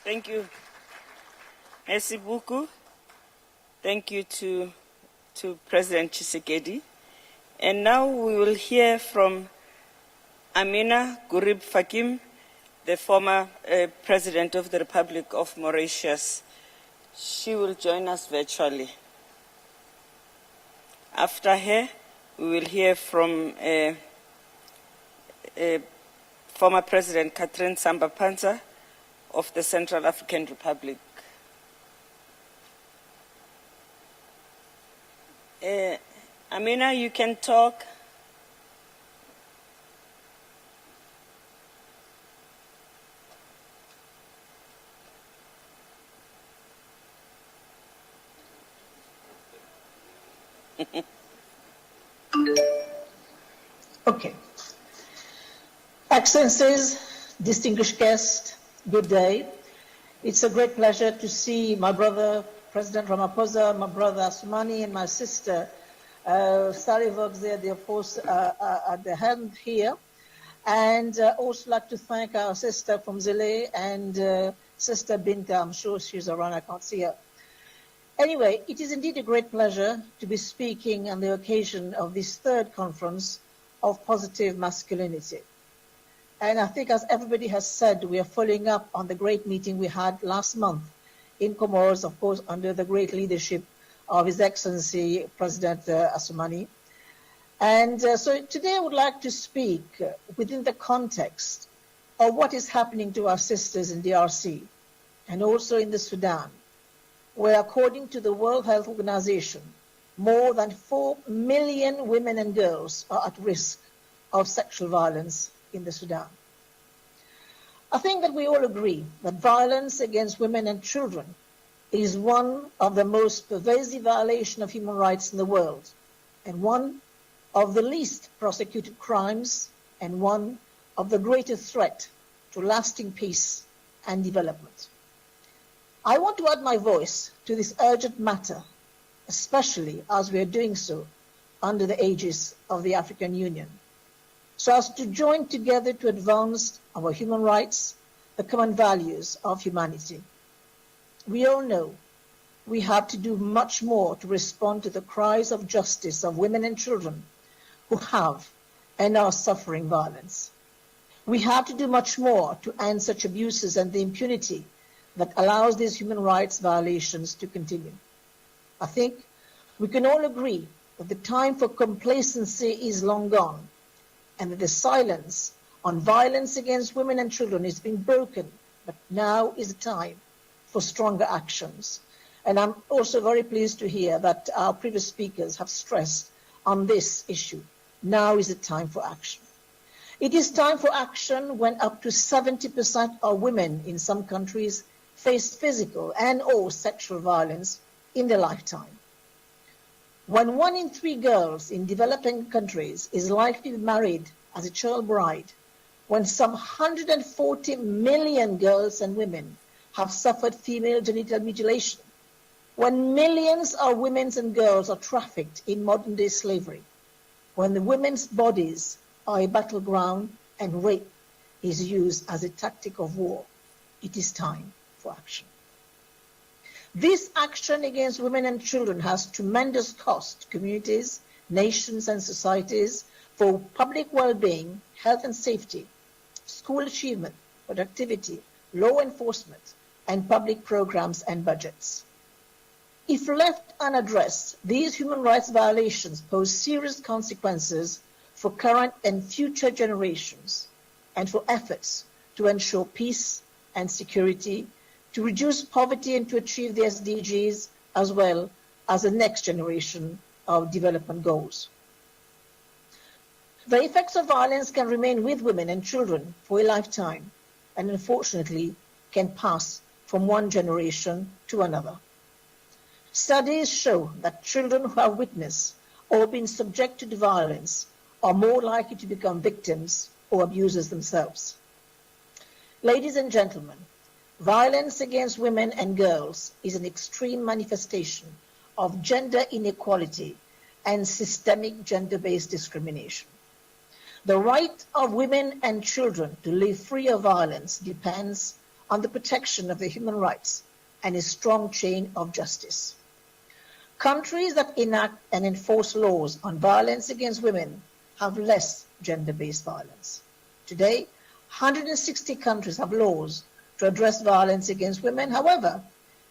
Thank you. Merci beaucoup. Thank you to President Tshisekedi. And now we will hear from Amina Gurib Fakim, the former President of the Republic of Mauritius. She will join us virtually. After her, we will hear from former President President Samba-Panza of the Central African Republic. Amina, you can talk. Okay. Excellencies, distinguished guests, good day. It's a great pleasure to see my brother, President Ramaphosa, my brother Asumani, and my sister, Sally VAWG, of course, at the helm here. And also like to thank our sister from Zewde and Sister Binta. I'm sure she's around, I can't see her. Anyway, it is indeed a great pleasure to be speaking on the occasion of this third conference of positive masculinity. And I think, as everybody has said, we are following up on the great meeting we had last month in Comoros, of course, under the great leadership of His Excellency President Asumani. And so today I would like to speak within the context of what is happening to our sisters in DRC and also in the Sudan, where according to the World Health Organization, more than 4 million women and girls are at risk of sexual violence in the Sudan. I think that we all agree that violence against women and children is one of the most pervasive violations of human rights in the world, and one of the least prosecuted crimes, and one of the greatest threat to lasting peace and development. I want to add my voice to this urgent matter, especially as we are doing so under the aegis of the African Union, so as to join together to advance our human rights, the common values of humanity. We all know we have to do much more to respond to the cries of justice of women and children who have and are suffering violence. We have to do much more to end such abuses and the impunity that allows these human rights violations to continue. I think we can all agree that the time for complacency is long gone, and that the silence on violence against women and children is being broken, but now is the time for stronger actions. And I'm also very pleased to hear that our previous speakers have stressed on this issue. Now is the time for action. It is time for action when up to 70% of women in some countries face physical and or sexual violence in their lifetime. When 1 in 3 girls in developing countries is likely to be married as a child bride when some 140 million girls and women have suffered female genital mutilation, when millions of women and girls are trafficked in modern-day slavery, when the women's bodies are a battleground and rape is used as a tactic of war, it is time for action. This action against women and children has tremendous cost to communities, nations, and societies for public well-being, health and safety, school achievement, productivity, law enforcement, and public programs and budgets. If left unaddressed, these human rights violations pose serious consequences for current and future generations and for efforts to ensure peace and security, to reduce poverty and to achieve the SDGs, as well as the next generation of development goals. The effects of violence can remain with women and children for a lifetime, and unfortunately can pass from one generation to another. Studies show that children who have witnessed or been subjected to violence are more likely to become victims or abusers themselves. Ladies and gentlemen, violence against women and girls is an extreme manifestation of gender inequality and systemic gender-based discrimination. The right of women and children to live free of violence depends on the protection of their human rights and a strong chain of justice. Countries that enact and enforce laws on violence against women have less gender-based violence. Today, 160 countries have laws to address violence against women. However,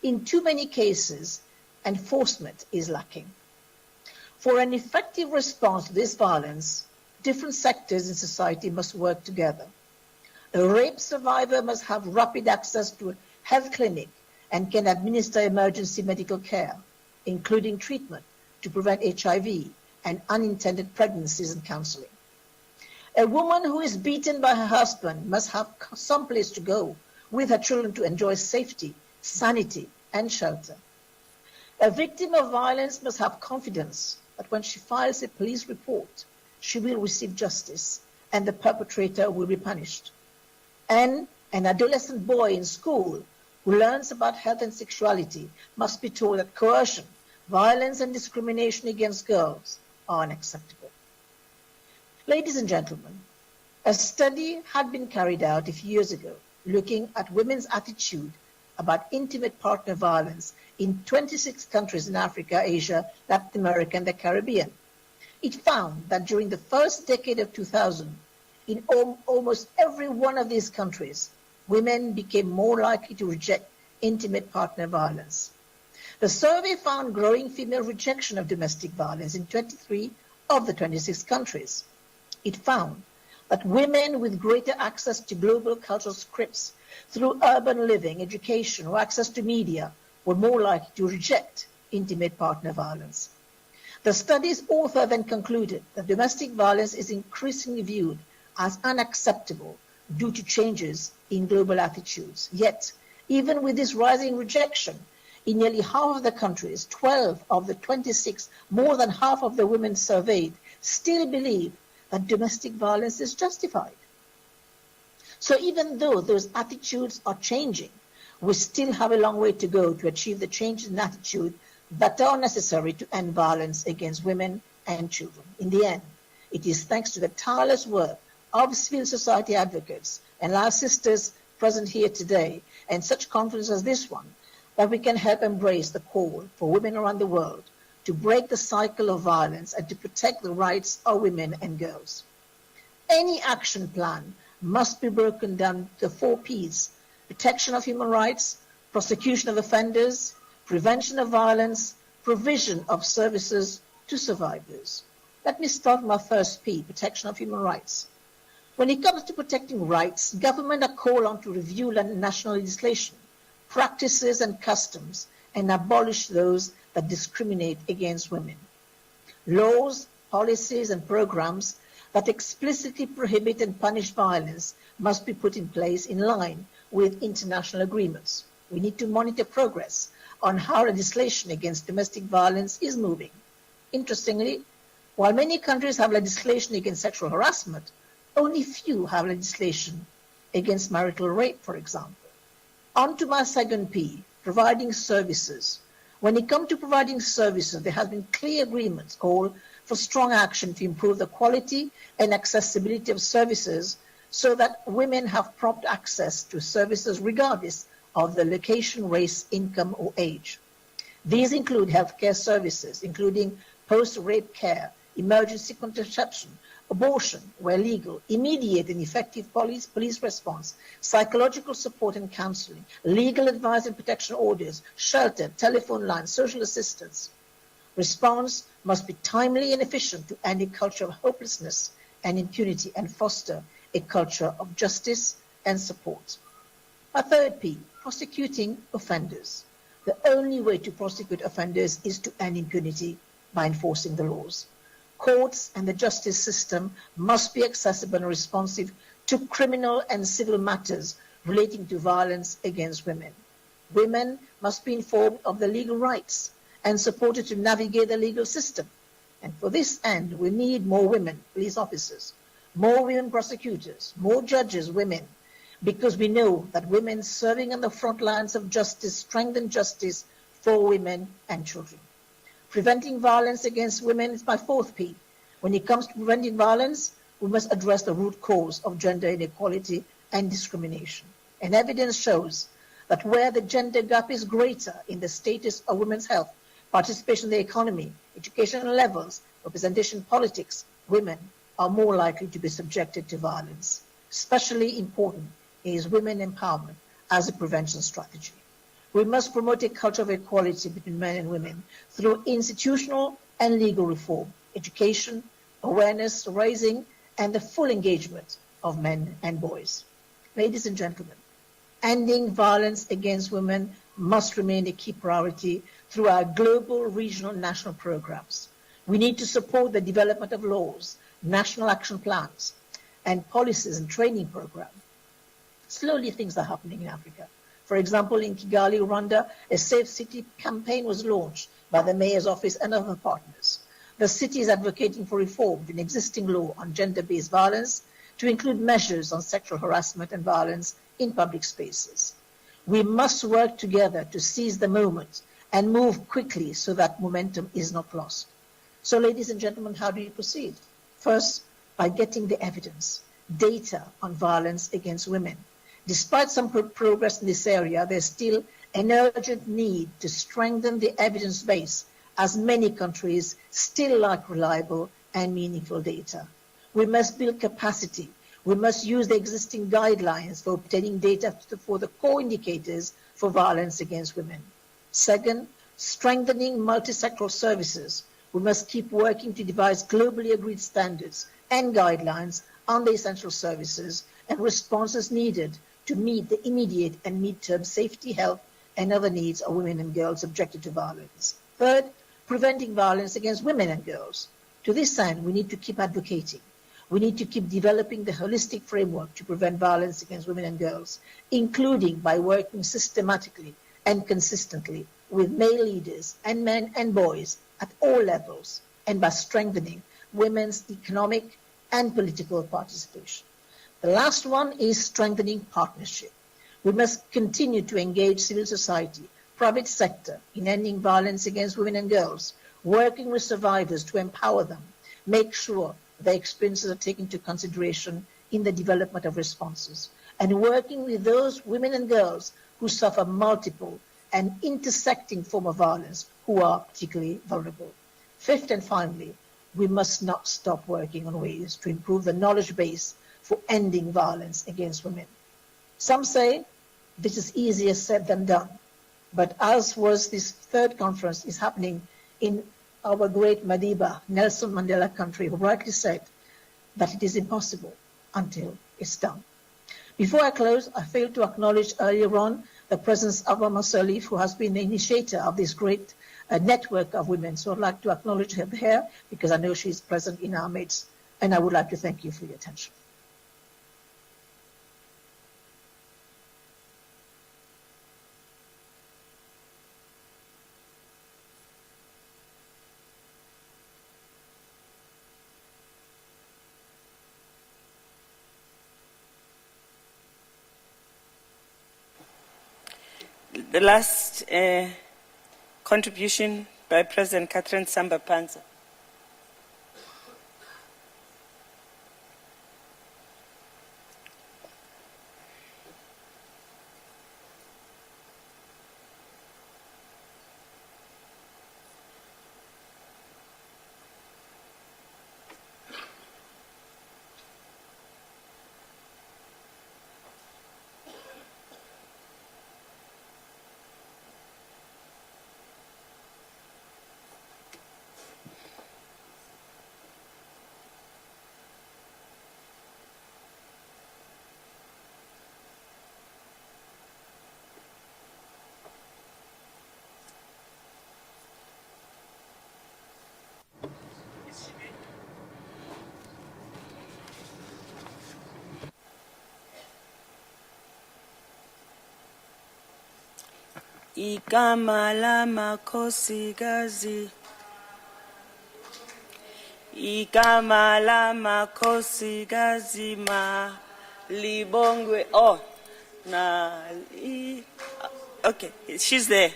in too many cases, enforcement is lacking. For an effective response to this violence, different sectors in society must work together. A rape survivor must have rapid access to a health clinic and can administer emergency medical care, including treatment to prevent HIV and unintended pregnancies and counseling. A woman who is beaten by her husband must have some place to go with her children to enjoy safety, sanity, and shelter. A victim of violence must have confidence that when she files a police report, she will receive justice and the perpetrator will be punished. And an adolescent boy in school who learns about health and sexuality must be told that coercion, violence, and discrimination against girls are unacceptable. Ladies and gentlemen, a study had been carried out a few years ago looking at women's attitude about intimate partner violence in 26 countries in Africa, Asia, Latin America, and the Caribbean. It found that during the first decade of 2000, in almost every one of these countries, women became more likely to reject intimate partner violence. The survey found growing female rejection of domestic violence in 23 of the 26 countries. It found that women with greater access to global cultural scripts through urban living, education, or access to media were more likely to reject intimate partner violence. The study's author then concluded that domestic violence is increasingly viewed as unacceptable due to changes in global attitudes. Yet, even with this rising rejection, in nearly half of the countries, 12 of the 26, more than half of the women surveyed, still believe that domestic violence is justified. So even though those attitudes are changing, we still have a long way to go to achieve the changes in attitude that are necessary to end violence against women and children. In the end, it is thanks to the tireless work of civil society advocates and our sisters present here today, and such conferences as this one, that we can help embrace the call for women around the world to break the cycle of violence and to protect the rights of women and girls. Any action plan must be broken down to 4 Ps: protection of human rights, prosecution of offenders, prevention of violence, provision of services to survivors. Let me start with my first P, protection of human rights. When it comes to protecting rights, government are called on to review national legislation, practices and customs, and abolish those that discriminate against women. Laws, policies, and programs that explicitly prohibit and punish violence must be put in place in line with international agreements. We need to monitor progress on how legislation against domestic violence is moving. Interestingly, while many countries have legislation against sexual harassment, Only few have legislation against marital rape, for example. On to my second P, providing services. When it comes to providing services, there has been clear agreements called for strong action to improve the quality and accessibility of services so that women have prompt access to services regardless of their location, race, income, or age. These include healthcare services, including post-rape care, emergency contraception, abortion where legal, immediate and effective police response, psychological support and counseling, legal advice and protection orders, shelter, telephone lines, social assistance. Response must be timely and efficient to end a culture of hopelessness and impunity and foster a culture of justice and support. A third P, prosecuting offenders. The only way to prosecute offenders is to end impunity by enforcing the laws. Courts and the justice system must be accessible and responsive to criminal and civil matters relating to violence against women. Women must be informed of their legal rights and supported to navigate the legal system. And for this end, we need more women police officers, more women prosecutors, more judges, women, because we know that women serving on the front lines of justice strengthen justice for women and children. Preventing violence against women is my fourth P. When it comes to preventing violence, we must address the root cause of gender inequality and discrimination. And evidence shows that where the gender gap is greater in the status of women's health, participation in the economy, educational levels, representation in politics, women are more likely to be subjected to violence. Especially important is women empowerment as a prevention strategy. We must promote a culture of equality between men and women through institutional and legal reform, education, awareness raising, and the full engagement of men and boys. Ladies and gentlemen, ending violence against women must remain a key priority through our global, regional, and national programs. We need to support the development of laws, national action plans, and policies and training programs. Slowly things are happening in Africa. For example, in Kigali, Rwanda, a Safe City campaign was launched by the Mayor's Office and other partners. The city is advocating for reform to an existing law on gender-based violence to include measures on sexual harassment and violence in public spaces. We must work together to seize the moment and move quickly so that momentum is not lost. So, ladies and gentlemen, how do you proceed? First, by getting the evidence, data on violence against women. Despite some progress in this area, there's still an urgent need to strengthen the evidence base, as many countries still lack reliable and meaningful data. We must build capacity. We must use the existing guidelines for obtaining data for the core indicators for violence against women. Second, strengthening multi-sectoral services. We must keep working to devise globally agreed standards and guidelines on the essential services and responses needed to meet the immediate and mid-term safety, health, and other needs of women and girls subjected to violence. Third, preventing violence against women and girls. To this end, we need to keep advocating. We need to keep developing the holistic framework to prevent violence against women and girls, including by working systematically and consistently with male leaders and men and boys at all levels, and by strengthening women's economic and political participation. The last one is strengthening partnership. We must continue to engage civil society, private sector in ending violence against women and girls, working with survivors to empower them, make sure their experiences are taken into consideration in the development of responses, and working with those women and girls who suffer multiple and intersecting forms of violence who are particularly vulnerable. Fifth and finally, we must not stop working on ways to improve the knowledge base for ending violence against women. Some say this is easier said than done, but as was this third conference is happening in our great Madiba, Nelson Mandela country, who rightly said that it is impossible until it's done. Before I close, I failed to acknowledge earlier on the presence of Masali, who has been the initiator of this great network of women. So I'd like to acknowledge her here because I know she's present in our midst, and I would like to thank you for your attention. The last contribution by President Samba-Panza. Igama lamakhosikazi, igama lamakhosikazi ma libongwe. Oh, okay, she's there.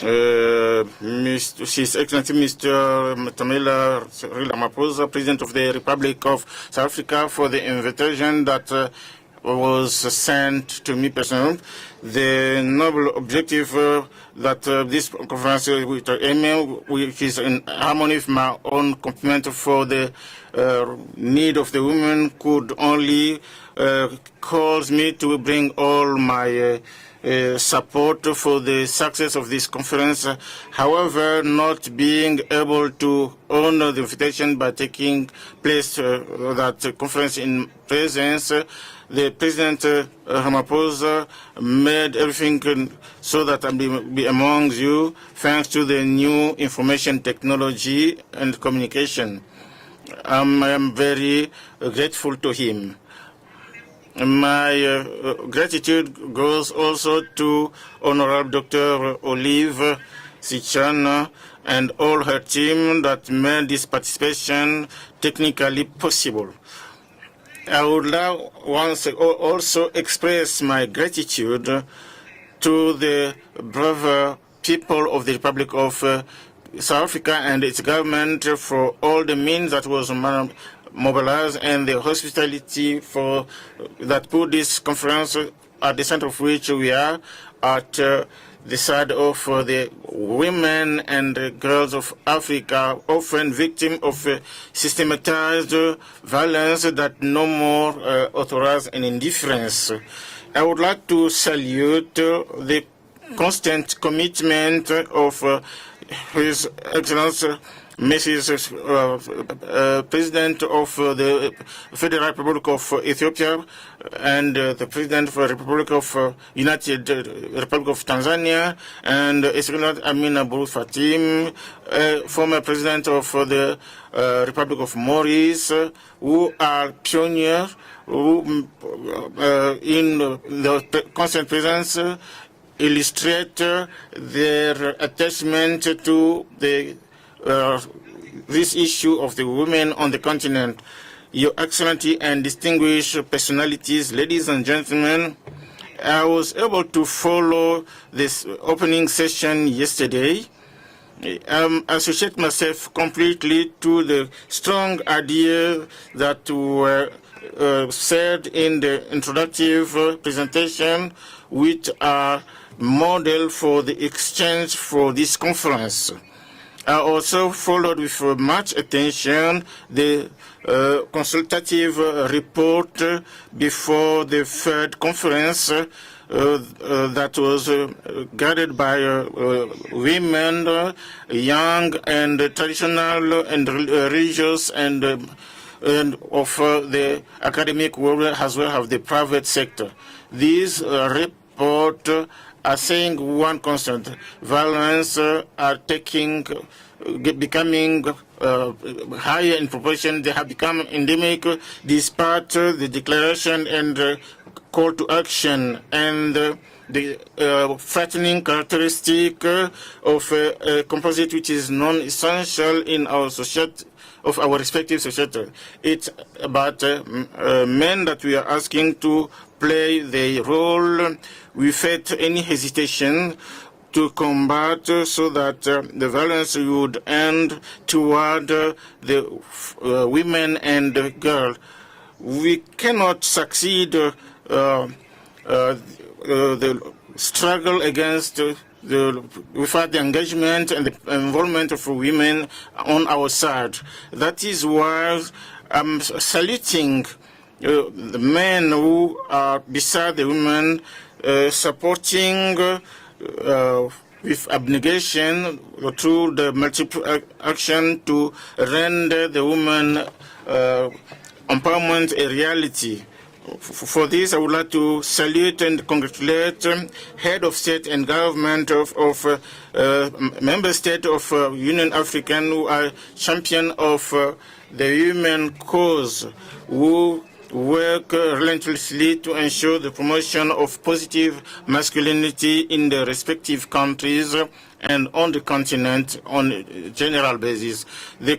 His Excellency Mr. Matamela Ramaphosa, President of the Republic of South Africa, for the invitation that was sent to me personally. The noble objective that this conference with Emil, which is in harmony with my own commitment for the need of the women, could only cause me to bring all my support for the success of this conference. However, not being able to honor the invitation by taking place that conference in presence, the President Ramaphosa made everything so that I be among you, thanks to the new information technology and communication. I am very grateful to him. My gratitude goes also to Honorable Dr. Olive Sichana and all her team that made this participation technically possible. I would now once also express my gratitude to the brave people of the Republic of South Africa and its government for all the means that was mobilized and the hospitality for that put this conference at the center of which we are at the side of the women and the girls of Africa, often victims of systematized violence that no more authorize an indifference. I would like to salute the constant commitment of His Excellency Mrs. President of the Federal Republic of Ethiopia and the President of the Republic of United Republic of Tanzania and Excellency Amina Buru Fatim, former President of the Republic of Maurice, who are pioneers who in the constant presence illustrate their attachment to the this issue of the women on the continent. Your Excellency and distinguished personalities, ladies and gentlemen, I was able to follow this opening session yesterday. I associate myself completely to the strong ideas that were said in the introductive presentation, which are model for the exchange for this conference. I also followed with much attention the consultative report before the third conference that was gathered by women, young and traditional and religious and of the academic world as well as the private sector. These report are saying one constant: violence are becoming higher in proportion. They have become endemic despite the declaration and call to action and the frightening characteristic of a composite which is non-essential in our society of our respective society. It's about men that we are asking to play the role without any hesitation to combat so that the violence would end toward the women and the girls. We cannot succeed the struggle against without the engagement and the involvement of women on our side. That is why I'm saluting the men who are beside the women, supporting with abnegation through the multiple action to render the woman empowerment a reality. For this, I would like to salute and congratulate head of state and government of member state of Union African who are champion of the human cause, who work relentlessly to ensure the promotion of positive masculinity in the respective countries and on the continent on a general basis. The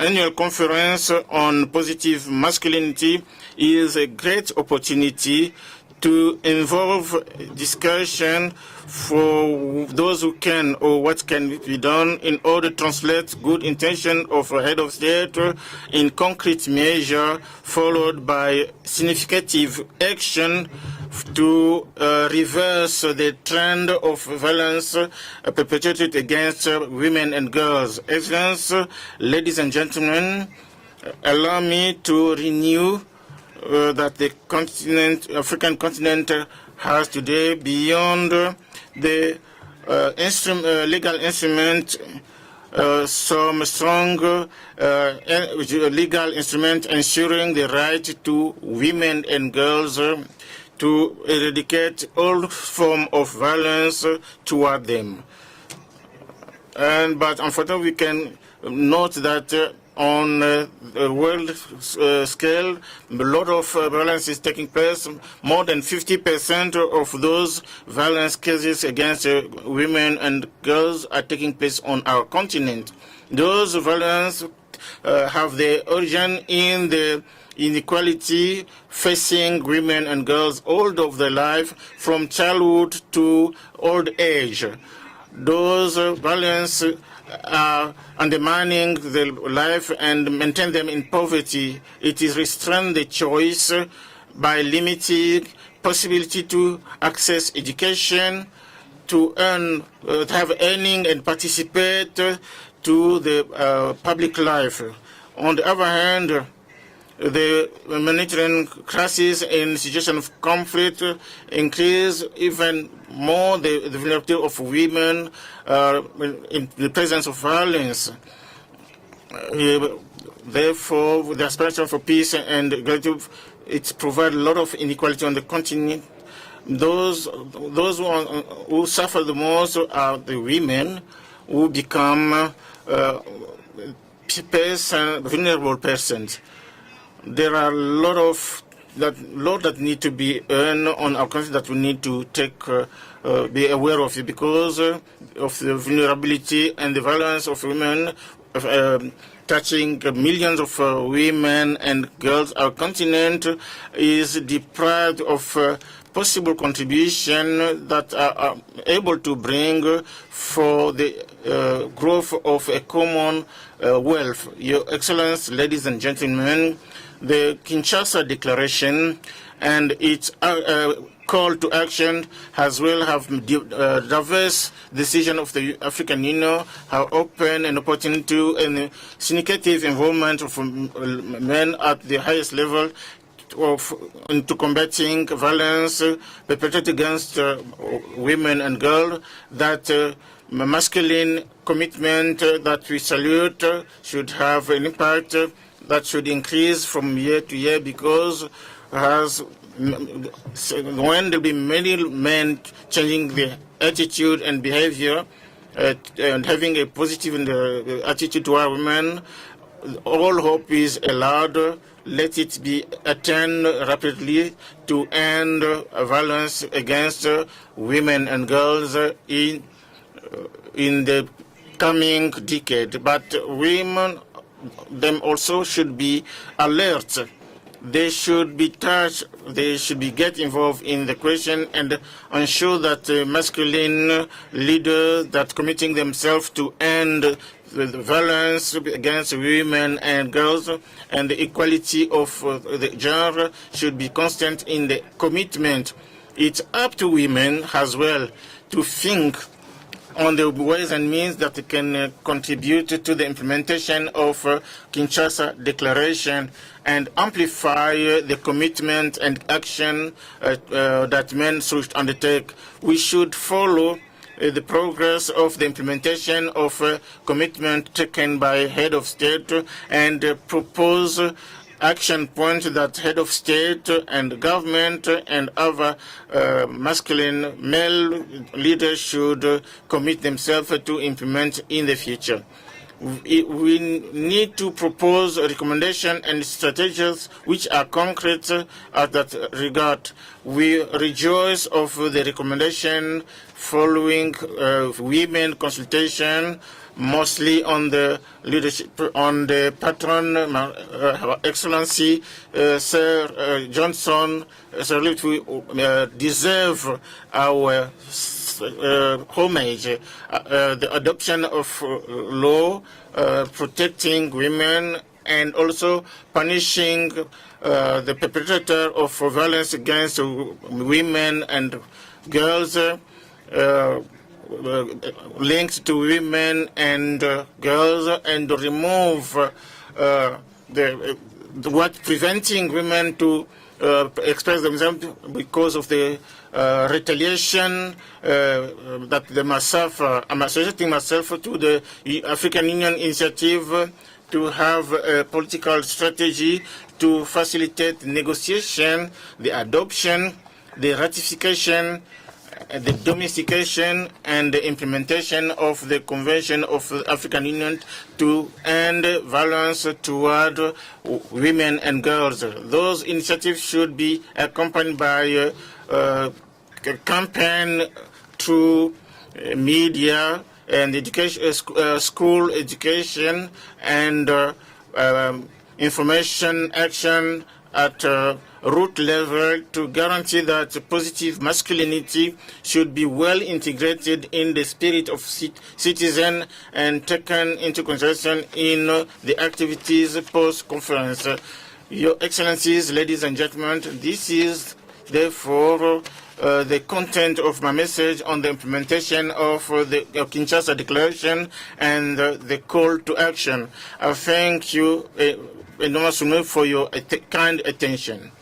annual conference on positive masculinity is a great opportunity to involve discussion for those who can or what can be done in order to translate good intention of a head of state in concrete measure followed by significant action to reverse the trend of violence perpetrated against women and girls. Excellency, ladies and gentlemen, allow me to renew that the African continent has today, beyond the legal instrument, some strong legal instrument ensuring the right to women and girls to eradicate all form of violence toward them. But unfortunately, we can note that on the world scale, a lot of violence is taking place. More than 50% of those violence cases against women and girls are taking place on our continent. Those violence have their origin in the inequality facing women and girls all of their life, from childhood to old age. Those violence are undermining their life and maintain them in poverty. It is restrain the choice by limiting possibility to access education, to earn, have earning and participate to the public life. On the other hand, the humanitarian crisis in situation of conflict increase even more the vulnerability of women in the presence of violence. Therefore, the aspiration for peace and gratitude, it provides a lot of inequality on the continent. Those who suffer the most are the women, who become vulnerable persons. There are a lot that need to be earned on our country that we need to be aware of it, because of the vulnerability and the violence of women touching millions of women and girls. Our continent is deprived of possible contribution that are able to bring for the growth of a common wealth. Your Excellency, ladies and gentlemen, the Kinshasa Declaration and its call to action as well have diverse decision of the African Union have opened an opportunity and significant involvement of men at the highest level into combating violence perpetrated against women and girls. That masculine commitment that we salute should have an impact that should increase from year to year, because when there will be many men changing their attitude and behavior and having a positive attitude toward women, all hope is allowed. Let it be attained rapidly to end violence against women and girls in the coming decade. But women them also should be alert. They should be touched, they should be get involved in the question and ensure that masculine leaders that committing themselves to end the violence against women and girls and the equality of the gender should be constant in the commitment. It's up to women as well to think on the ways and means that they can contribute to the implementation of Kinshasa Declaration and amplify the commitment and action that men should undertake. We should follow the progress of the implementation of commitment taken by head of state and propose action points that head of state and government and other masculine male leaders should commit themselves to implement in the future. We need to propose a recommendation and strategies which are concrete at that regard. We rejoice of the recommendation following women consultation, mostly on the leadership, on the patron, Her Excellency Sir Johnson, Sir Litt, deserve our homage. The adoption of law protecting women and also punishing the perpetrator of violence against women and girls, linked to women and girls, and remove what preventing women to express themselves because of the retaliation that they must suffer. I'm associating myself to the African Union initiative to have a political strategy to facilitate negotiation, the adoption, the ratification, the domestication and the implementation of the Convention of the African Union to end violence toward women and girls. Those initiatives should be accompanied by a campaign through media and education, school education and information action at root level to guarantee that positive masculinity should be well integrated in the spirit of citizen and taken into consideration in the activities post-conference. Your Excellencies, ladies and gentlemen, this is therefore the content of my message on the implementation of the Kinshasa Declaration and the call to action. I thank you enormously for your kind attention.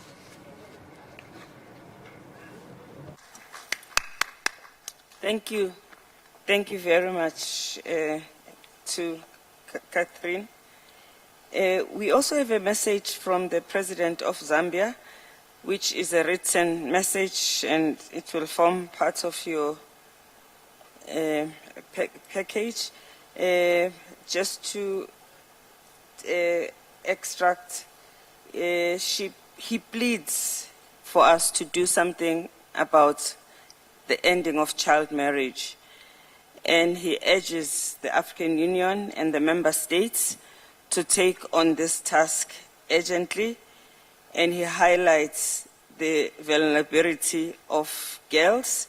Thank you. Thank you very much to Catherine. We also have a message from the President of Zambia, which is a written message, and it will form part of your package. Just to extract, he pleads for us to do something about the ending of child marriage. And he urges the African Union and the member states to take on this task urgently. And he highlights the vulnerability of girls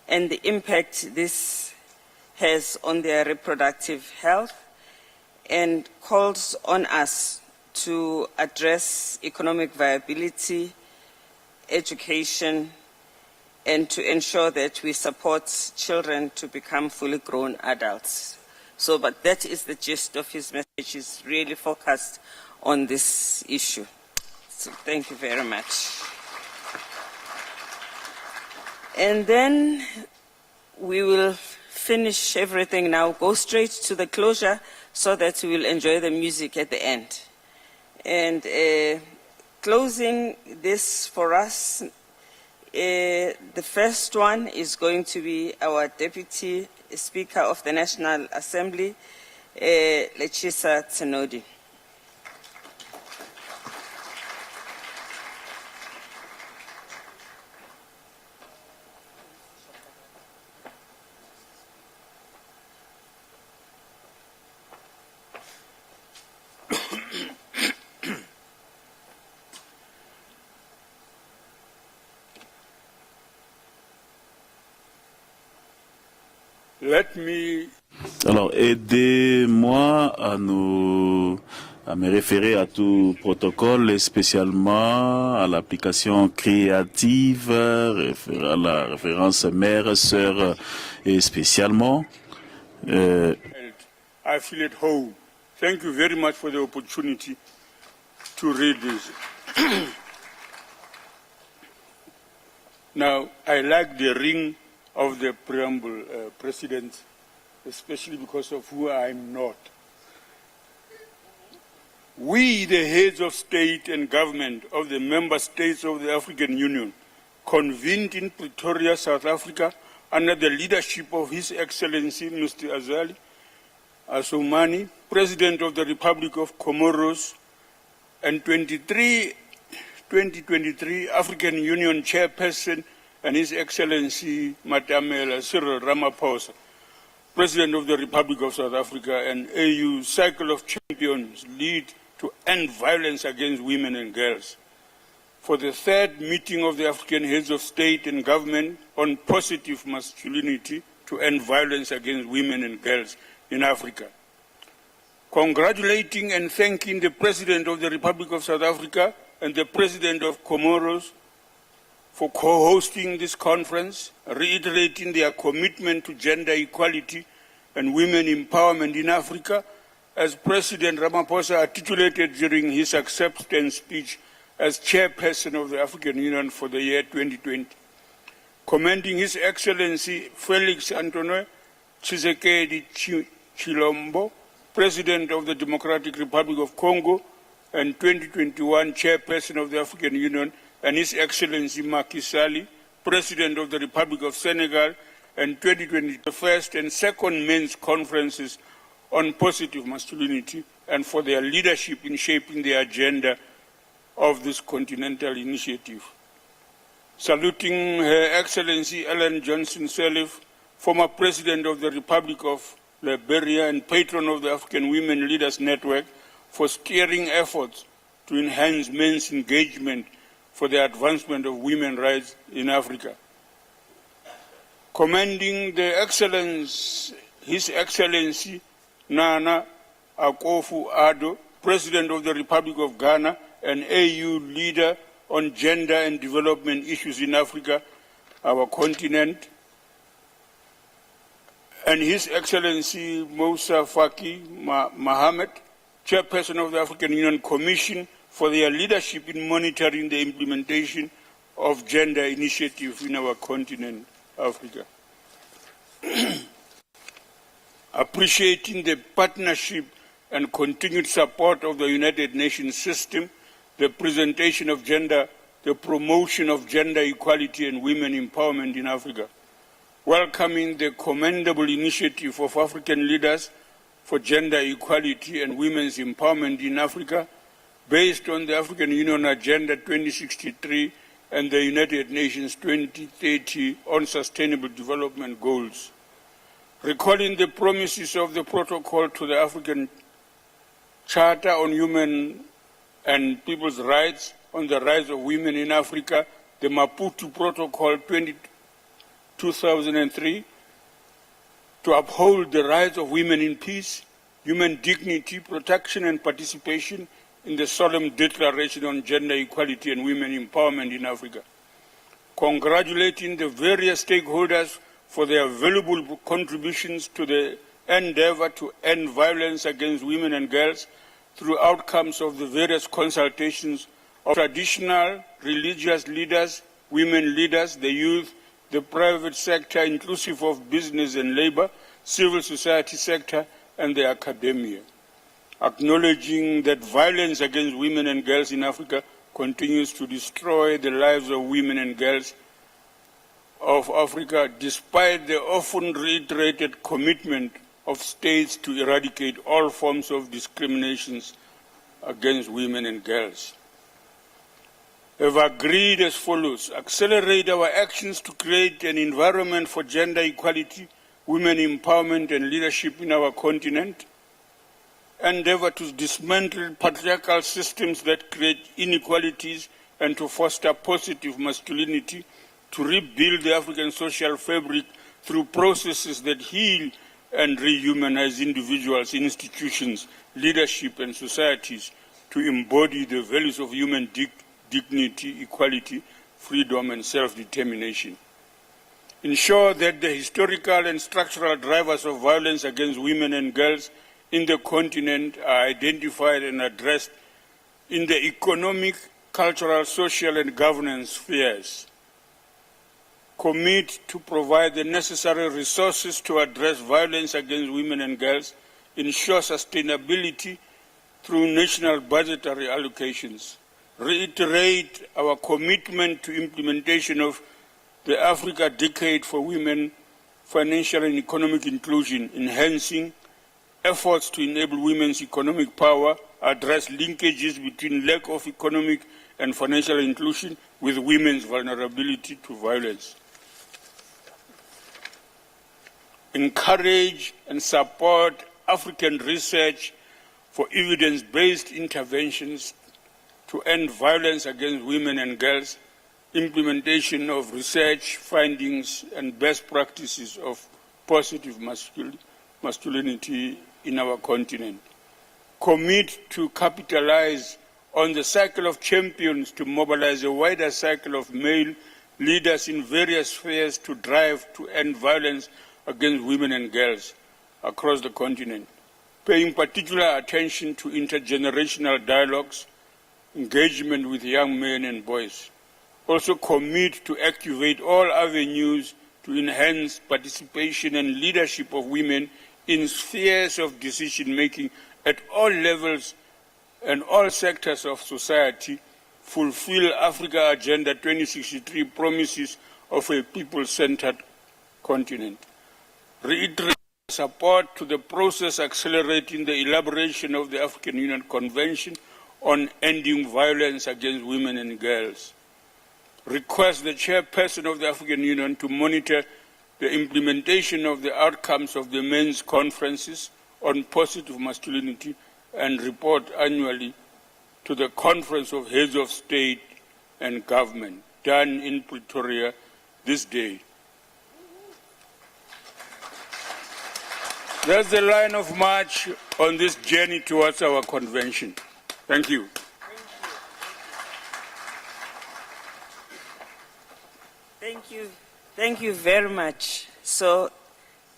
and the impact this has on their reproductive health, and calls on us to address economic viability, education, and to ensure that we support children to become fully grown adults. So, but that is the gist of his message. He's really focused on this issue. So thank you very much. And then we will finish everything now, go straight to the closure so that we will enjoy the music at the end. And closing this for us, the first one is going to be our Deputy Speaker of the National Assembly, Lechisa Tsenodi. Let me... Alors, aidez-moi à me référer à tout protocole, et spécialement à l'application créative, à la référence mère, sœur, et spécialement. I feel at home. Thank you very much for the opportunity to read this. Now, I like the ring of the preamble, President, especially because of who I'm not. We, the heads of state and government of the member states of the African Union, convened in Pretoria, South Africa, under the leadership of His Excellency Mr. Azali Asumani, President of the Republic of Comoros, and 2023 African Union Chairperson, and His Excellency Matamela Cyril Ramaphosa, President of the Republic of South Africa, and AU Cycle of Champions lead to end violence against women and girls, for the third meeting of the African heads of state and government on positive masculinity to end violence against women and girls in Africa. Congratulating and thanking the President of the Republic of South Africa and the President of Comoros for co-hosting this conference, reiterating their commitment to gender equality and women empowerment in Africa, as President Ramaphosa articulated during his acceptance speech as chairperson of the African Union for the year 2020. Commending His Excellency Felix Antoine Tshisekedi Chilombo, President of the Democratic Republic of Congo and 2021 chairperson of the African Union, and His Excellency Macky Sall, President of the Republic of Senegal, and 2020 the first and second men's conferences on positive masculinity, and for their leadership in shaping the agenda of this continental initiative. Saluting Her Excellency Ellen Johnson Sirleaf, former President of the Republic of Liberia and patron of the African Women Leaders Network, for steering efforts to enhance men's engagement for the advancement of women's rights in Africa. Commending His Excellency Nana Akufo-Addo, President of the Republic of Ghana and AU leader on gender and development issues in Africa, our continent, and His Excellency Moussa Faki Mohamed, Chairperson of the African Union Commission, for their leadership in monitoring the implementation of gender initiatives in our continent, Africa. Appreciating the partnership and continued support of the United Nations system, the presentation of gender, the promotion of gender equality and women empowerment in Africa. Welcoming the commendable initiative of African leaders for gender equality and women's empowerment in Africa, based on the African Union Agenda 2063 and the United Nations 2030 on Sustainable Development Goals. Recalling the promises of the protocol to the African Charter on Human and People's Rights on the Rights of Women in Africa, the Maputo Protocol 2003, to uphold the rights of women in peace, human dignity, protection and participation in the Solemn Declaration on Gender Equality and Women Empowerment in Africa. Congratulating the various stakeholders for their valuable contributions to the endeavor to end violence against women and girls through outcomes of the various consultations of traditional religious leaders, women leaders, the youth, the private sector, inclusive of business and labor, civil society sector, and the academia. Acknowledging that violence against women and girls in Africa continues to destroy the lives of women and girls of Africa, despite the often reiterated commitment of states to eradicate all forms of discriminations against women and girls. Have agreed as follows: accelerate our actions to create an environment for gender equality, women empowerment and leadership in our continent, endeavor to dismantle patriarchal systems that create inequalities and to foster positive masculinity, to rebuild the African social fabric through processes that heal and rehumanize individuals, institutions, leadership, and societies to embody the values of human dignity, equality, freedom, and self-determination. Ensure that the historical and structural drivers of violence against women and girls in the continent are identified and addressed in the economic, cultural, social, and governance spheres. Commit to provide the necessary resources to address violence against women and girls, ensure sustainability through national budgetary allocations. Reiterate our commitment to implementation of the Africa Decade for Women, Financial and Economic Inclusion, enhancing efforts to enable women's economic power, address linkages between lack of economic and financial inclusion with women's vulnerability to violence. Encourage and support African research for evidence-based interventions to end violence against women and girls, implementation of research findings and best practices of positive masculinity in our continent. Commit to capitalize on the cycle of champions to mobilize a wider cycle of male leaders in various spheres to drive to end violence against women and girls across the continent, paying particular attention to intergenerational dialogues, engagement with young men and boys. Also commit to activate all avenues to enhance participation and leadership of women in spheres of decision-making at all levels and all sectors of society, fulfill Africa Agenda 2063 promises of a people-centered continent. Reiterate support to the process accelerating the elaboration of the African Union Convention on ending violence against women and girls. Request the chairperson of the African Union to monitor the implementation of the outcomes of the men's conferences on positive masculinity and report annually to the Conference of Heads of State and Government, done in Pretoria this day. That's the line of march on this journey towards our convention. Thank you. Thank you very much. So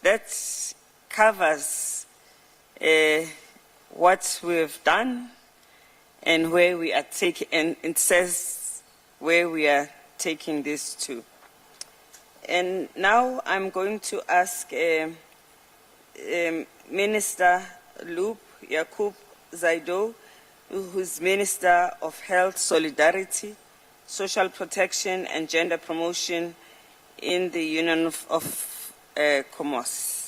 that covers what we've done and where we are taking, and it says where we are taking this to. And now I'm going to ask Minister Loop Yakub Zewde, who's Minister of Health, Solidarity, Social Protection and Gender Promotion in the Union of Comoros.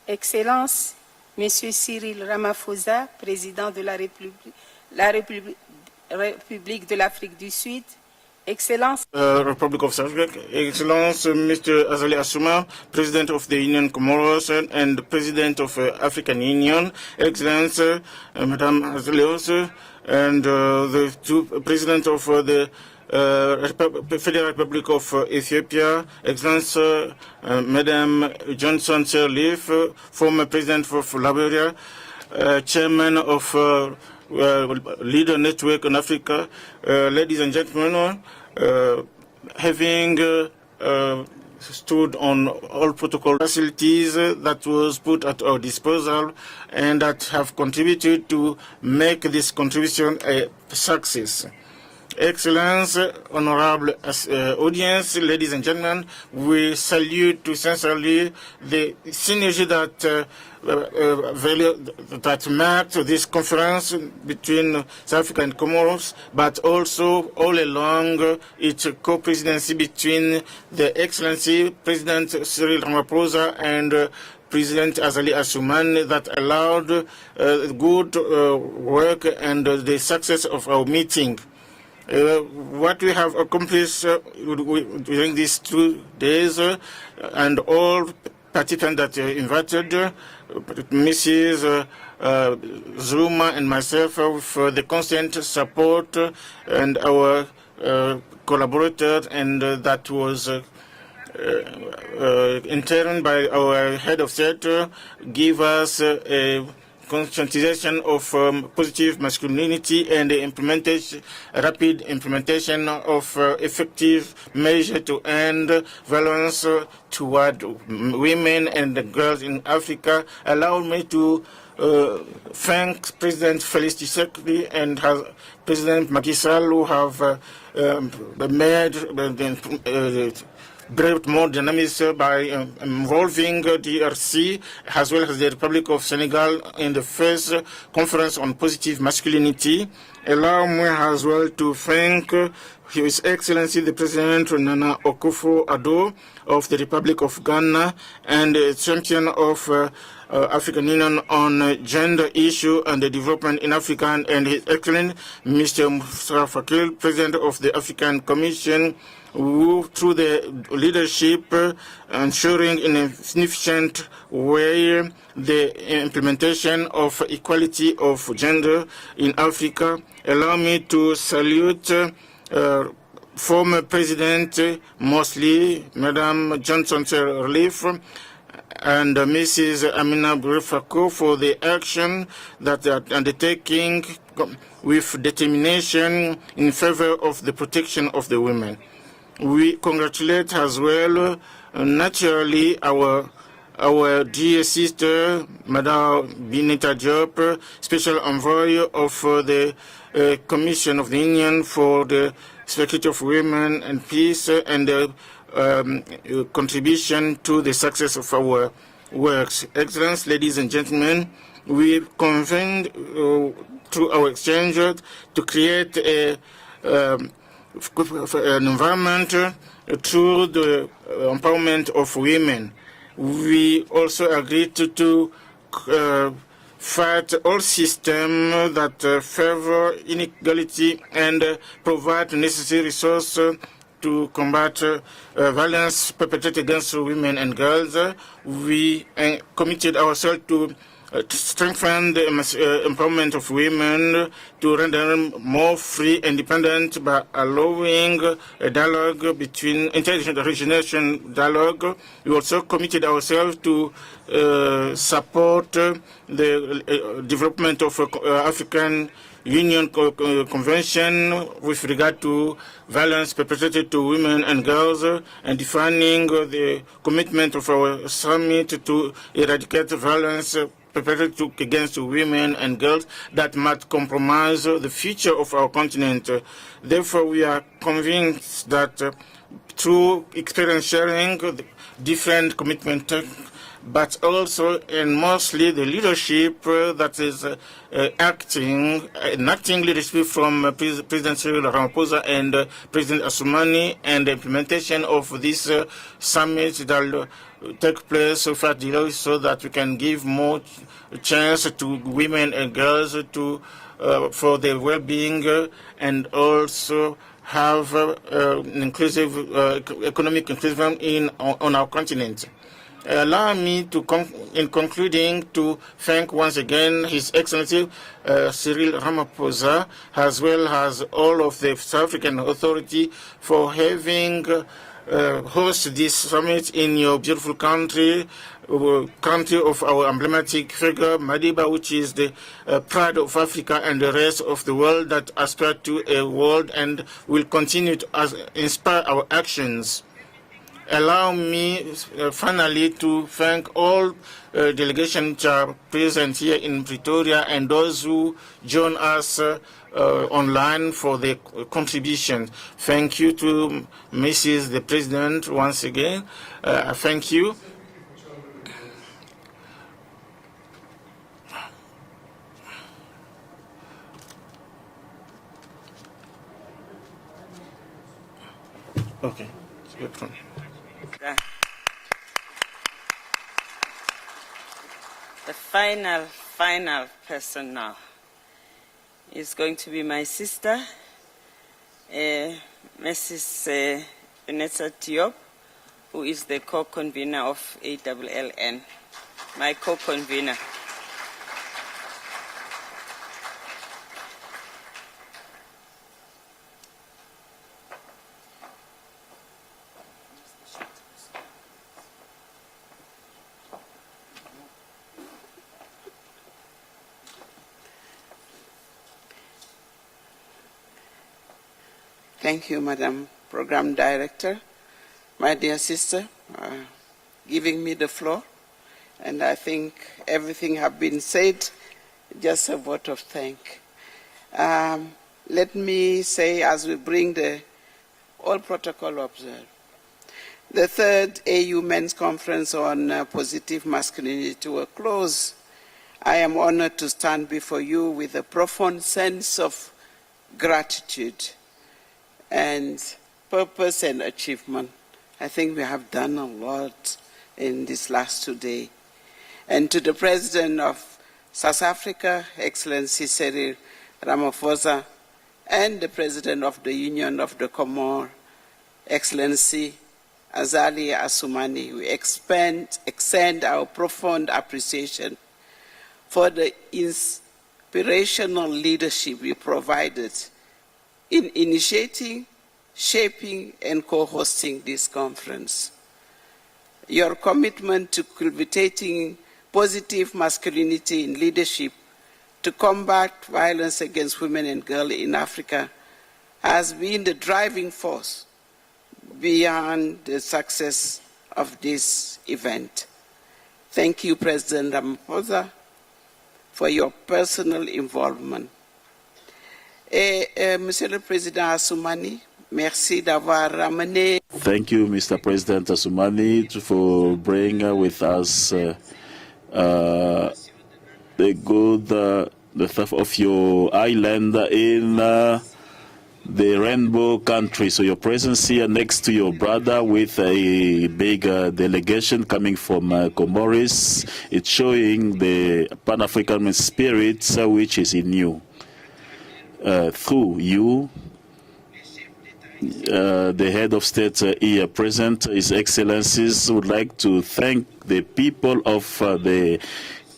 Excellences, Monsieur Cyril Ramaphosa, Président de la République de l'Afrique du Sud, Excellences, Republic of South Africa, Excellence Mr. Azali Asumani, President of the Union Comoros and President of African Union, Excellence Madame Azali Asumani, and the two President of the Federal Republic of Ethiopia, Excellence Madam Johnson Sirleaf, former President of Liberia, Chairman of Leader Network in Africa, ladies and gentlemen, having stood on all protocol facilities that was put at our disposal and that have contributed to make this contribution a success. Excellence, honorable audience, ladies and gentlemen, we salute sincerely the synergy that marked this conference between South Africa and Comoros, but also all along its co-presidency between the Excellency President Cyril Ramaphosa and President Azali Asumani that allowed good work and the success of our meeting. What we have accomplished during these 2 days and all participants that invited, Mrs. Zuma and myself for the constant support and our collaborators, and that was in turn by our head of state give us a conscientization of positive masculinity and the rapid implementation of effective measures to end violence toward women and girls in Africa. Allow me to thank President Felix Tshisekedi and President Macky Sall, who have made brought more dynamism by involving DRC as well as the Republic of Senegal in the first conference on positive masculinity. Allow me as well to thank His Excellency the President Nana Akufo-Addo of the Republic of Ghana and the champion of African Union on gender issue and the development in Africa, and His Excellency Mr. Fakim, President of the African Commission, who, through the leadership, ensuring in a significant way the implementation of equality of gender in Africa. Allow me to salute former President mostly Madam Johnson Sirleaf and Mrs. Amina Burfako for the action that they are undertaking with determination in favor of the protection of the women. We congratulate as well, naturally, our dear sister, Madame Bineta Diop, Special Envoy of the Commission of the Union for the Security of Women and Peace, and the contribution to the success of our works. Excellence, ladies and gentlemen, we convened through our exchange to create an environment through the empowerment of women. We also agreed to fight all systems that favor inequality and provide necessary resources to combat violence perpetrated against women and girls. We committed ourselves to strengthen the empowerment of women, to render them more free and independent by allowing a dialogue between intergenerational dialogue. We also committed ourselves to support the development of African Union Convention with regard to violence perpetrated to women and girls, and defining the commitment of our summit to eradicate violence perpetrated against women and girls that might compromise the future of our continent. Therefore, we are convinced that through experience sharing, different commitment, but also and mostly the leadership that is acting leadership from President Ramaphosa and President Asumani, and the implementation of this summit that will take place so that we can give more chance to women and girls to for their well-being, and also have inclusive economic inclusion on our continent. Allow me to, in concluding, to thank once again His Excellency Cyril Ramaphosa, as well as all of the South African Authority, for having hosted this summit in your beautiful country of our emblematic figure, Madiba, which is the pride of Africa and the rest of the world that aspire to a world and will continue to inspire our actions. Allow me finally to thank all delegations which are present here in Pretoria and those who join us online for their contribution. Thank you to Mrs. the President once again. Thank you. Okay, it's good. The final person now is going to be my sister, Mrs. Vanessa Diop, who is the co-convener of AWLN, my co-convener. Thank you, Madam Program Director, my dear sister, giving me the floor. And I think everything has been said, just a vote of thanks. Let me say, as we bring the all protocol observed, the third AU Men's Conference on Positive Masculinity to a close, I am honored to stand before you with a profound sense of gratitude and purpose and achievement. I think we have done a lot in these last 2 days. And to the President of South Africa, Excellency Cyril Ramaphosa, and the President of the Union of the Comores, Excellency Azali Asumani, we extend our profound appreciation for the inspirational leadership you provided in initiating, shaping, and co-hosting this conference. Your commitment to cultivating positive masculinity in leadership to combat violence against women and girls in Africa has been the driving force beyond the success of this event. Thank you, President Ramaphosa, for your personal involvement. Monsieur le Président Asumani, merci d'avoir ramené. Thank you, Mr. President Asumani, for bringing with us the stuff of your island in the rainbow country. So your presence here next to your brother with a big delegation coming from Comoros, it's showing the Pan-African spirit which is in you. Through you, the head of state here present, His Excellencies, would like to thank the people of the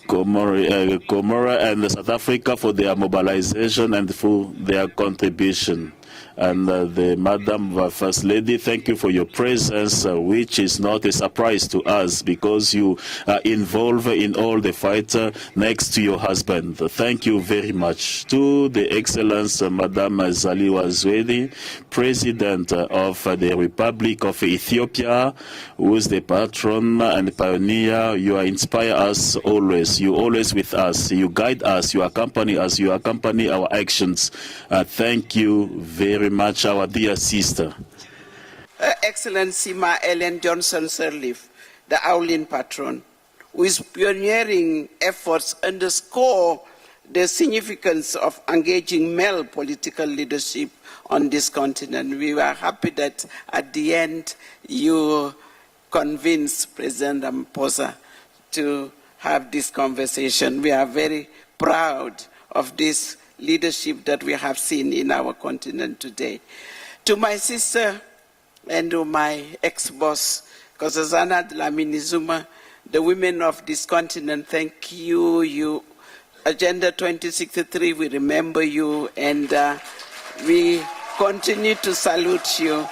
Comoros and South Africa for their mobilization and for their contribution. And the Madam First Lady, thank you for your presence, which is not a surprise to us because you are involved in all the fight next to your husband. Thank you very much. To the Excellence Madam Azali Zewde, President of the Republic of Ethiopia, who is the patron and pioneer. You inspire us always. You always with us. You guide us. You accompany us. You accompany our actions. Thank you very much, our dear sister. Excellency Ma Ellen Johnson Sirleaf, the Aulin patron, whose pioneering efforts underscore the significance of engaging male political leadership on this continent. We were happy that at the end you convinced President Ramaphosa to have this conversation. We are very proud of this leadership that we have seen in our continent today. To my sister and to my ex-boss, Nkosazana Dlamini Zuma, the women of this continent, thank you. You, Agenda 2063, we remember you and we continue to salute you.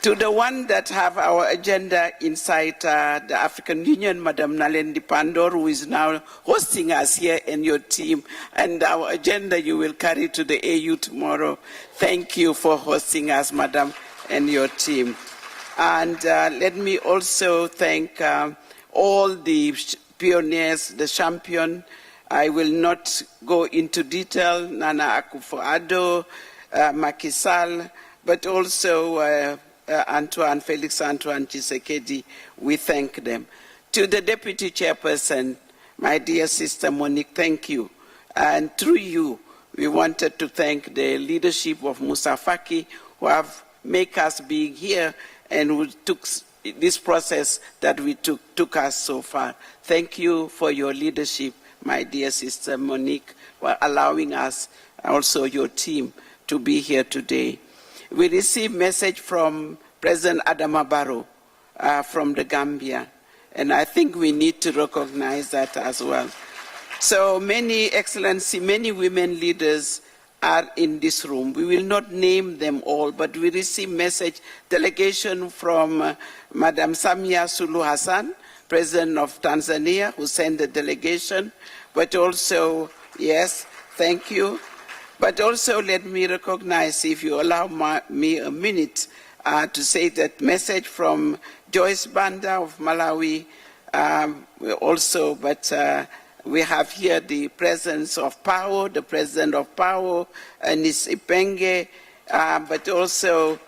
To the one that have our agenda inside the African Union, Madam Nalendi Pandor, who is now hosting us here, and your team, and our agenda you will carry to the AU tomorrow. Thank you for hosting us, Madam, and your team. And let me also thank all the pioneers, the champion. I will not go into detail, Nana Akufo-Addo, Macky Sall, but also Antoine, Felix Antoine Tshisekedi, we thank them. To the Deputy Chairperson, my dear sister Monique, thank you. And through you, we wanted to thank the leadership of Musa Faki, who have made us be here and who took this process that we took us so far. Thank you for your leadership, my dear sister Monique, for allowing us, also your team, to be here today. We received message from President Adama Barrow from the Gambia, and I think we need to recognize that as well. So many, Excellency, many women leaders are in this room. We will not name them all, but we received message, delegation from Madam Samia Suluhu Hassan, President of Tanzania, who sent the delegation, but also, yes, thank you. But also let me recognize, if you allow me a minute, to say that message from Joyce Banda of Malawi also, but we have here the presence of PAO, the president of PAO, Nis Ipenge, but also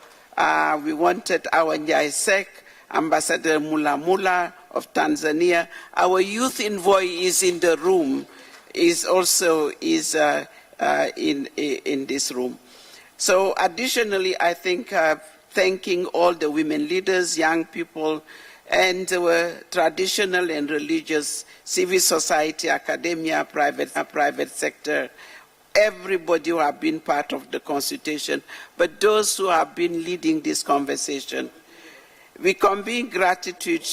we wanted our Njaisek, Ambassador Mula Mula of Tanzania. Our youth envoy is in the room, is also in this room. So additionally, I think thanking all the women leaders, young people, and traditional and religious, civil society, academia, private sector, everybody who have been part of the consultation, but those who have been leading this conversation. We convey gratitude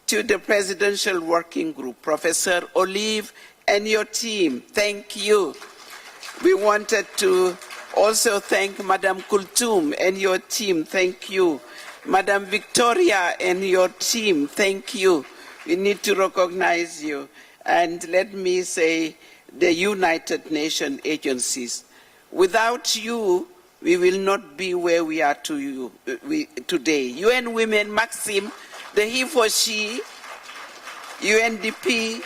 to the Presidential Working Group, Professor Olive and your team. Thank you. We wanted to also thank Madam Kultum and your team. Thank you. Madam Victoria and your team. Thank you. We need to recognize you. And let me say the United Nations agencies. Without you, we will not be where we are today. UN Women, Maxim, the He for She, UNDP,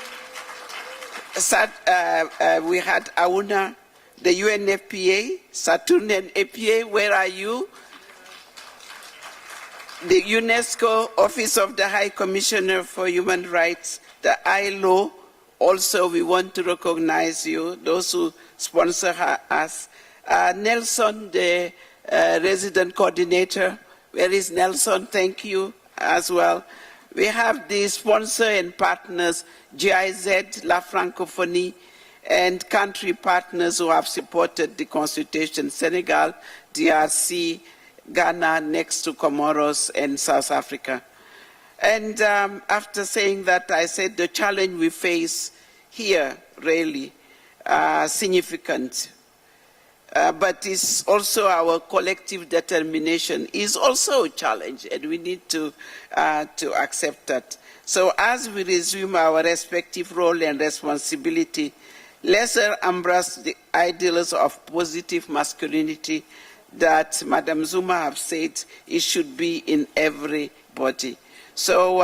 we had AUNA, the UNFPA, Saturn and APA, where are you? The UNESCO Office of the High Commissioner for Human Rights, the ILO, also we want to recognize you, those who sponsor us. Nelson, the resident coordinator, where is Nelson? Thank you as well. We have the sponsor and partners, GIZ, La Francophonie, and country partners who have supported the consultation, Senegal, DRC, Ghana, next to Comoros, and South Africa. And after saying that, I said the challenge we face here really significant. But it's also our collective determination is also a challenge, and we need to accept that. So as we resume our respective role and responsibility, let's embrace the ideals of positive masculinity that Madam Zuma have said it should be in everybody. So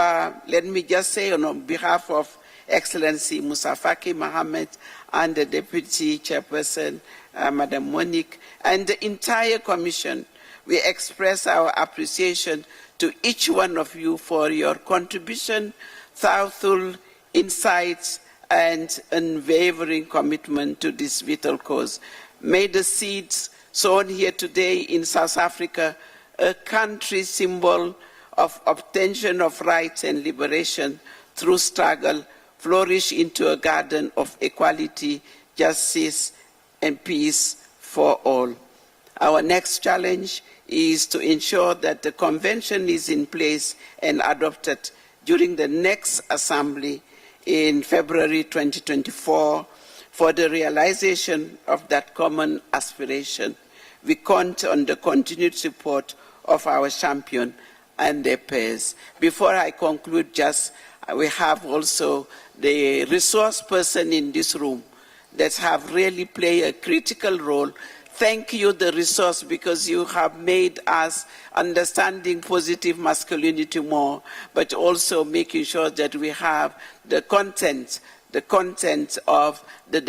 let me just say on behalf of Excellency Musa Faki Mohammed and the Deputy Chairperson, Madam Monique, and the entire Commission, we express our appreciation to each one of you for your contribution, thoughtful insights, and unwavering commitment to this vital cause. May the seeds sown here today in South Africa, a country symbol of obtention of rights and liberation through struggle, flourish into a garden of equality, justice, and peace for all. Our next challenge is to ensure that the convention is in place and adopted during the next assembly in February 2024 for the realization of that common aspiration. We count on the continued support of our champion and their peers. Before I conclude, we have also the resource person in this room that have really played a critical role. Thank you, the resource, because you have made us understanding positive masculinity more, but also making sure that we have the content of the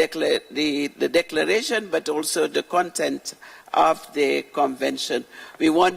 declaration, but also the content of the convention. We want